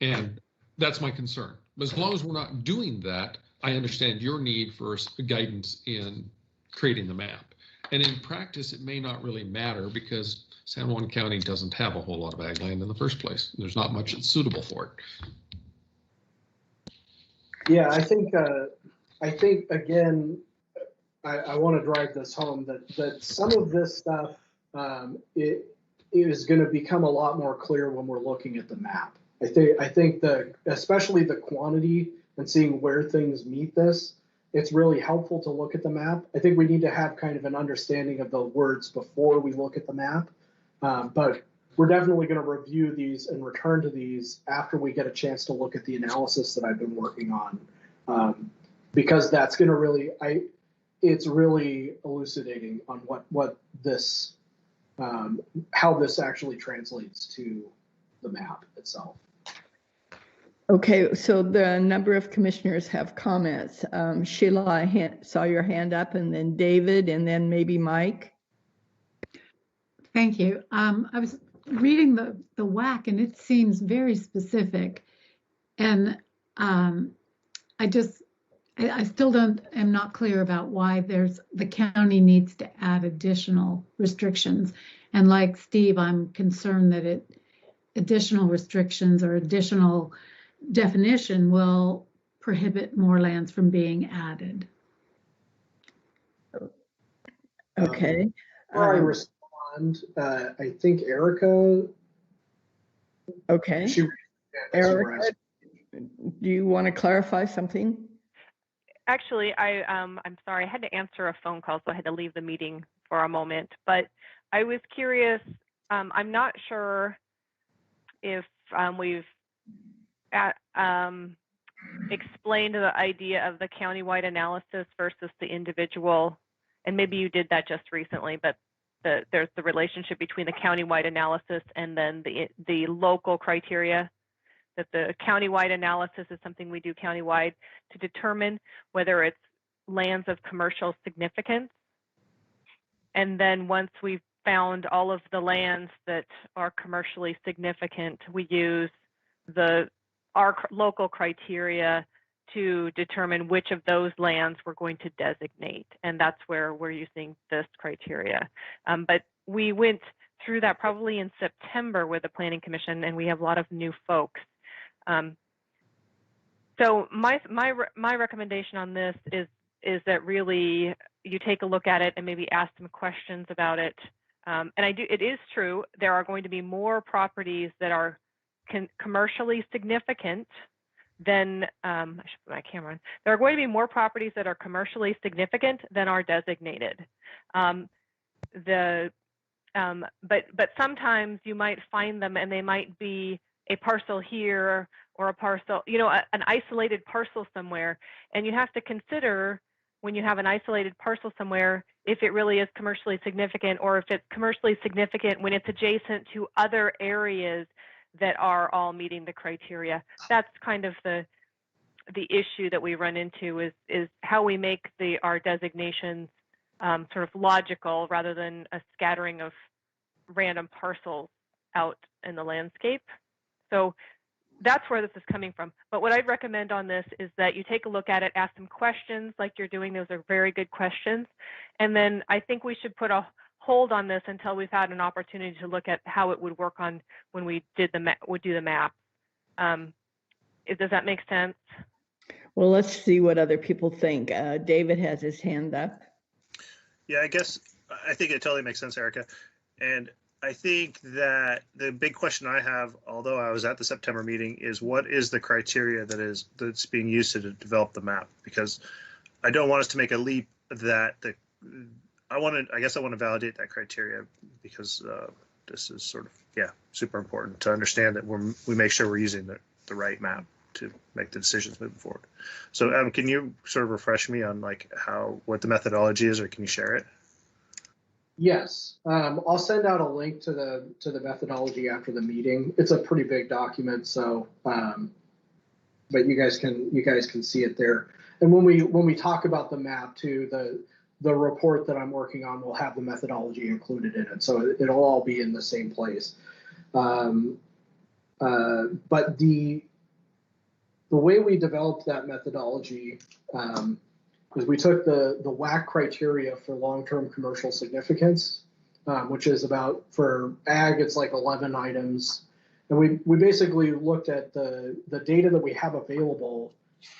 And that's my concern. But as long as we're not doing that, I understand your need for guidance in creating the map. And in practice, it may not really matter because San Juan County doesn't have a whole lot of ag land in the first place. There's not much that's suitable for it. Yeah, I think again, I want to drive this home that some of this stuff it is going to become a lot more clear when we're looking at the map. I think especially the quantity and seeing where things meet this, it's really helpful to look at the map. I think we need to have kind of an understanding of the words before we look at the map, but we're definitely going to review these and return to these after we get a chance to look at the analysis that I've been working on, because that's going to really, it's really elucidating on what this, how this actually translates to the map itself. Okay, so the number of commissioners have comments. Sheila, I saw your hand up, and then David, and then maybe Mike. Thank you. I was reading the WAC, and it seems very specific. And I still am not clear about why the county needs to add additional restrictions. And like Steve, I'm concerned that additional restrictions or additional definition will prohibit more lands from being added. Okay. Before I respond, I think Erica. Okay. Erica, do you want to clarify something? Actually, I'm sorry, I had to answer a phone call, so I had to leave the meeting for a moment. But I was curious. I'm not sure if we've explained the idea of the countywide analysis versus the individual, and maybe you did that just recently, but there's the relationship between the countywide analysis and then the local criteria, that the countywide analysis is something we do countywide to determine whether it's lands of commercial significance. And then once we've found all of the lands that are commercially significant, we use our local criteria to determine which of those lands we're going to designate. And that's where we're using this criteria. But we went through that probably in September with the Planning Commission, and we have a lot of new folks. So my recommendation on this is that really you take a look at it and maybe ask some questions about it. And it is true, there are going to be more properties that are commercially significant than, I should put my camera on. There are going to be more properties that are commercially significant than are designated. But sometimes you might find them and they might be a parcel here or a parcel, an isolated parcel somewhere. And you have to consider when you have an isolated parcel somewhere, if it really is commercially significant, or if it's commercially significant when it's adjacent to other areas that are all meeting the criteria. That's kind of the issue that we run into is how we make our designations sort of logical rather than a scattering of random parcels out in the landscape. So that's where this is coming from. But what I'd recommend on this is that you take a look at it, ask some questions like you're doing. Those are very good questions. And then I think we should put a hold on this until we've had an opportunity to look at how it would work on when we do the map. Does that make sense? Well, let's see what other people think. David has his hand up. Yeah, I guess I think it totally makes sense, Erica. And I think that the big question I have, although I was at the September meeting, is what is the criteria that's being used to develop the map? Because I don't want us to make a leap that I guess I want to validate that criteria, because this is sort of, super important to understand that we make sure we're using the right map to make the decisions moving forward. So can you sort of refresh me on what the methodology is, or can you share it? Yes, I'll send out a link to the methodology after the meeting. It's a pretty big document, so but you guys can see it there. And when we talk about the map too, the report that I'm working on will have the methodology included in it, so it'll all be in the same place. But the way we developed that methodology is we took the WAC criteria for long-term commercial significance, which is about, for ag, it's like 11 items. And we basically looked at the data that we have available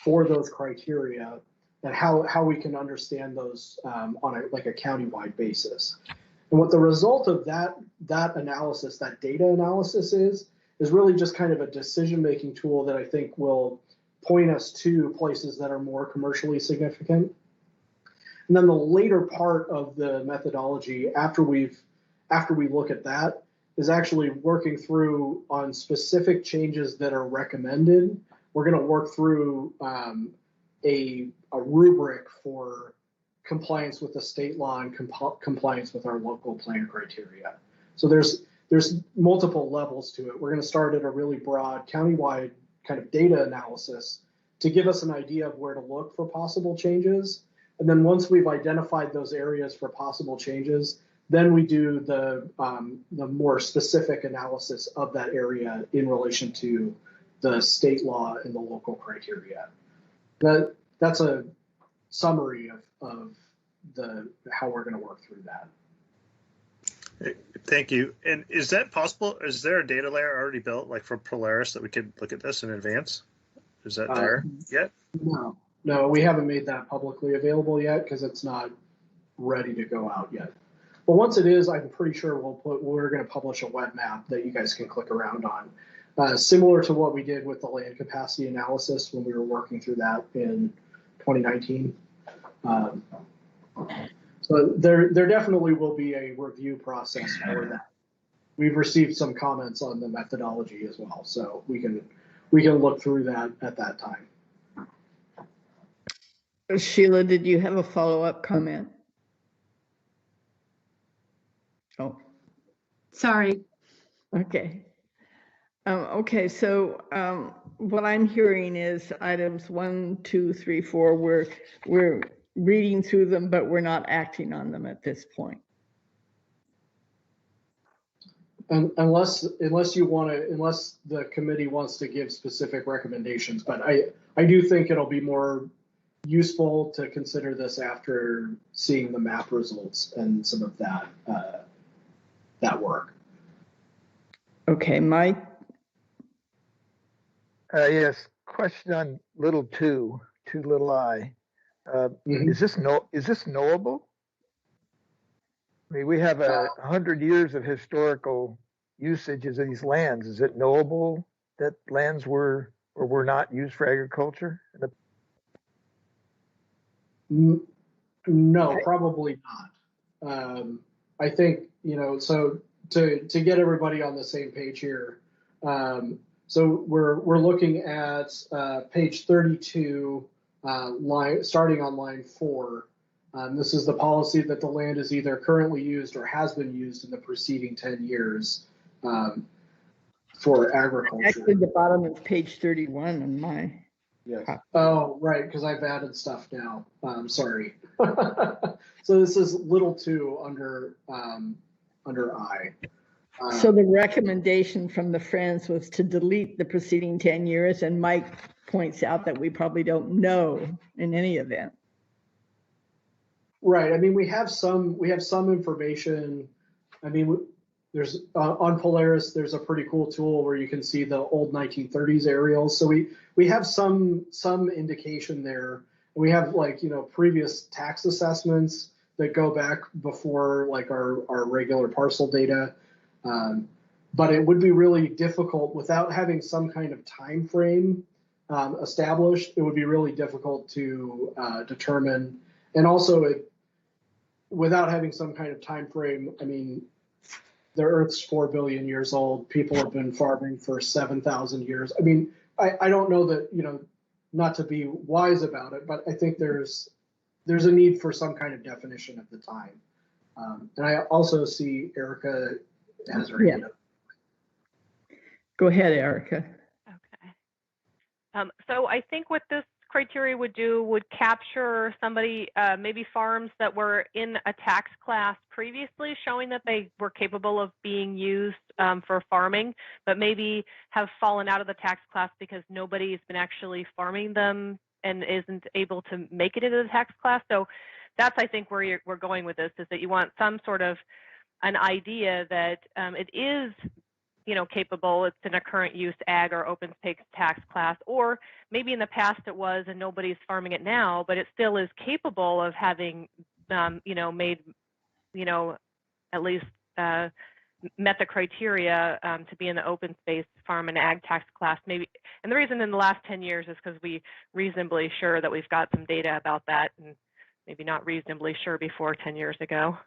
for those criteria and how we can understand those on a countywide basis. And what the result of that analysis, that data analysis is really just kind of a decision-making tool that I think will point us to places that are more commercially significant. And then the later part of the methodology, after we look at that, is actually working through on specific changes that are recommended. We're going to work through a rubric for compliance with the state law and compliance with our local plan criteria. So there's multiple levels to it. We're going to start at a really broad countywide kind of data analysis to give us an idea of where to look for possible changes. And then once we've identified those areas for possible changes, then we do the more specific analysis of that area in relation to the state law and the local criteria. That's a summary of how we're going to work through that. Thank you. And is that possible? Is there a data layer already built, like for Polaris, that we could look at this in advance? Is that there yet? No, we haven't made that publicly available yet because it's not ready to go out yet. But once it is, I'm pretty sure we're going to publish a web map that you guys can click around on, similar to what we did with the land capacity analysis when we were working through that in 2019. So there definitely will be a review process for that. We've received some comments on the methodology as well, so we can look through that at that time. Sheila, did you have a follow-up comment? Oh, sorry. Okay. Okay, so what I'm hearing is items 1, 2, 3, 4. We're reading through them, but we're not acting on them at this point. Unless the committee wants to give specific recommendations, but I do think it'll be more useful to consider this after seeing the map results and some of that work. Okay, Mike. Yes, question on little 2 little I. Is this knowable? I mean, we have 100 years of historical usages of these lands. Is it knowable that lands were or were not used for agriculture? No, probably not. I think, so to get everybody on the same page here. So we're looking at page 32, starting on line 4. This is the policy that the land is either currently used or has been used in the preceding 10 years for agriculture. Actually, the bottom of page 31 on my. Yes. Oh, right, because I've added stuff now. Sorry. So this is little 2 under I. So the recommendation from the Friends was to delete the preceding 10 years, and Mike points out that we probably don't know in any event. Right. I mean, we have some information. I mean, there's on Polaris, there's a pretty cool tool where you can see the old 1930s aerials. So we have some indication there. We have previous tax assessments that go back before like our regular parcel data. But it would be really difficult without having some kind of time frame established. It would be really difficult to determine, and also without having some kind of time frame. I mean, the Earth's 4 billion years old. People have been farming for 7,000 years. I mean, I don't know that, you know, not to be wise about it, but I think there's a need for some kind of definition of the time. And I also see Erica has her hand up. Go ahead, Erica. Okay. So I think what this criteria would capture somebody, maybe farms that were in a tax class previously, showing that they were capable of being used for farming, but maybe have fallen out of the tax class because nobody's been actually farming them and isn't able to make it into the tax class. So that's, I think, where we're going with this, is that you want some sort of an idea that it is, you know, capable, it's in a current use ag or open space tax class, or maybe in the past it was and nobody's farming it now, but it still is capable of having, you know, made, you know, at least met the criteria to be in the open space farm and ag tax class, maybe. And the reason in the last 10 years is because we reasonably sure that we've got some data about that, and maybe not reasonably sure before 10 years ago.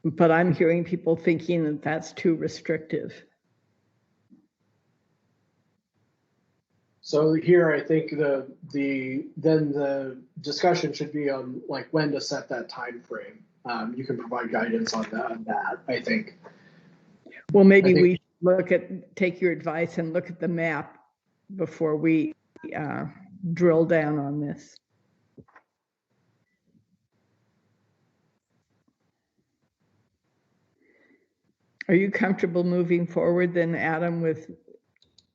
But I'm hearing people thinking that that's too restrictive. So here, I think the discussion should be on like when to set that time frame. You can provide guidance on that, I think. Well, maybe we take your advice and look at the map before we drill down on this. Are you comfortable moving forward then, Adam, with,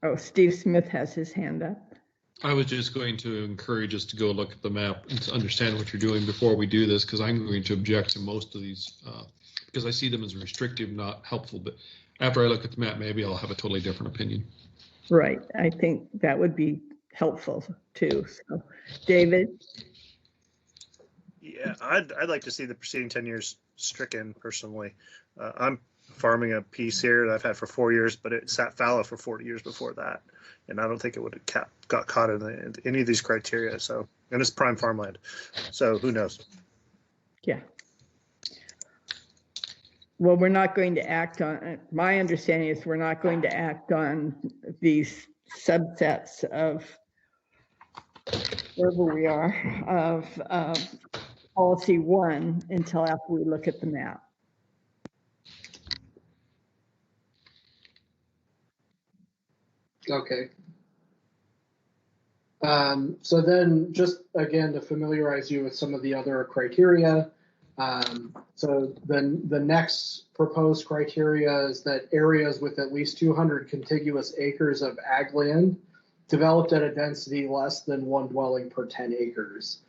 oh, Steve Smith has his hand up. I was just going to encourage us to go look at the map and to understand what you're doing before we do this, because I'm going to object to most of these, because I see them as restrictive, not helpful. But after I look at the map, maybe I'll have a totally different opinion. Right. I think that would be helpful too. So, David? Yeah, I'd like to see the preceding 10 years stricken personally. I'm farming a piece here that I've had for 4 years, but it sat fallow for 40 years before that. And I don't think it would have got caught in any of these criteria. So, and it's prime farmland. So who knows? Yeah. Well, we're not going to act on, my understanding is we're not going to act on these subsets of, wherever we are, of policy 1 until after we look at the map. Okay. So then just again, to familiarize you with some of the other criteria. So then the next proposed criteria is that areas with at least 200 contiguous acres of ag land developed at a density less than 1 dwelling per 10 acres.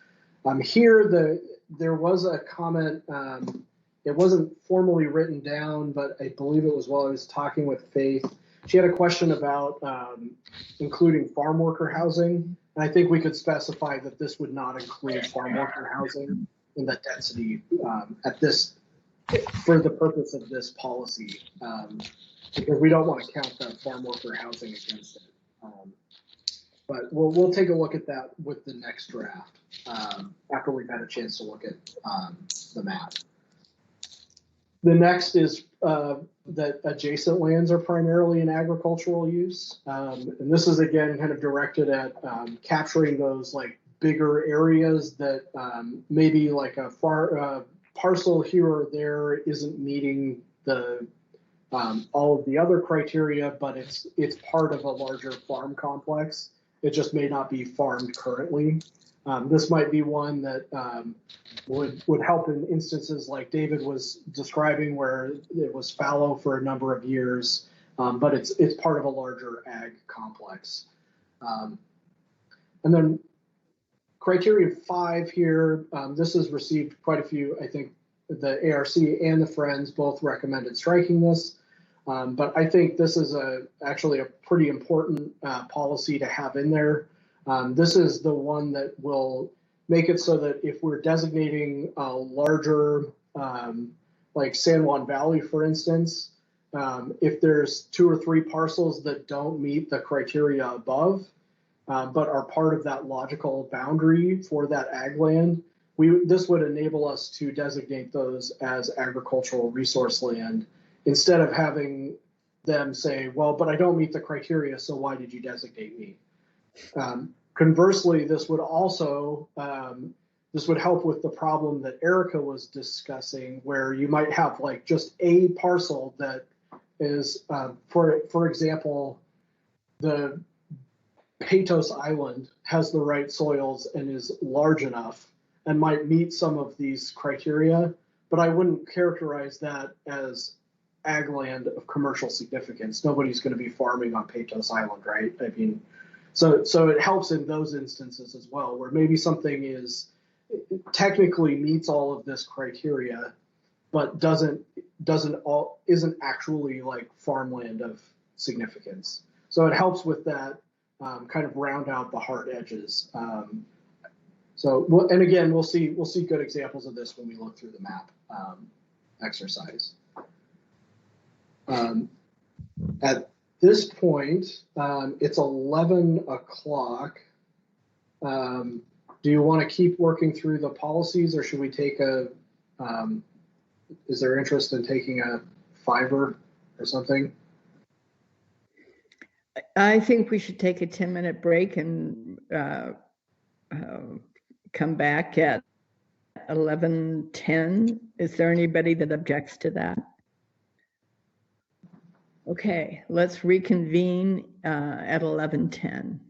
Here, there was a comment, it wasn't formally written down, but I believe it was while I was talking with Faith. She had a question about including farm worker housing. And I think we could specify that this would not include farm worker housing in the density for the purpose of this policy, because we don't want to count that farm worker housing against it. But we'll take a look at that with the next draft after we've had a chance to look at the map. The next is that adjacent lands are primarily in agricultural use. And this is again kind of directed at capturing those like bigger areas that maybe like a parcel here or there isn't meeting the all of the other criteria, but it's part of a larger farm complex. It just may not be farmed currently. This might be one that would help in instances like David was describing, where it was fallow for a number of years, but it's part of a larger ag complex. And then criteria 5 here, this has received quite a few. I think the ARC and the Friends both recommended striking this, but I think this is actually a pretty important policy to have in there. This is the one that will make it so that if we're designating a larger, like San Juan Valley, for instance, if there's 2 or 3 parcels that don't meet the criteria above, but are part of that logical boundary for that ag land, this would enable us to designate those as agricultural resource land instead of having them say, well, but I don't meet the criteria, so why did you designate me? Conversely, this would also this would help with the problem that Erica was discussing, where you might have like just a parcel that is, for example, the Patos Island has the right soils and is large enough and might meet some of these criteria, but I wouldn't characterize that as ag land of commercial significance. Nobody's going to be farming on Patos Island, right? I mean, so it helps in those instances as well, where maybe something technically meets all of this criteria, but isn't actually like farmland of significance. So it helps with that, kind of round out the hard edges. And again, we'll see good examples of this when we look through the map exercise. At this point, it's 11 o'clock. Do you want to keep working through the policies, or should we take is there interest in taking a 5-er or something? I think we should take a 10-minute break and come back at 11:10. Is there anybody that objects to that? Okay, let's reconvene at 11:10.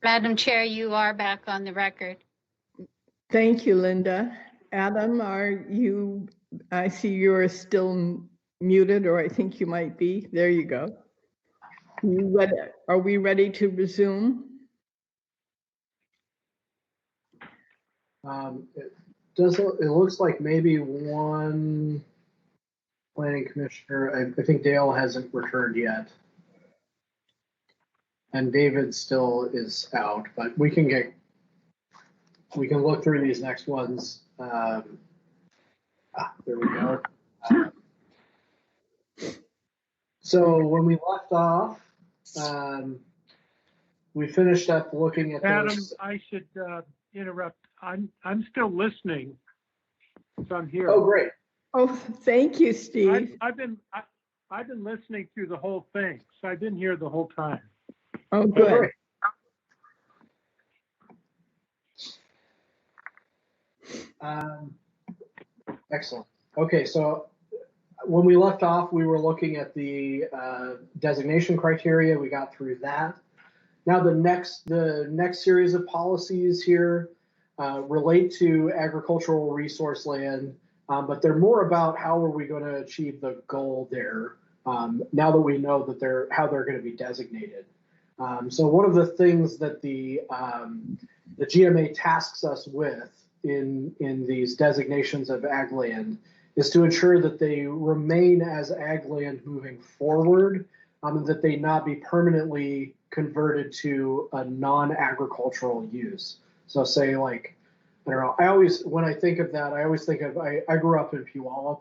Madam Chair, you are back on the record. Thank you, Linda. Adam, I see you're still muted, or I think you might be. There you go. Are we ready to resume? It looks like maybe one planning commissioner, I think Dale hasn't returned yet. And David still is out, but we can look through these next ones. There we go. So when we left off, we finished up looking at Adam, those. I should interrupt. I'm still listening, so I'm here. Oh, great. Oh, thank you, Steve. I've been listening through the whole thing, so I've been here the whole time. Oh, good. Excellent. Okay, so when we left off, we were looking at the designation criteria. We got through that. Now the next series of policies here relate to agricultural resource land, but they're more about how are we going to achieve the goal there. Now that we know that how they're going to be designated. So one of the things that the GMA tasks us with in these designations of ag land is to ensure that they remain as ag land moving forward, that they not be permanently converted to a non-agricultural use. So say like, I don't know, when I think of that, I always think of, I grew up in Puyallup,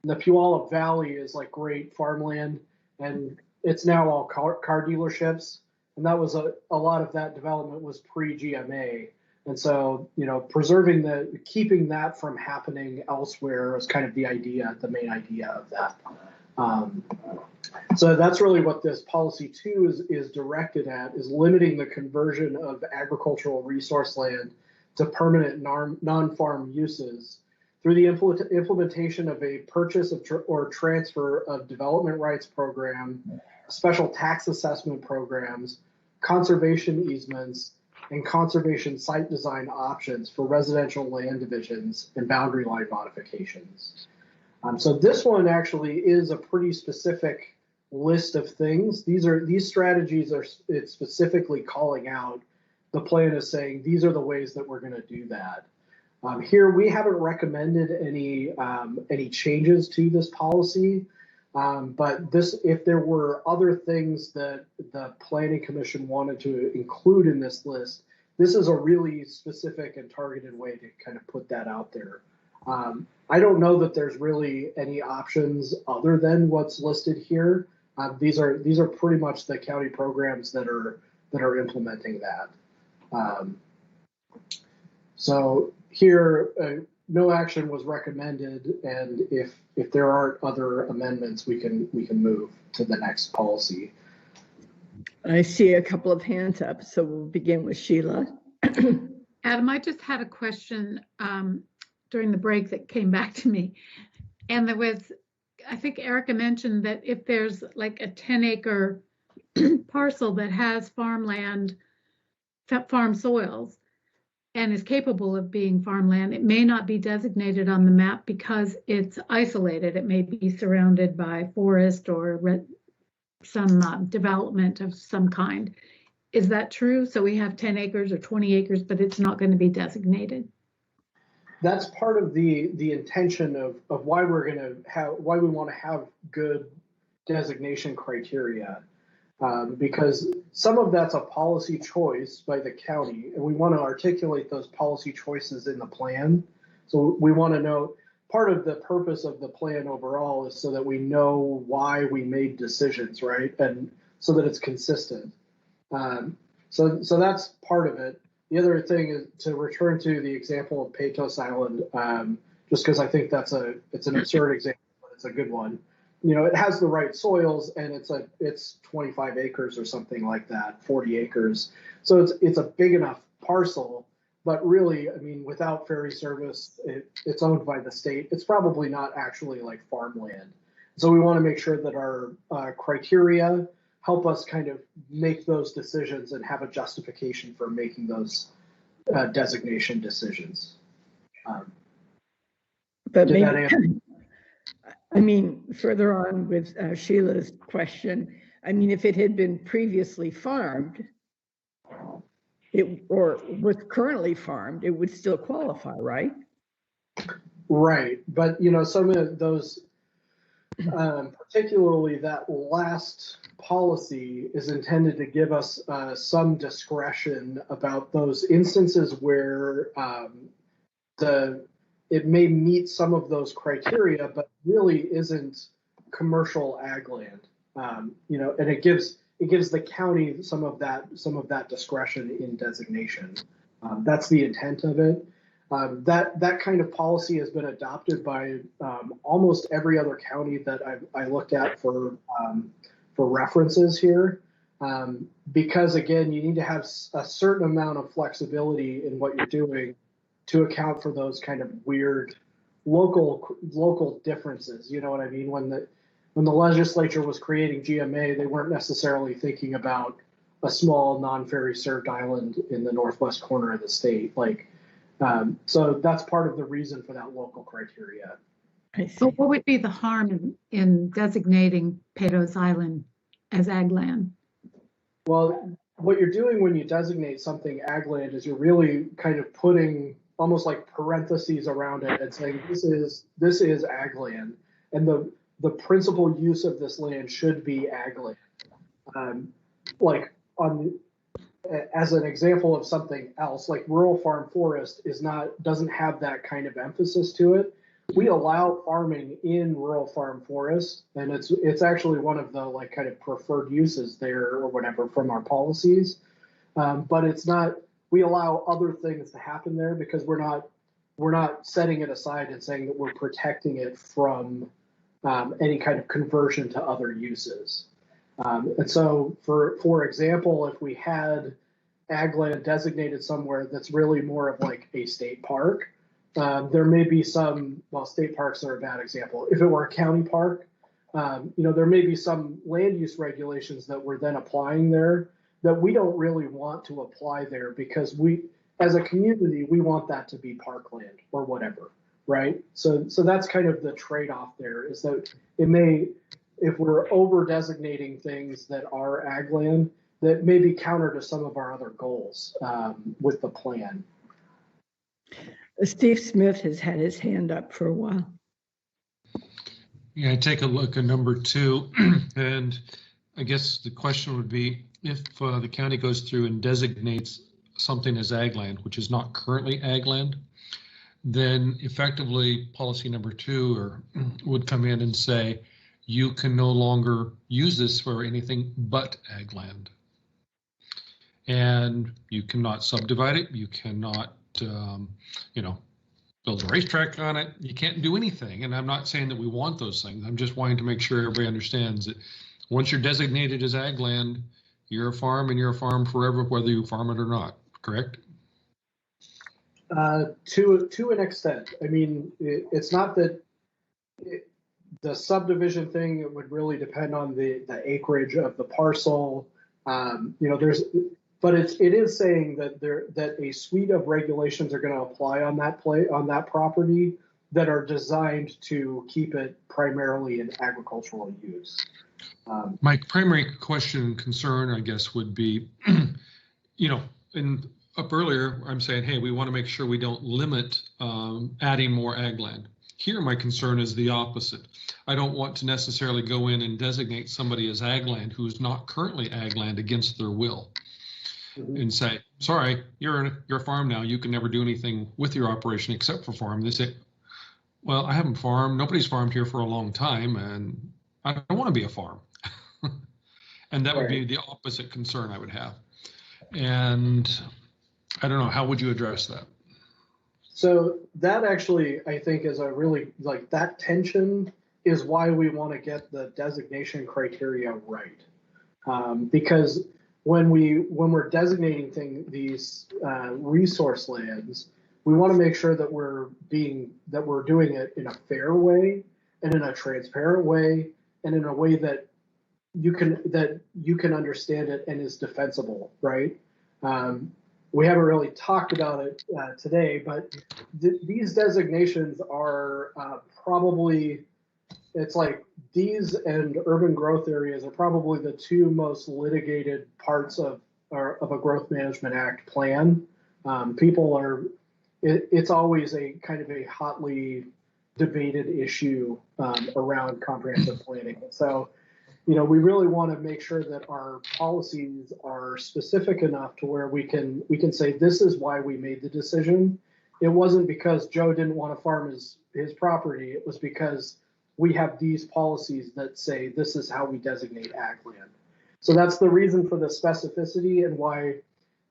and the Puyallup Valley is like great farmland, and it's now all car dealerships. And that was a lot of that development was pre-GMA. And so, keeping that from happening elsewhere is kind of the main idea of that. So that's really what this policy 2 is directed at, is limiting the conversion of agricultural resource land to permanent non-farm uses through the implementation of a purchase or transfer of development rights program, special tax assessment programs, conservation easements, and conservation site design options for residential land divisions and boundary line modifications. So this one actually is a pretty specific list of things. These strategies it's specifically calling out. The plan is saying these are the ways that we're going to do that. Here we haven't recommended any changes to this policy, but if there were other things that the Planning Commission wanted to include in this list, this is a really specific and targeted way to kind of put that out there. I don't know that there's really any options other than what's listed here. These are pretty much the county programs that are implementing that. So here, no action was recommended, and if there aren't other amendments, we can move to the next policy. I see a couple of hands up, so we'll begin with Sheila. Adam, I just had a question during the break that came back to me. And there was, I think Erica mentioned that if there's like a 10-acre parcel that has farmland, farm soils, and is capable of being farmland, it may not be designated on the map because it's isolated. It may be surrounded by forest or some development of some kind. Is that true? So we have 10 acres or 20 acres, but it's not going to be designated. That's part of the intention of why we want to have good designation criteria, because some of that's a policy choice by the county, and we want to articulate those policy choices in the plan. So we want to know, part of the purpose of the plan overall is so that we know why we made decisions, right? And so that it's consistent. So that's part of it. The other thing is to return to the example of Pecos Island, just because I think it's an absurd example, but it's a good one. It has the right soils, and it's 25 acres or something like that, 40 acres. So it's a big enough parcel, but really, I mean, without ferry service, it's owned by the state. It's probably not actually like farmland. So we want to make sure that our criteria, help us kind of make those decisions and have a justification for making those designation decisions. But maybe, I mean, further on with Sheila's question, I mean, if it had been previously farmed, or was currently farmed, it would still qualify, right? Right, but you know, some of those, particularly that last policy, is intended to give us some discretion about those instances where it may meet some of those criteria, but really isn't commercial ag land. You know, and it gives the county some of that discretion in designation. That's the intent of it. That kind of policy has been adopted by almost every other county that I looked at for references here, because again, you need to have a certain amount of flexibility in what you're doing to account for those kind of weird local differences. You know what I mean? When the legislature was creating GMA, they weren't necessarily thinking about a small non-ferry served island in the northwest corner of the state. Like, so that's part of the reason for that local criteria. So what would be the harm in designating Peytos Island as ag land? Well, what you're doing when you designate something ag land is you're really kind of putting almost like parentheses around it and saying this is ag land, and the principal use of this land should be ag land. Like as an example of something else, like rural farm forest doesn't have that kind of emphasis to it. We allow farming in rural farm forest, and it's actually one of the like kind of preferred uses there or whatever from our policies. But it's not. We allow other things to happen there because we're not setting it aside and saying that we're protecting it from any kind of conversion to other uses. And so, for example, if we had ag land designated somewhere that's really more of like a state park, there may be some. Well, state parks are a bad example. If it were a county park, you know, there may be some land use regulations that we're then applying there that we don't really want to apply there because we, as a community, we want that to be parkland or whatever, right? So that's kind of the trade-off there, is that it may, if we're over designating things that are ag land, that may be counter to some of our other goals with the plan. Steve Smith has had his hand up for a while. Yeah, I take a look at number 2, and I guess the question would be, if the county goes through and designates something as ag land, which is not currently ag land, then effectively policy number 2 would come in and say, you can no longer use this for anything but ag land. And you cannot subdivide it. You cannot, you know, build a racetrack on it. You can't do anything. And I'm not saying that we want those things. I'm just wanting to make sure everybody understands that once you're designated as ag land, you're a farm and you're a farm forever, whether you farm it or not, correct? To an extent. I mean, it's not that the subdivision thing would really depend on the acreage of the parcel. You know, but it is saying that a suite of regulations are going to apply on that property that are designed to keep it primarily in agricultural use. My primary question and concern, I guess, would be, you know, up earlier, I'm saying, hey, we want to make sure we don't limit adding more ag land. Here, my concern is the opposite. I don't want to necessarily go in and designate somebody as ag land who's not currently ag land against their will, and say, sorry, you're a farm now. You can never do anything with your operation except for farm. They say, well, I haven't farmed. Nobody's farmed here for a long time, and I don't want to be a farm. And that would be the opposite concern I would have. And I don't know, how would you address that? So that actually, I think, is a really, like, that tension is why we want to get the designation criteria right. Because when we're designating these resource lands, we want to make sure that we're doing it in a fair way and in a transparent way and in a way that you can understand it and is defensible, right? We haven't really talked about it today, but these designations are probably, it's like these and urban growth areas are probably the two most litigated parts of a Growth Management Act plan. It's always a kind of a hotly debated issue around comprehensive planning. So, we really want to make sure that our policies are specific enough to where we can say this is why we made the decision. It wasn't because Joe didn't want to farm his property. It was because we have these policies that say this is how we designate ag land. So that's the reason for the specificity and why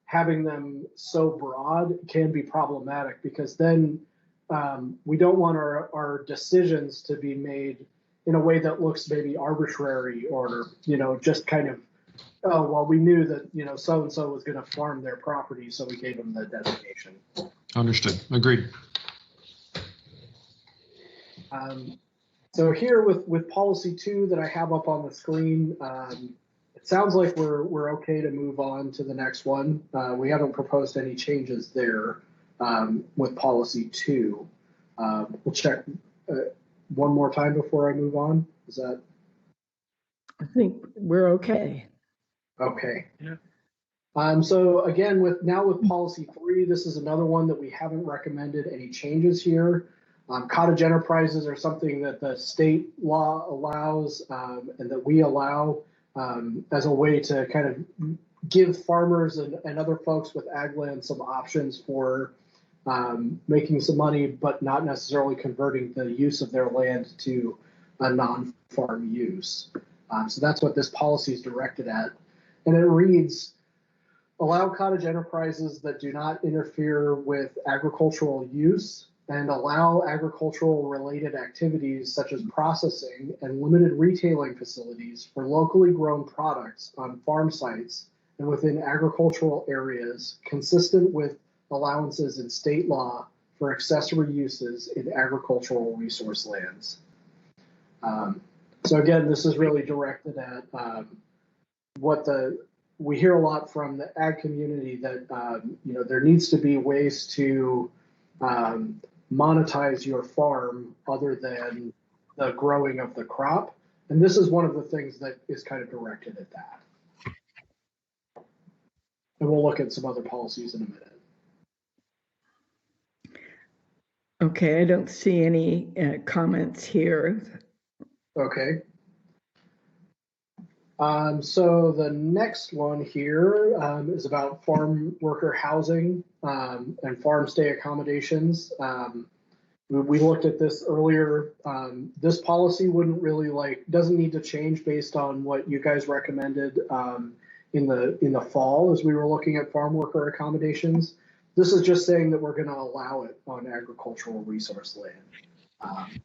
having them so broad can be problematic, because then we don't want our decisions to be made in a way that looks maybe arbitrary or, just kind of, oh, well, we knew that, so-and-so was going to farm their property, so we gave them the designation. Understood. Agreed. So here with policy 2 that I have up on the screen, it sounds like we're okay to move on to the next one. We haven't proposed any changes there with policy 2. We'll check one more time before I move on. Is that? I think we're okay. Okay. Yeah. So again, with policy 3, this is another one that we haven't recommended any changes here. Cottage enterprises are something that the state law allows and that we allow as a way to kind of give farmers and other folks with ag land some options for making some money, but not necessarily converting the use of their land to a non-farm use. So that's what this policy is directed at. And it reads, allow cottage enterprises that do not interfere with agricultural use and allow agricultural related activities such as processing and limited retailing facilities for locally grown products on farm sites and within agricultural areas consistent with allowances in state law for accessory uses in agricultural resource lands. So again, this is really directed at we hear a lot from the ag community that there needs to be ways to monetize your farm other than the growing of the crop, and this is one of the things that is kind of directed at that. And we'll look at some other policies in a minute. Okay, I don't see any comments here. Okay. So the next one here is about farm worker housing and farm stay accommodations. We looked at this earlier. This policy wouldn't really doesn't need to change based on what you guys recommended in the fall as we were looking at farm worker accommodations. This is just saying that we're going to allow it on agricultural resource land.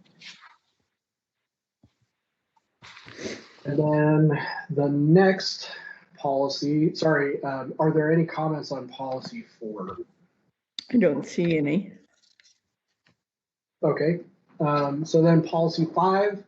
And then the next policy, are there any comments on policy 4? I don't see any. Okay, so then policy 5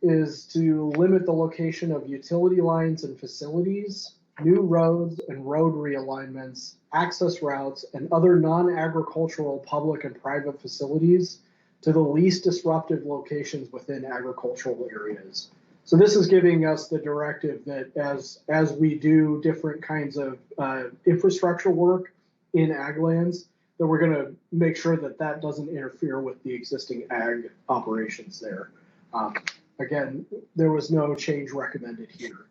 is to limit the location of utility lines and facilities, new roads and road realignments, access routes, and other non-agricultural public and private facilities to the least disruptive locations within agricultural areas. So this is giving us the directive that as we do different kinds of infrastructure work in ag lands, that we're going to make sure that that doesn't interfere with the existing ag operations there. Again, there was no change recommended here.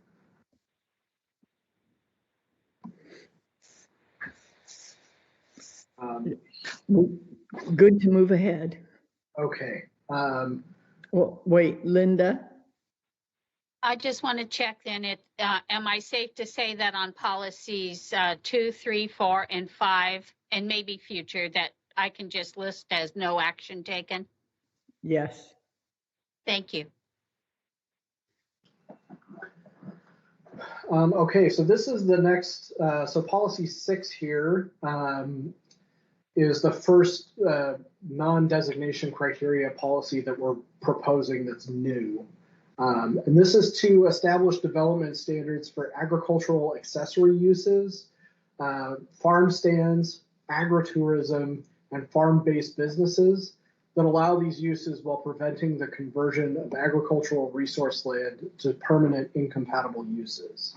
Good to move ahead. Okay. Well, wait, Linda? I just want to check then, am I safe to say that on policies 2, 3, 4, and 5, and maybe future, that I can just list as no action taken? Yes. Thank you. Okay, so this is the next, so policy 6 here is the first non-designation criteria policy that we're proposing that's new. And this is to establish development standards for agricultural accessory uses, farm stands, agritourism, and farm-based businesses that allow these uses while preventing the conversion of agricultural resource land to permanent incompatible uses.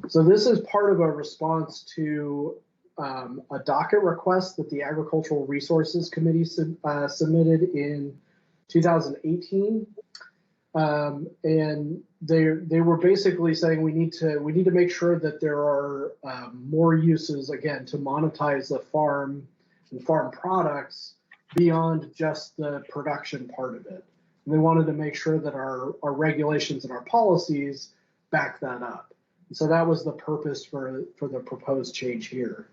So this is part of a response to a docket request that the Agricultural Resources Committee submitted in 2018. And they were basically saying we need to make sure that there are more uses, again, to monetize the farm and farm products beyond just the production part of it. And they wanted to make sure that our regulations and our policies back that up. And so that was the purpose for the proposed change here.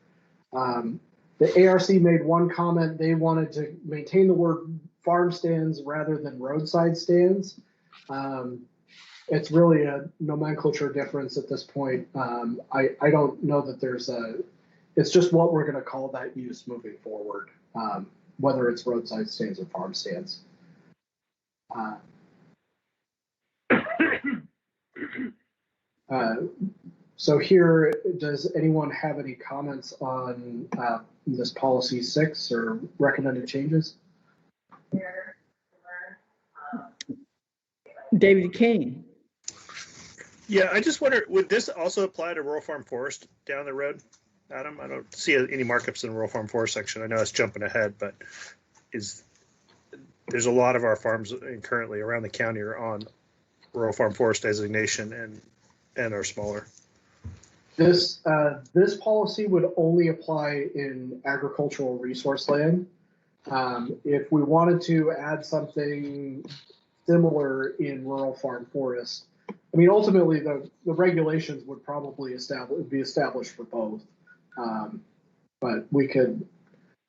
The ARC made one comment. They wanted to maintain the word farm stands rather than roadside stands. It's really a nomenclature difference at this point. I don't know that it's just what we're going to call that use moving forward, whether it's roadside stands or farm stands. So here, does anyone have any comments on this policy 6 or recommended changes? David Kane. Yeah, I just wonder, would this also apply to rural farm forest down the road, Adam? I don't see any markups in the rural farm forest section. I know it's jumping ahead, but there's a lot of our farms currently around the county are on rural farm forest designation and are smaller. This policy would only apply in agricultural resource land. If we wanted to add something similar in rural farm forest, I mean, ultimately the regulations would probably be established for both, but we could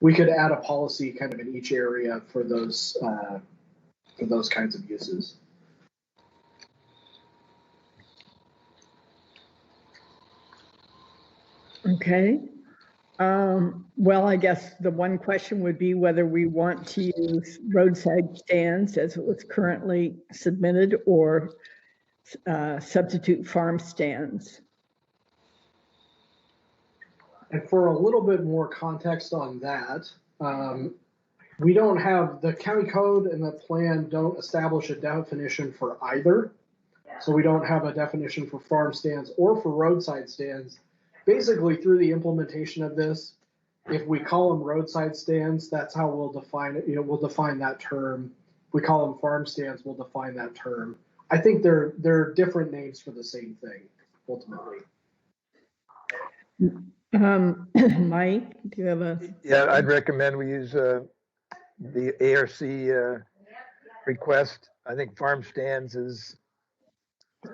add a policy kind of in each area for those kinds of uses. Okay. Well, I guess the one question would be whether we want to use roadside stands as it was currently submitted or substitute farm stands. And for a little bit more context on that, we don't have, the county code and the plan don't establish a definition for either. So we don't have a definition for farm stands or for roadside stands. Basically, through the implementation of this, if we call them roadside stands, that's how we'll define it. We'll define that term. If we call them farm stands, we'll define that term. I think they're different names for the same thing, ultimately. Mike, do you have a? Yeah, I'd recommend we use the ARC request. I think farm stands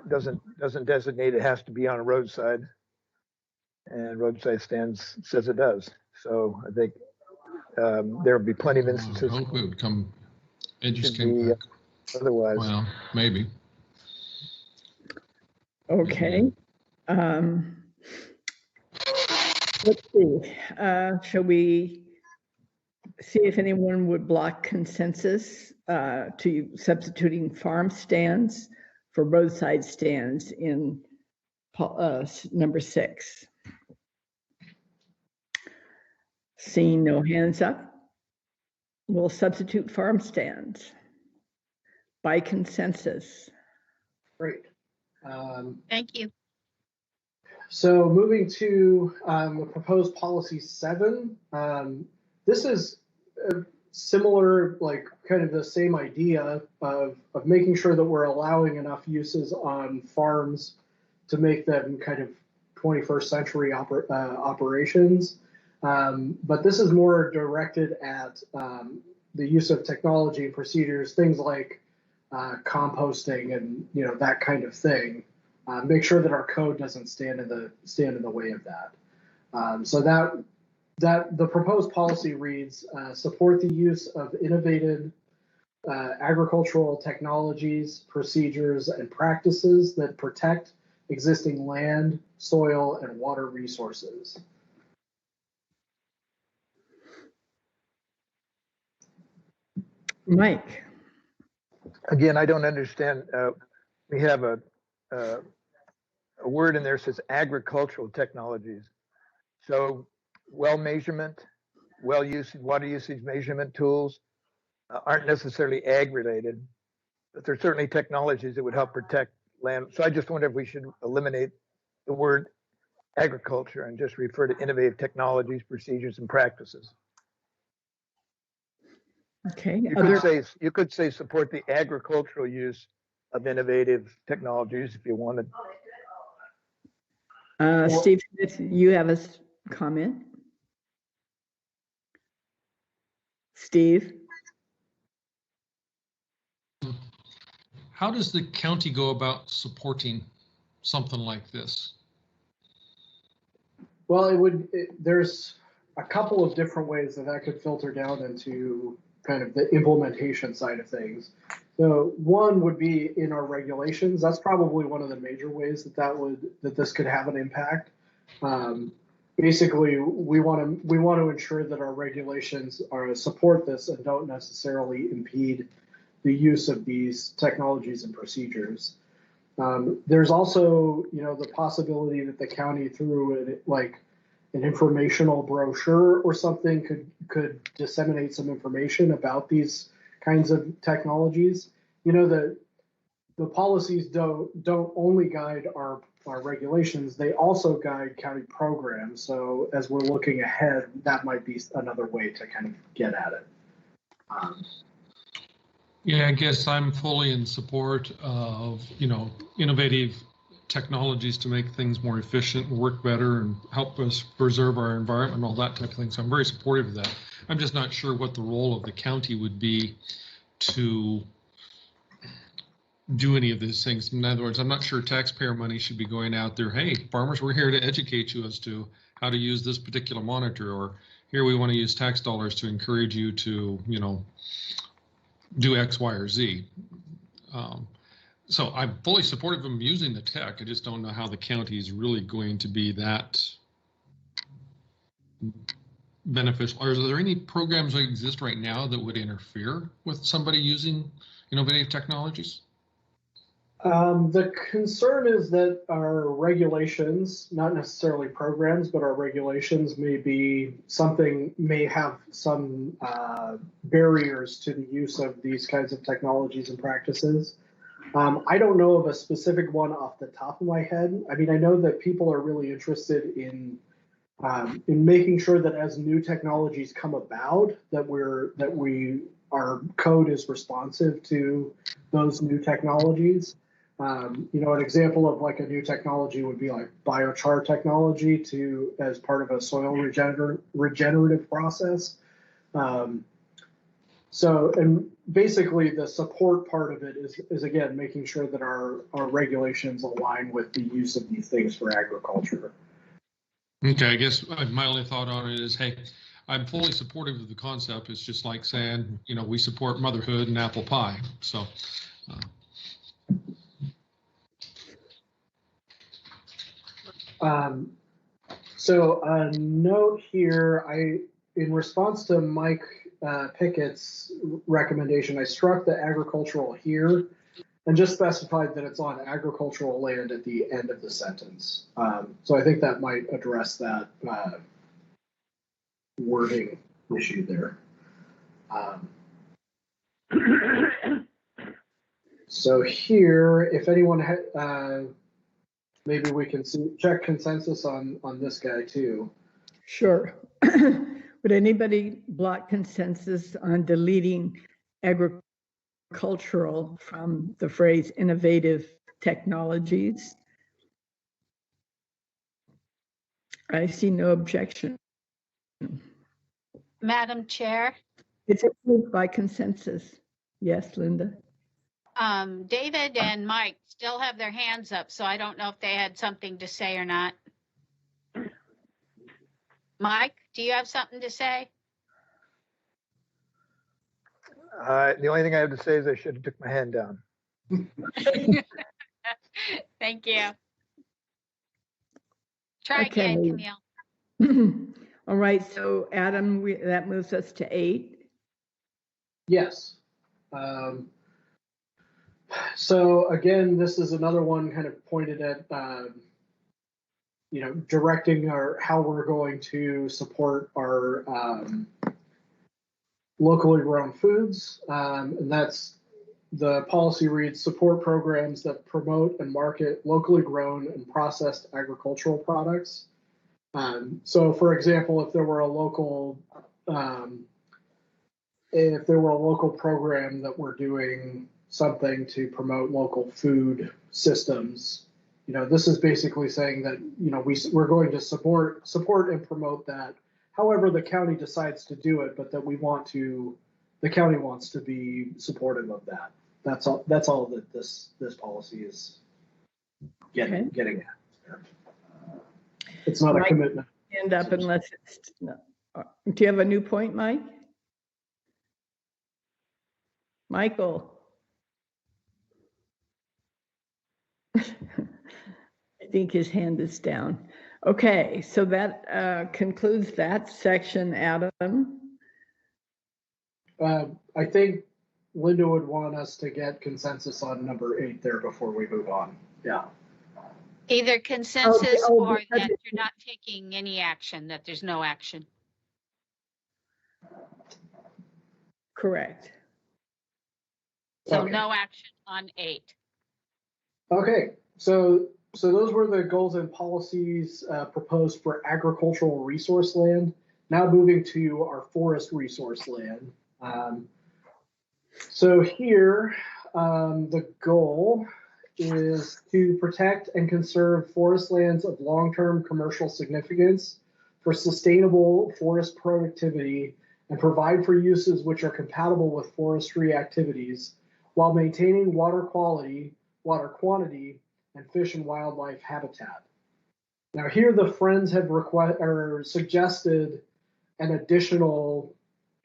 doesn't designate it has to be on a roadside, and roadside stands says it does. So I think there would be plenty of instances. I hope it would come. It just came back. Otherwise, well, maybe. Okay. Let's see. Shall we see if anyone would block consensus to substituting farm stands for roadside stands in number 6? Seeing no hands up, we'll substitute farm stands by consensus. Great. Thank you. So moving to the proposed policy 7, this is similar, like kind of the same idea of making sure that we're allowing enough uses on farms to make them kind of 21st century operations. But this is more directed at the use of technology and procedures, things like composting and that kind of thing. Make sure that our code doesn't stand in the way of that. So that the proposed policy reads: support the use of innovative agricultural technologies, procedures, and practices that protect existing land, soil, and water resources. Mike. Again, I don't understand we have a word in there that says agricultural technologies. So well measurement, well usage, water usage measurement tools aren't necessarily ag related, but there's certainly technologies that would help protect land. So I just wonder if we should eliminate the word agriculture and just refer to innovative technologies, procedures, and practices. Okay. You could say support the agricultural use of innovative technologies if you wanted. Steve Smith, you have a comment? Steve? How does the county go about supporting something like this? Well, there's a couple of different ways that could filter down into kind of the implementation side of things. So one would be in our regulations. That's probably one of the major ways that this could have an impact. Basically, we want to ensure that our regulations support this and don't necessarily impede the use of these technologies and procedures. There's also, the possibility that the county, through an informational brochure or something, could disseminate some information about these kinds of technologies. The policies don't only guide our regulations; they also guide county programs. So as we're looking ahead, that might be another way to kind of get at it. Yeah, I guess I'm fully in support of, innovative technologies to make things more efficient, work better, and help us preserve our environment and all that type of thing. So I'm very supportive of that. I'm just not sure what the role of the county would be to do any of these things. In other words, I'm not sure taxpayer money should be going out there. Hey, farmers, we're here to educate you as to how to use this particular monitor, or here we want to use tax dollars to encourage you to, do X, Y, or Z. So I'm fully supportive of them using the tech. I just don't know how the county is really going to be that beneficial. Are there any programs that exist right now that would interfere with somebody using innovative technologies? The concern is that our regulations, not necessarily programs, but our regulations may have some barriers to the use of these kinds of technologies and practices. I don't know of a specific one off the top of my head. I mean, I know that people are really interested in making sure that as new technologies come about, our code is responsive to those new technologies. An example of like a new technology would be like biochar technology as part of a soil regenerative process. And basically the support part of it is again, making sure that our regulations align with the use of these things for agriculture. Okay, I guess my only thought on it is, hey, I'm fully supportive of the concept. It's just like saying, we support motherhood and apple pie. So. So a note here, in response to Mike Pickett's recommendation, I struck the agricultural here and just specified that it's on agricultural land at the end of the sentence. So I think that might address that wording issue there. So here, if anyone maybe we can check consensus on this guy too. Sure. Would anybody block consensus on deleting agricultural from the phrase innovative technologies? I see no objection. Madam Chair? It's approved by consensus. Yes, Linda? David and Mike still have their hands up, so I don't know if they had something to say or not. Mike, do you have something to say? The only thing I have to say is I should have took my hand down. Thank you. Try again, Camille. All right, so Adam, that moves us to 8. Yes. So again, this is another one kind of pointed at, directing how we're going to support our locally grown foods. And that's the policy reads support programs that promote and market locally grown and processed agricultural products. So for example, if there were a local program that we're doing something to promote local food systems, this is basically saying that, we're going to support and promote that. However, the county decides to do it, but that the county wants to be supportive of that. That's all that this policy is getting at. It's not a commitment. Hand up unless it's, no. Do you have a new point, Mike? Michael. I think his hand is down. Okay, so that concludes that section, Adam. I think Linda would want us to get consensus on number 8 there before we move on. Yeah. Either consensus or that you're not taking any action, that there's no action. Correct. So Okay. no action on 8. Okay, so those were the goals and policies proposed for agricultural resource land. Now moving to our forest resource land. So here, the goal is to protect and conserve forest lands of long-term commercial significance for sustainable forest productivity and provide for uses which are compatible with forestry activities while maintaining water quality, water quantity, and fish and wildlife habitat. Now here the Friends have suggested an additional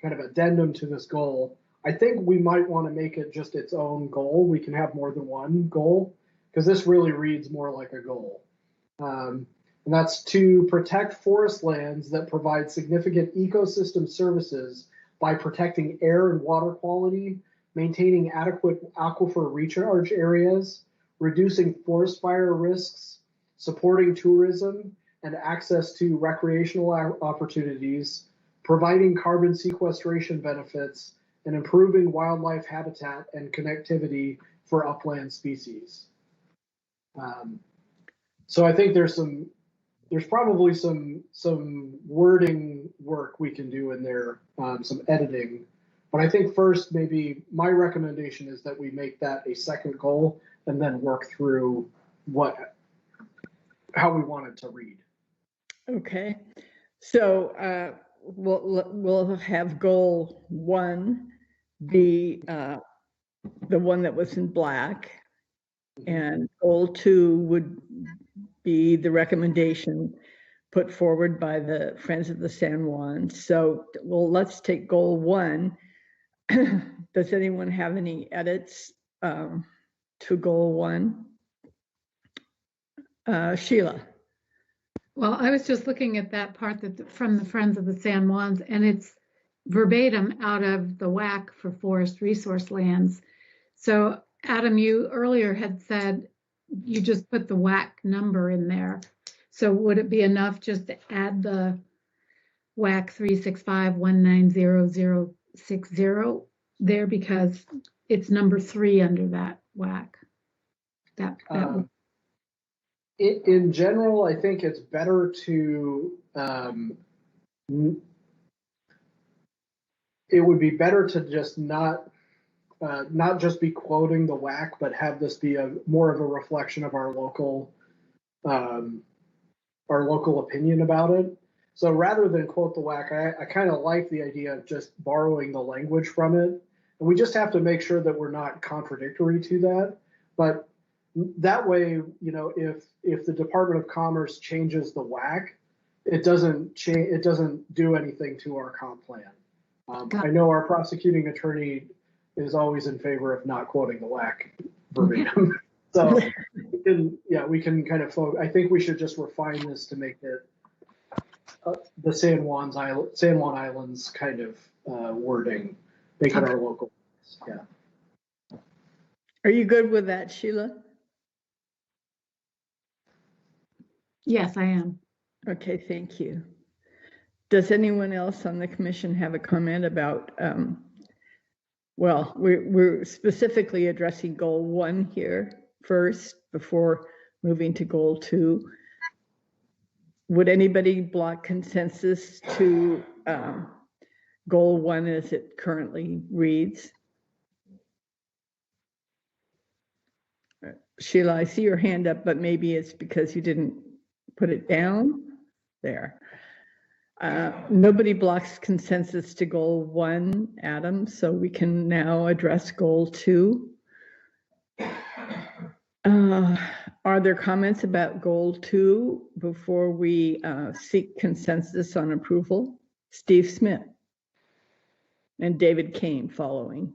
kind of addendum to this goal. I think we might want to make it just its own goal. We can have more than one goal because this really reads more like a goal. And that's to protect forest lands that provide significant ecosystem services by protecting air and water quality, maintaining adequate aquifer recharge areas, reducing forest fire risks, supporting tourism and access to recreational opportunities, providing carbon sequestration benefits, and improving wildlife habitat and connectivity for upland species. So I think there's probably some wording work we can do in there, some editing. But I think first, maybe my recommendation is that we make that a second goal and then work through how we want it to read. Okay, so we'll have goal 1 be the one that was in black, and goal 2 would be the recommendation put forward by the Friends of the San Juan. So, well, let's take goal 1. Does anyone have any edits to goal 1? Sheila. Well, I was just looking at that part from the Friends of the San Juans, and it's verbatim out of the WAC for forest resource lands. So Adam, you earlier had said you just put the WAC number in there. So would it be enough just to add the WAC 365190060 there because it's number 3 under that WAC? In general, I think it's better to it would be better to just not just be quoting the WAC, but have this be more of a reflection of our local opinion about it. So rather than quote the WAC, I kind of like the idea of just borrowing the language from it. And we just have to make sure that we're not contradictory to that. But that way, if the Department of Commerce changes the WAC, it doesn't do anything to our comp plan. I know our prosecuting attorney is always in favor of not quoting the WAC verbatim. So we can kind of I think we should just refine this to make it the San Juan Islands kind of wording, make it our local. Yeah. Are you good with that, Sheila? Yes, I am. Okay, thank you. Does anyone else on the commission have a comment about, well, we're specifically addressing goal 1 here first before moving to goal 2. Would anybody block consensus to goal 1 as it currently reads? Sheila, I see your hand up, but maybe it's because you didn't put it down there. Nobody blocks consensus to goal 1, Adam, so we can now address goal 2. Are there comments about goal 2 before we seek consensus on approval? Steve Smith and David Kane following.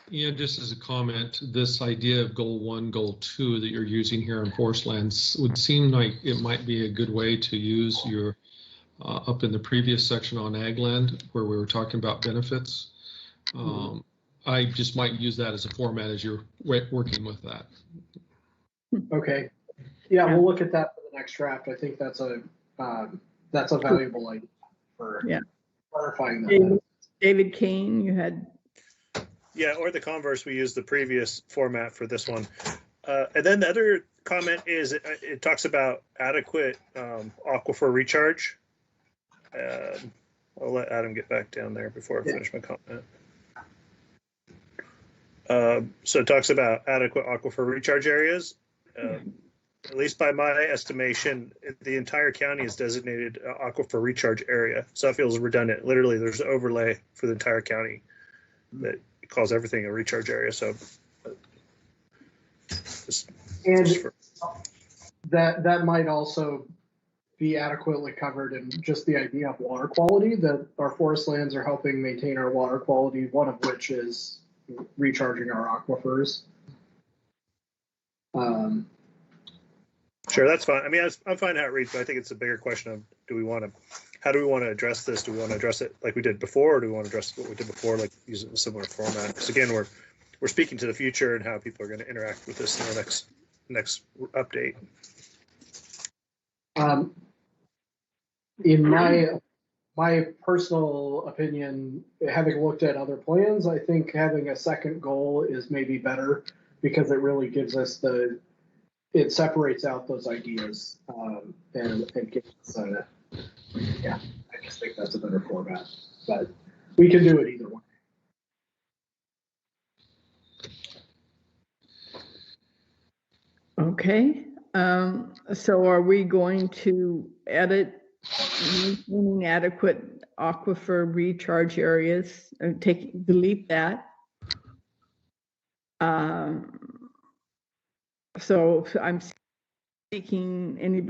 Yeah, just as a comment, this idea of goal 1, goal 2 that you're using here in forest lands would seem like it might be a good way to use your up in the previous section on ag land where we were talking about benefits. I just might use that as a format as you're working with that. Okay. Yeah, we'll look at that for the next draft. I think that's a valuable idea for clarifying that. David Kane, you had. Yeah, or the converse, we use the previous format for this one. And then the other comment is it talks about adequate aquifer recharge. I'll let Adam get back down there before I finish my comment. So it talks about adequate aquifer recharge areas. At least by my estimation, the entire county is designated aquifer recharge area. So it feels redundant. Literally, there's an overlay for the entire county that calls everything a recharge area. So that might also be adequately covered in just the idea of water quality, that our forest lands are helping maintain our water quality, one of which is recharging our aquifers. Sure, that's fine. I mean, I'm fine how it reads, but I think it's a bigger question of how do we want to address this? Do we want to address it like we did before, or do we want to address what we did before, like use a similar format? Because again, we're speaking to the future and how people are going to interact with this in the next update. In my personal opinion, having looked at other plans, I think having a second goal is maybe better because it really gives us it separates out those ideas and gives us I just think that's a better format, but we can do it either way. Okay, so are we going to edit maintaining adequate aquifer recharge areas and delete that? So I'm seeking any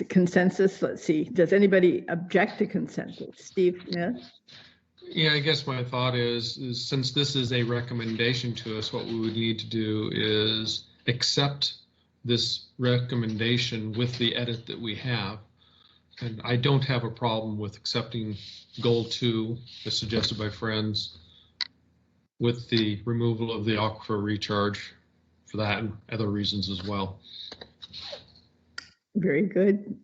consensus. Let's see. Does anybody object to consensus? Steve Smith? Yeah, I guess my thought is since this is a recommendation to us, what we would need to do is accept this recommendation with the edit that we have. And I don't have a problem with accepting goal 2 as suggested by friends with the removal of the aquifer recharge for that and other reasons as well. Very good.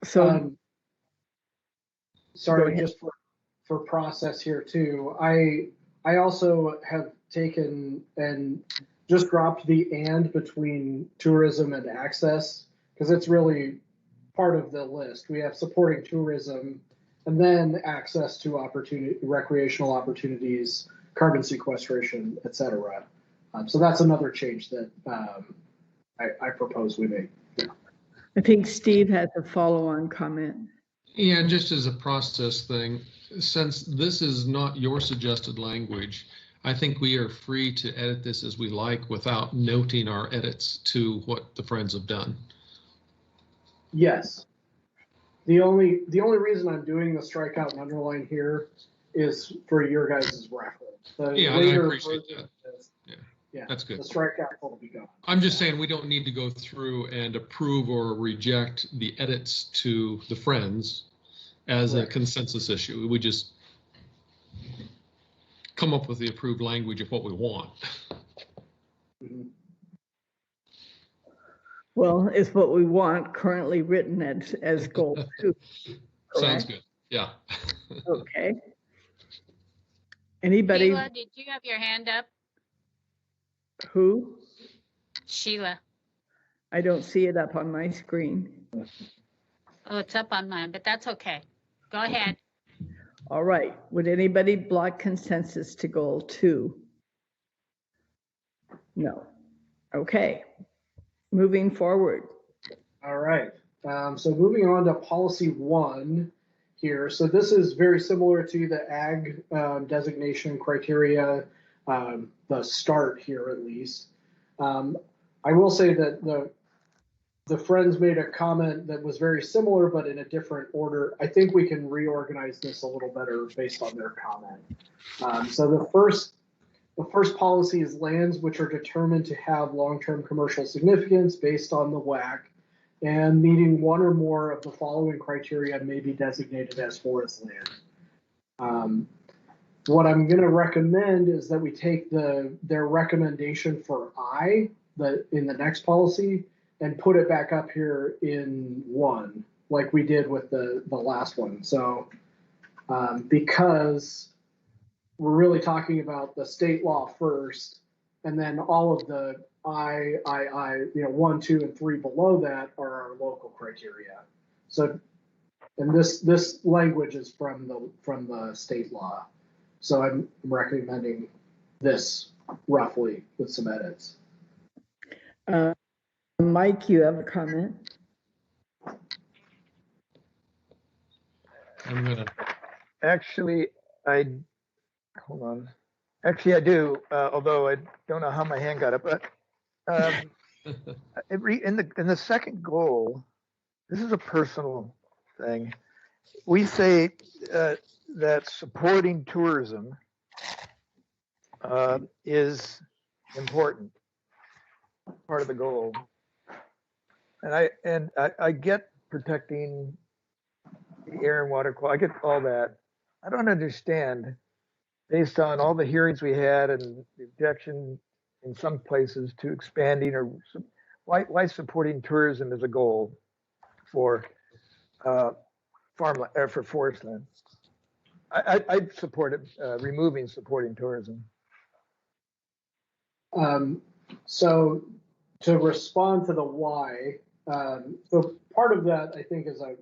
So sorry, just for process here too. I also have taken and just dropped the and between tourism and access because it's really part of the list. We have supporting tourism and then access to recreational opportunities, carbon sequestration, etc. So that's another change that I propose we make. Yeah. I think Steve has a follow-on comment. Yeah, just as a process thing, since this is not your suggested language, I think we are free to edit this as we like without noting our edits to what the friends have done. Yes. The only reason I'm doing the strikeout and underline here is for your guys' reference. Yeah, I appreciate that. Yeah, that's good. The strikeout will be gone. I'm just saying we don't need to go through and approve or reject the edits to the friends as a consensus issue. We just come up with the approved language of what we want. Mhm. Well, it's what we want currently written as goal 2. Sounds correct? good. Yeah. Okay. Anybody Sheila, did you have your hand up? who? Sheila. I don't see it up on my screen. Oh, it's up on mine, but that's okay. Go ahead. All right. Would anybody block consensus to goal 2? No. Okay. Moving forward. All right. So moving on to policy 1 here. So this is very similar to the ag designation criteria, the start here at least. I will say that the friends made a comment that was very similar, but in a different order. I think we can reorganize this a little better based on their comment. So the first policy is lands which are determined to have long-term commercial significance based on the WAC, and meeting one or more of the following criteria may be designated as forest land. What I'm going to recommend is that we take their recommendation for I in the next policy and put it back up here in 1, like we did with the last one. So because we're really talking about the state law first, and then all of the I, 1, 2, and 3 below that are our local criteria. So, and this language is from the state law. So I'm recommending this roughly with some edits. Mike, you have a comment? I'm gonna. Actually, hold on. Actually, I do, although I don't know how my hand got up. But in the second goal, this is a personal thing. We say that supporting tourism is important, part of the goal. And I get protecting the air and water quality. I get all that. I don't understand, based on all the hearings we had and the objection in some places to expanding, or why supporting tourism is a goal for farmland or for forest land. I support it, removing supporting tourism. So to respond to the why, so part of that I think is a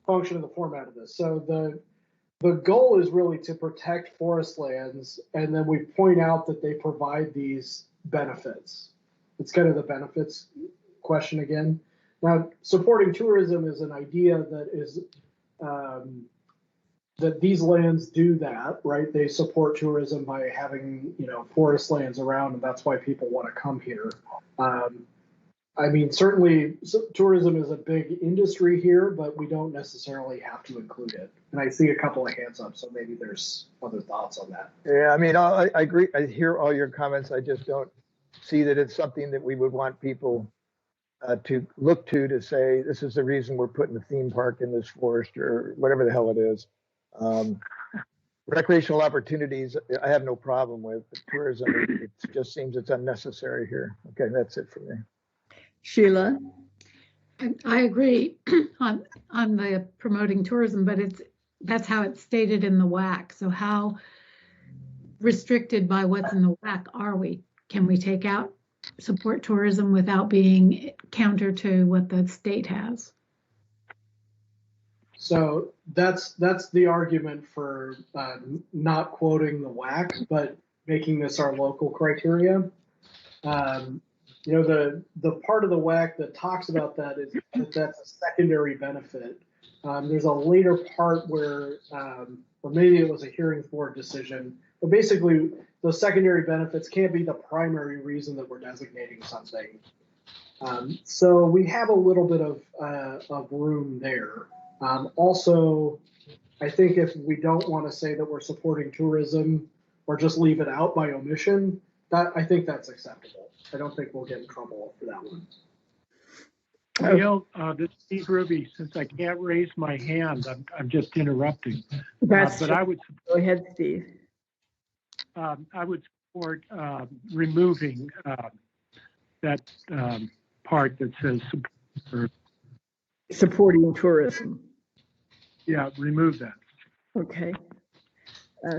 function of the format of this. So the goal is really to protect forest lands, and then we point out that they provide these benefits. It's kind of the benefits question again. Now, supporting tourism is an idea that is that these lands do that, right? They support tourism by having, forest lands around, and that's why people want to come here. I mean, certainly tourism is a big industry here, but we don't necessarily have to include it. And I see a couple of hands up, so maybe there's other thoughts on that. Yeah, I mean, I agree. I hear all your comments. I just don't see that it's something that we would want people to look to say, this is the reason we're putting the theme park in this forest or whatever the hell it is. Recreational opportunities, I have no problem with. But tourism, it just seems it's unnecessary here. Okay, that's it for me. Sheila? I agree on the promoting tourism, but that's how it's stated in the WAC. So how restricted by what's in the WAC are we? Can we take out support tourism without being counter to what the state has? So that's the argument for not quoting the WAC, but making this our local criteria. The part of the WAC that talks about that is that that's a secondary benefit. There's a later part where, or maybe it was a hearings board decision, but basically the secondary benefits can't be the primary reason that we're designating something. So we have a little bit of room there. Also, I think if we don't want to say that we're supporting tourism or just leave it out by omission, I think that's acceptable. I don't think we'll get in trouble for that one. Neil, this is Steve Ruby. Since I can't raise my hand, I'm just interrupting. That's but I would go ahead, Steve. I would support removing that part that says support. Supporting tourism. Yeah, remove that. Okay.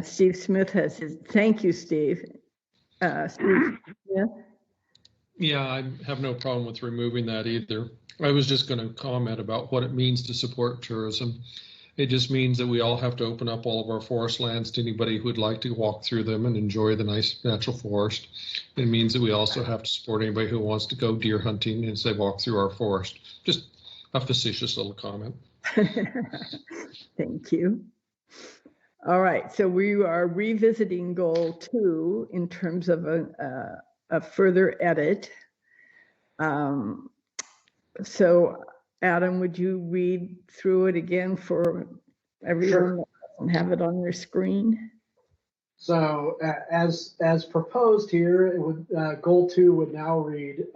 Steve Smith has his, thank you, Steve. Steve, yeah. Yeah, I have no problem with removing that either. I was just going to comment about what it means to support tourism. It just means that we all have to open up all of our forest lands to anybody who would like to walk through them and enjoy the nice natural forest. It means that we also have to support anybody who wants to go deer hunting as they walk through our forest. Just a facetious little comment. Thank you. All right, so we are revisiting goal 2 in terms of a further edit. So Adam, would you read through it again for everyone Sure. that doesn't have it on their screen? So as proposed here, it would, goal 2 would now read,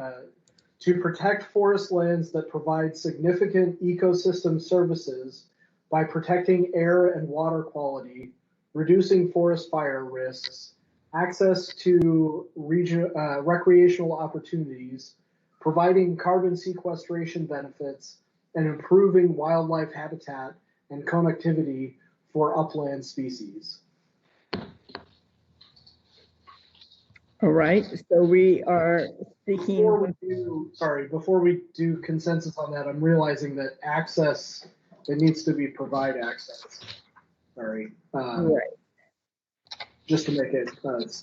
to protect forest lands that provide significant ecosystem services by protecting air and water quality, reducing forest fire risks, access to recreational opportunities, providing carbon sequestration benefits, and improving wildlife habitat and connectivity for upland species. All right, so we are speaking. Before we do consensus on that, I'm realizing that access, it needs to be provide access. Sorry. Right. Just to make it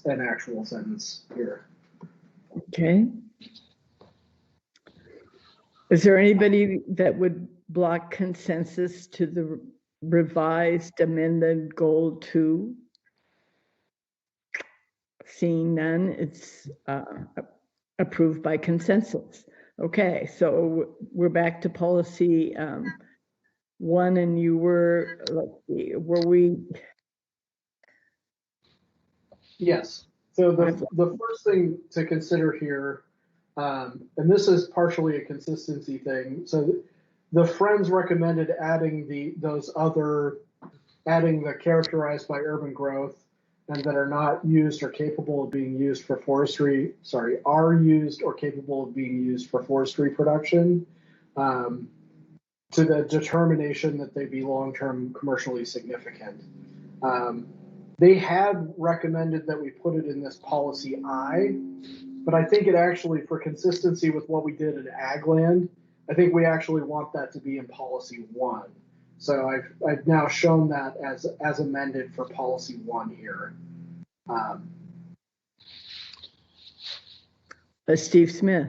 an actual sentence here. Okay. Is there anybody that would block consensus to the revised amended goal 2? Seeing none, it's approved by consensus. Okay, so we're back to policy 1, and you were, let's see, were we? Yes. So the first thing to consider here, and this is partially a consistency thing. So the Friends recommended adding the characterized by urban growth and that are not used or capable of being used for forestry, are used or capable of being used for forestry production, to the determination that they be long-term commercially significant. They had recommended that we put it in this policy I, but I think it actually, for consistency with what we did in ag land, I think we actually want that to be in policy 1. So I've now shown that as amended for policy 1 here. Steve Smith.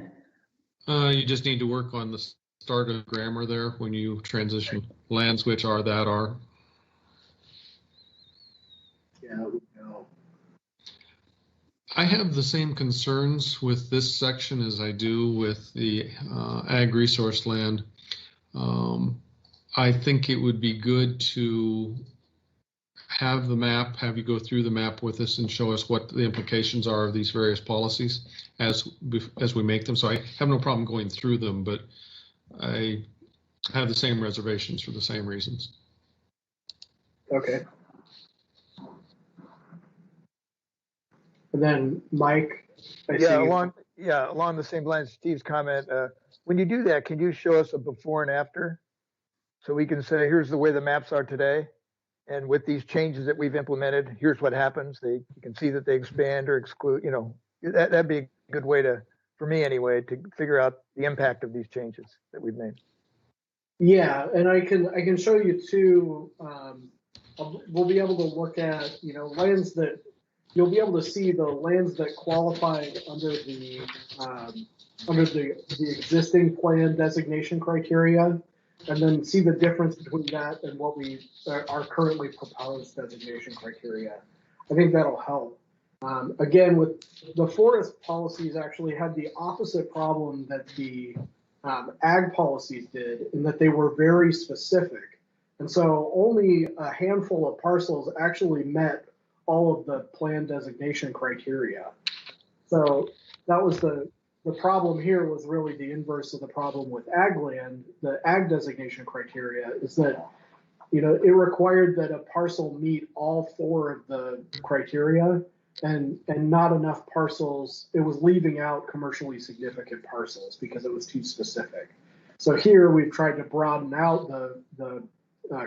You just need to work on the start of grammar there when you transition lands which are that are. Yeah, we know. I have the same concerns with this section as I do with the ag resource land. I think it would be good to have the map, have you go through the map with us and show us what the implications are of these various policies as we make them. So I have no problem going through them, but I have the same reservations for the same reasons. Okay. And then Mike. Along the same lines, Steve's comment. When you do that, can you show us a before and after? So we can say, here's the way the maps are today. And with these changes that we've implemented, here's what happens. You can see that they expand or exclude, that'd be a good way for me anyway, to figure out the impact of these changes that we've made. Yeah, and I can show you too. We'll be able to look at, lands that you'll be able to see the lands that qualified under the existing plan designation criteria, and then see the difference between that and what we are currently proposed designation criteria. I think that'll help. Again, with the forest policies actually had the opposite problem that the ag policies did, in that they were very specific. And so only a handful of parcels actually met all of the plan designation criteria. So that was the problem here, was really the inverse of the problem with ag land. The ag designation criteria is that, it required that a parcel meet all 4 of the criteria, and not enough parcels. It was leaving out commercially significant parcels because it was too specific. So here we've tried to broaden out the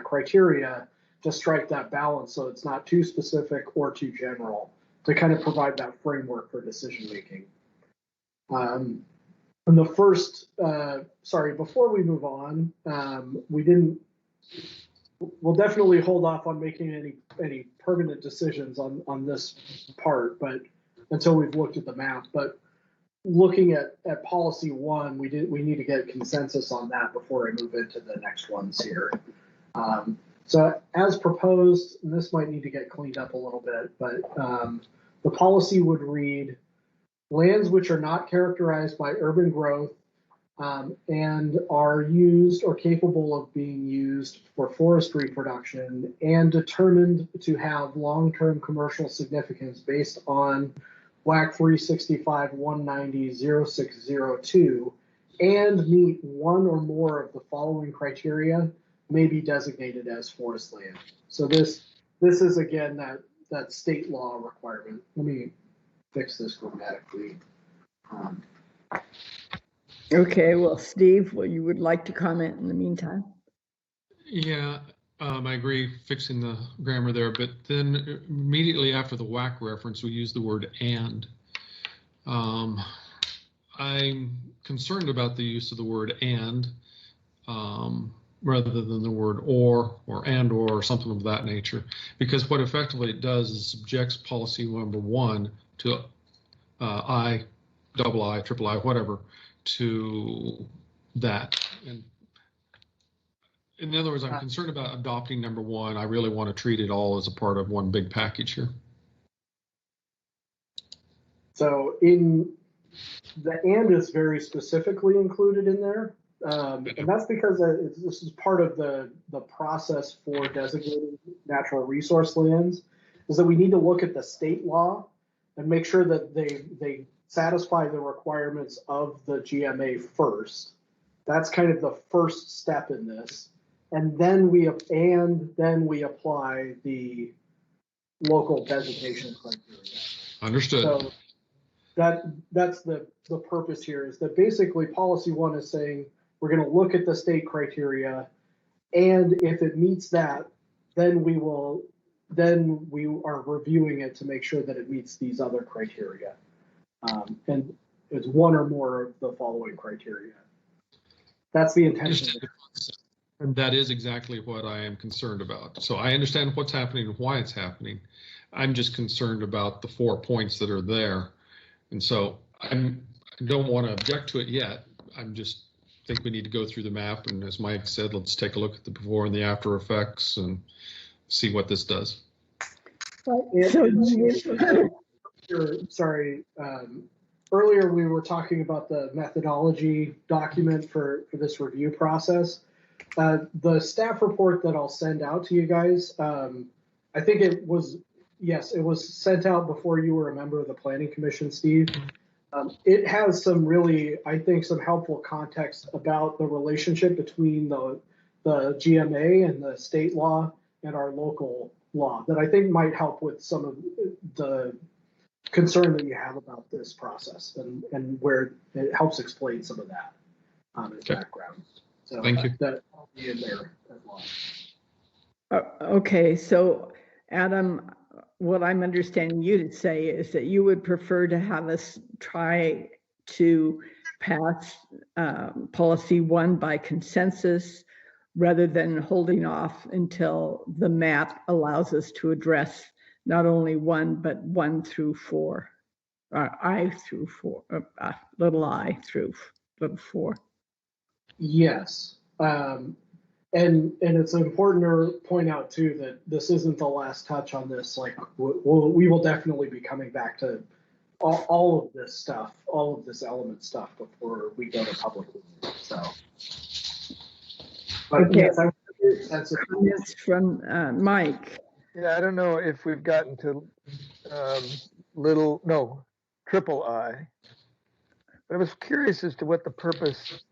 criteria to strike that balance so it's not too specific or too general, to kind of provide that framework for decision making. And the first, before we move on, we'll definitely hold off on making any permanent decisions on this part, but until we've looked at the map. But looking at policy 1, we need to get consensus on that before I move into the next ones here. So as proposed, and this might need to get cleaned up a little bit, but the policy would read, lands which are not characterized by urban growth and are used or capable of being used for forestry production and determined to have long-term commercial significance based on WAC 365 190 0602 and meet one or more of the following criteria may be designated as forest land. So this is again that state law requirement. Let me fix this grammatically. Okay, well, Steve, you would like to comment in the meantime? Yeah, I agree fixing the grammar there, but then immediately after the WAC reference, we use the word and. I'm concerned about the use of the word and rather than the word or and or something of that nature, because what effectively it does is subjects policy number 1 to I, double I, triple I, whatever, to that. And in other words, I'm concerned about adopting number 1. I really want to treat it all as a part of one big package here. So in the and is very specifically included in there. And that's because this is part of the process for designating natural resource lands, is that we need to look at the state law and make sure that they satisfy the requirements of the GMA first. That's kind of the first step in this. And then we apply the local designation criteria. Understood. So that's the purpose here, is that basically policy 1 is saying we're going to look at the state criteria, and if it meets that, then we are reviewing it to make sure that it meets these other criteria. And it's one or more of the following criteria. That's the intention. And that is exactly what I am concerned about. So I understand what's happening and why it's happening. I'm just concerned about the 4 points that are there. And so I don't want to object to it yet. I'm just think we need to go through the map. And as Mike said, let's take a look at the before and the after effects and see what this does. Earlier we were talking about the methodology document for this review process. The staff report that I'll send out to you guys, I think it was sent out before you were a member of the Planning Commission, Steve. It has some really, I think, some helpful context about the relationship between the GMA and the state law and our local law that I think might help with some of the concern that you have about this process and where it helps explain some of that as background. So thank you. That will be in there as well. Okay, so Adam, what I'm understanding you to say is that you would prefer to have us try to pass policy 1 by consensus rather than holding off until the map allows us to address not only 1, but 1 through 4, I through 4, little I through little 4. Yes. And it's important to point out too that this isn't the last touch on this. Like we will definitely be coming back to all of this stuff, all of this element stuff before we go to public. So, but okay. Yes, that's comments from Mike. Yeah, I don't know if we've gotten to triple I. But I was curious as to what the purpose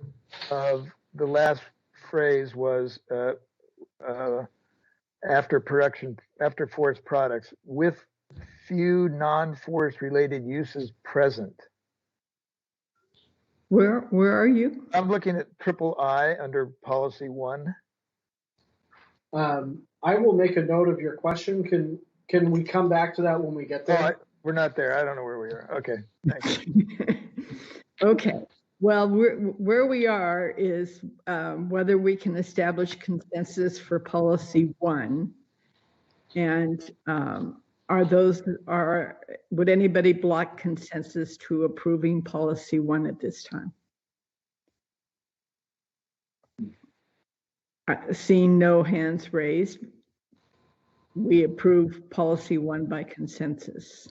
of the last phrase was after forest products with few non-forest related uses present. Where are you? I'm looking at triple I under policy 1. I will make a note of your question. Can we come back to that when we get there? We're not there. I don't know where we are. Okay, thanks. Okay. Well, where we are is whether we can establish consensus for policy 1, and would anybody block consensus to approving policy 1 at this time? Seeing no hands raised, we approve policy 1 by consensus.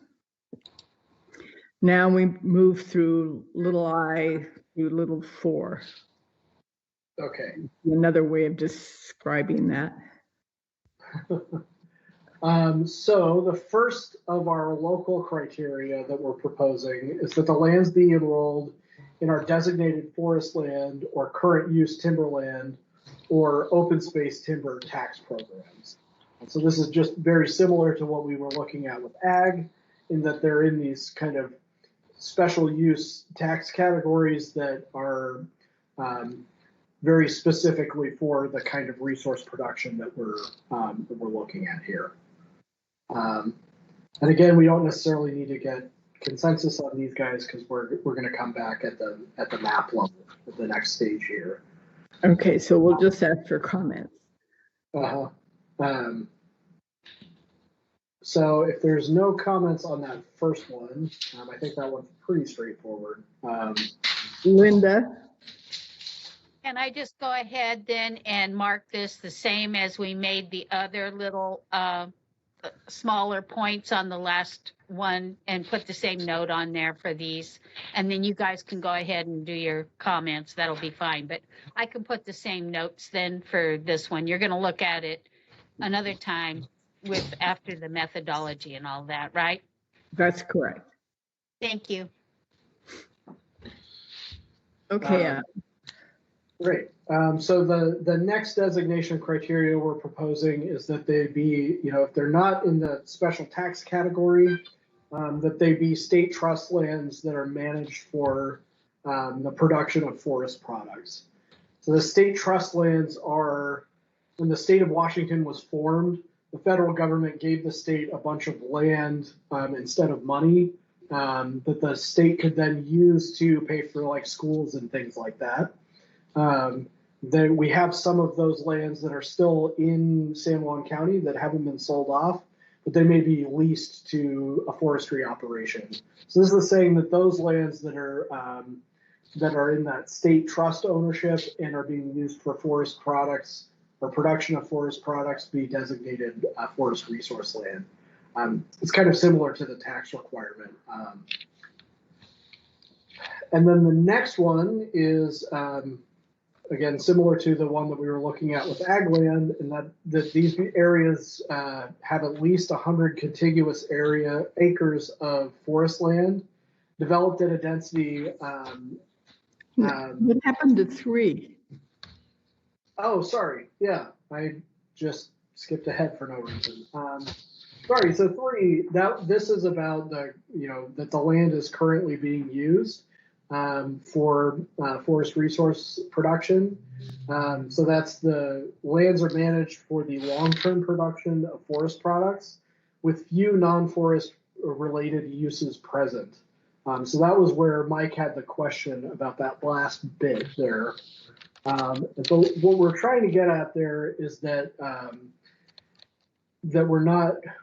Now we move through little I through little 4. Okay. Another way of describing that. So the first of our local criteria that we're proposing is that the lands be enrolled in our designated forest land or current use timberland or open space timber tax programs. And so this is just very similar to what we were looking at with ag, in that they're in these kind of special use tax categories that are very specifically for the kind of resource production that we're looking at here. And again, we don't necessarily need to get consensus on these guys because we're going to come back at the map level at the next stage here. Okay, so we'll just ask for comments. So if there's no comments on that first one, I think that one's pretty straightforward. Linda? Can I just go ahead then and mark this the same as we made the other little smaller points on the last one and put the same note on there for these? And then you guys can go ahead and do your comments. That'll be fine. But I can put the same notes then for this one. You're going to look at it another time after the methodology and all that, right? That's correct. Thank you. Okay. Great. So the next designation criteria we're proposing is that they be, if they're not in the special tax category, that they be state trust lands that are managed for the production of forest products. So the state trust lands are, when the state of Washington was formed, the federal government gave the state a bunch of land instead of money that the state could then use to pay for like schools and things like that. Then we have some of those lands that are still in San Juan County that haven't been sold off, but they may be leased to a forestry operation. So this is saying that those lands that are in that state trust ownership and are being used for forest products or production of forest products be designated forest resource land. It's kind of similar to the tax requirement. And then the next one is, again, similar to the one that we were looking at with ag land, and that these areas have at least 100 contiguous acres of forest land developed at a density. What happened to 3? Oh, sorry. Yeah, I just skipped ahead for no reason. Sorry. So 3. This is about that the land is currently being used for forest resource production. So that's the lands are managed for the long-term production of forest products with few non-forest related uses present. So that was where Mike had the question about that last bit there. And so what we're trying to get at there is that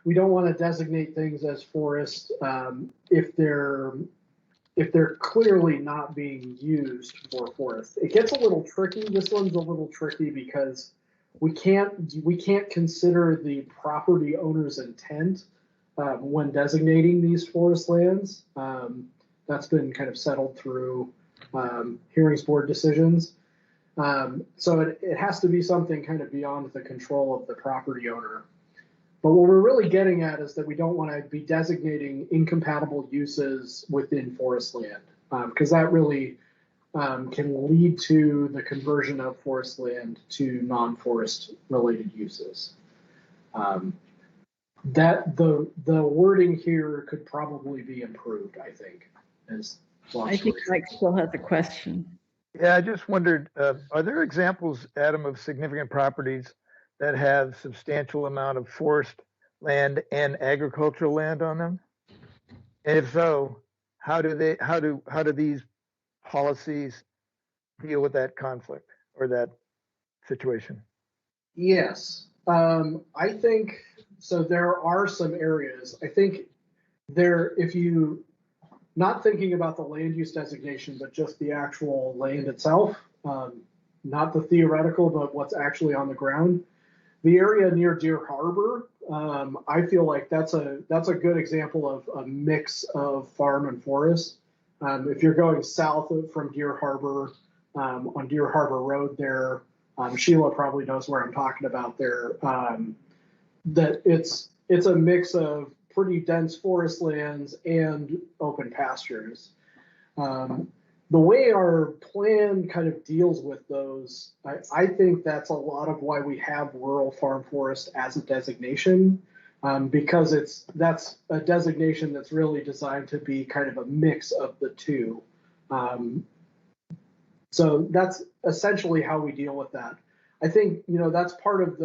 we don't want to designate things as forest if they're clearly not being used for forest. It gets a little tricky. This one's a little tricky because we can't consider the property owner's intent when designating these forest lands. That's been kind of settled through hearings board decisions. So it has to be something kind of beyond the control of the property owner. But what we're really getting at is that we don't want to be designating incompatible uses within forest land, because that really can lead to the conversion of forest land to non-forest related uses. that the wording here could probably be improved, I think. I think Mike still has a question. Yeah, I just wondered, are there examples, Adam, of significant properties that have substantial amount of forest land and agricultural land on them? And if so, how do these policies deal with that conflict or that situation? Yes, I think so. There are some areas. I think if you not thinking about the land use designation, but just the actual land itself, not the theoretical, but what's actually on the ground. The area near Deer Harbor, I feel like that's a good example of a mix of farm and forest. If you're going south from Deer Harbor, on Deer Harbor Road there, Sheila probably knows where I'm talking about there. That it's a mix of pretty dense forest lands and open pastures. The way our plan kind of deals with those, I think that's a lot of why we have rural farm forest as a designation, because that's a designation that's really designed to be kind of a mix of the two. So that's essentially how we deal with that. I think, that's part of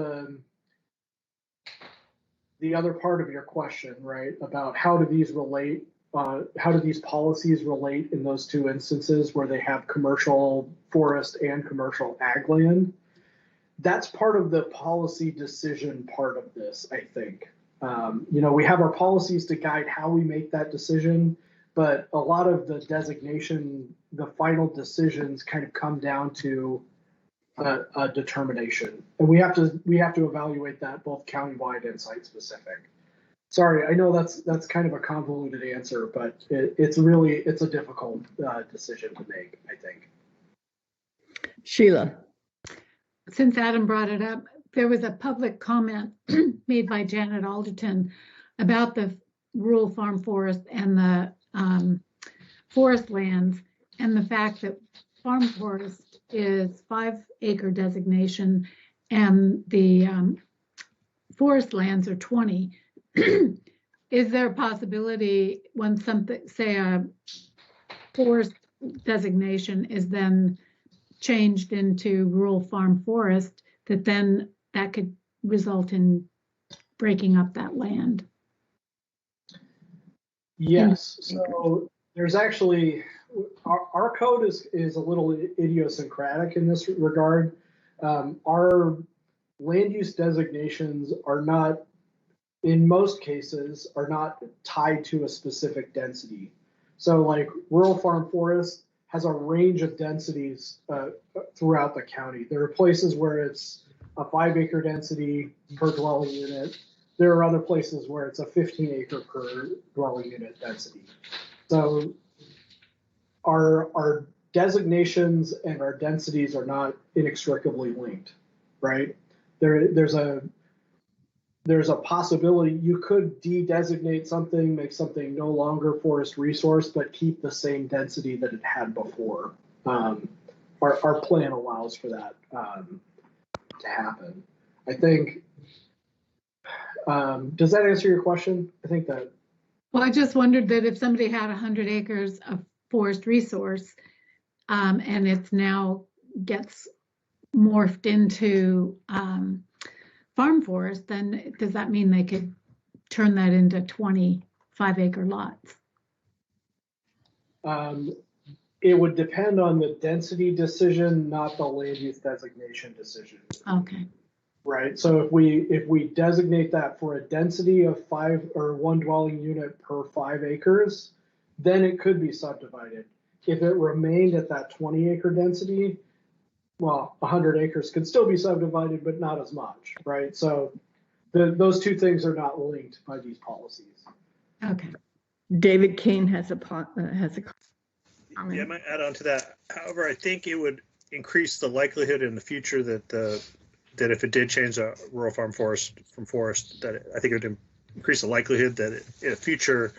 the other part of your question, right? About how do these relate? How do these policies relate in those two instances where they have commercial forest and commercial ag land? That's part of the policy decision part of this, I think. We have our policies to guide how we make that decision, but a lot of the designation, the final decisions kind of come down to a determination, and we have to evaluate that both countywide and site specific. Sorry, I know that's kind of a convoluted answer, but it's a difficult decision to make, I think. Sheila. Since Adam brought it up, there was a public comment made by Janet Alderton about the rural farm forest and the forest lands, and the fact that farm forest is 5-acre designation and the forest lands are 20. Is there a possibility when something, say a forest designation is then changed into rural farm forest, that could result in breaking up that land? Yes, so there's actually, our code is a little idiosyncratic in this regard. Our land use designations are not, in most cases, are not tied to a specific density. So like rural farm forest has a range of densities throughout the county. There are places where it's a 5-acre density per dwelling unit. There are other places where it's a 15-acre per dwelling unit density. So our designations and our densities are not inextricably linked, right? There's a possibility you could de-designate something, make something no longer forest resource, but keep the same density that it had before. Our plan allows for that to happen. I think, does that answer your question? I think that. Well, I just wondered that if somebody had 100 acres of forest resource and it's now gets morphed into farm forest, then does that mean they could turn that into 25-acre lots? It would depend on the density decision, not the land use designation decision. Okay. Right. So if we designate that for a density of 5 or 1 dwelling unit per 5 acres, then it could be subdivided. If it remained at that 20-acre density, well, 100 acres could still be subdivided, but not as much, right? So those two things are not linked by these policies. Okay. David Kane has a comment. Yeah, I might add on to that. However, I think it would increase the likelihood in the future that if it did change the rural farm forest from forest, that I think it would increase the likelihood that in a future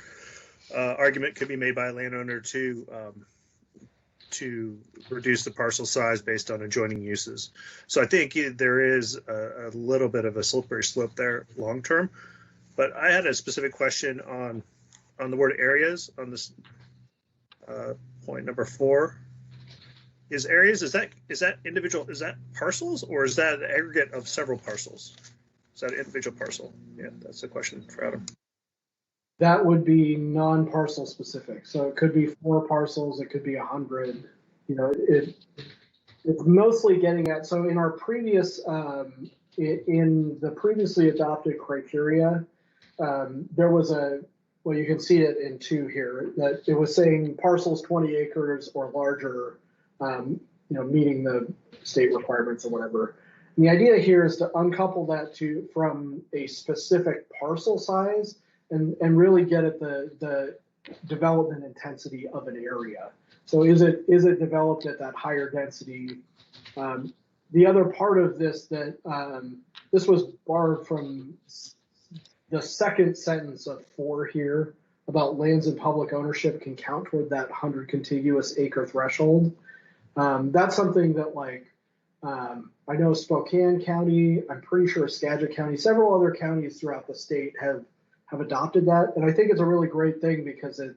argument could be made by a landowner to reduce the parcel size based on adjoining uses. So I think there is a little bit of a slippery slope there long term. But I had a specific question on the word areas on this point number 4. Is areas, is that individual, is that parcels, or is that an aggregate of several parcels? Is that an individual parcel? Yeah, that's the question for Adam. That would be non-parcel specific. So it could be 4 parcels, it could be 100. You know, it's mostly getting at, so in our previous, in the previously adopted criteria, there was well, you can see it in 2 here, that it was saying parcels 20 acres or larger, you know, meeting the state requirements or whatever. And the idea here is to uncouple that from a specific parcel size and really get at the development intensity of an area. So is it developed at that higher density? The other part of this that this was borrowed from the second sentence of 4 here about lands in public ownership can count toward that 100 contiguous acre threshold. That's something that, like, I know Spokane County, I'm pretty sure Skagit County, several other counties throughout the state have adopted that. And I think it's a really great thing because it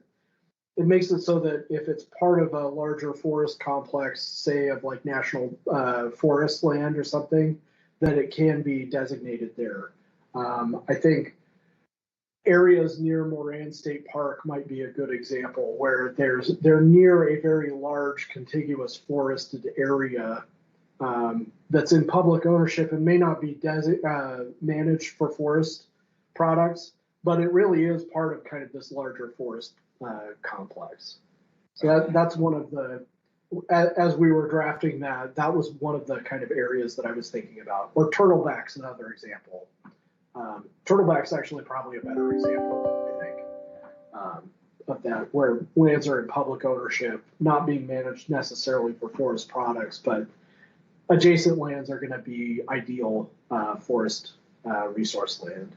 makes it so that if it's part of a larger forest complex, say of like national forest land or something, that it can be designated there. I think areas near Moran State Park might be a good example where they're near a very large contiguous forested area that's in public ownership and may not be managed for forest products, but it really is part of kind of this larger forest complex. So that's one of the, as we were drafting that was one of the kind of areas that I was thinking about. Or turtleback's another example. Turtleback's actually probably a better example, I think, of that, where lands are in public ownership, not being managed necessarily for forest products, but adjacent lands are going to be ideal forest resource land.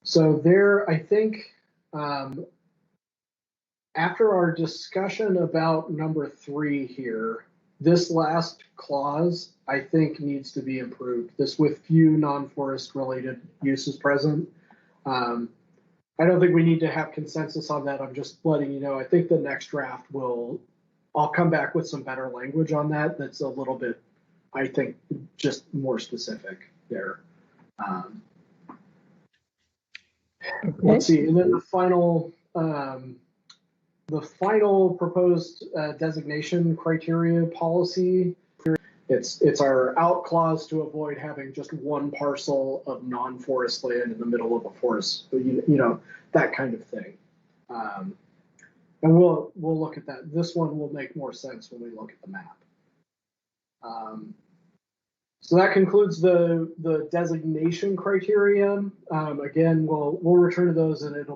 So there, I think, after our discussion about number 3 here, this last clause, I think, needs to be improved. This with few non-forest related uses present. I don't think we need to have consensus on that. I'm just letting you know. I think the next draft I'll come back with some better language on that. That's a little bit, I think, just more specific there. Okay. Let's see, and then the final proposed designation criteria policy. It's our out clause to avoid having just one parcel of non-forest land in the middle of a forest, you know, that kind of thing. And we'll look at that. This one will make more sense when we look at the map. So that concludes the designation criteria. Again, we'll return to those, and it'll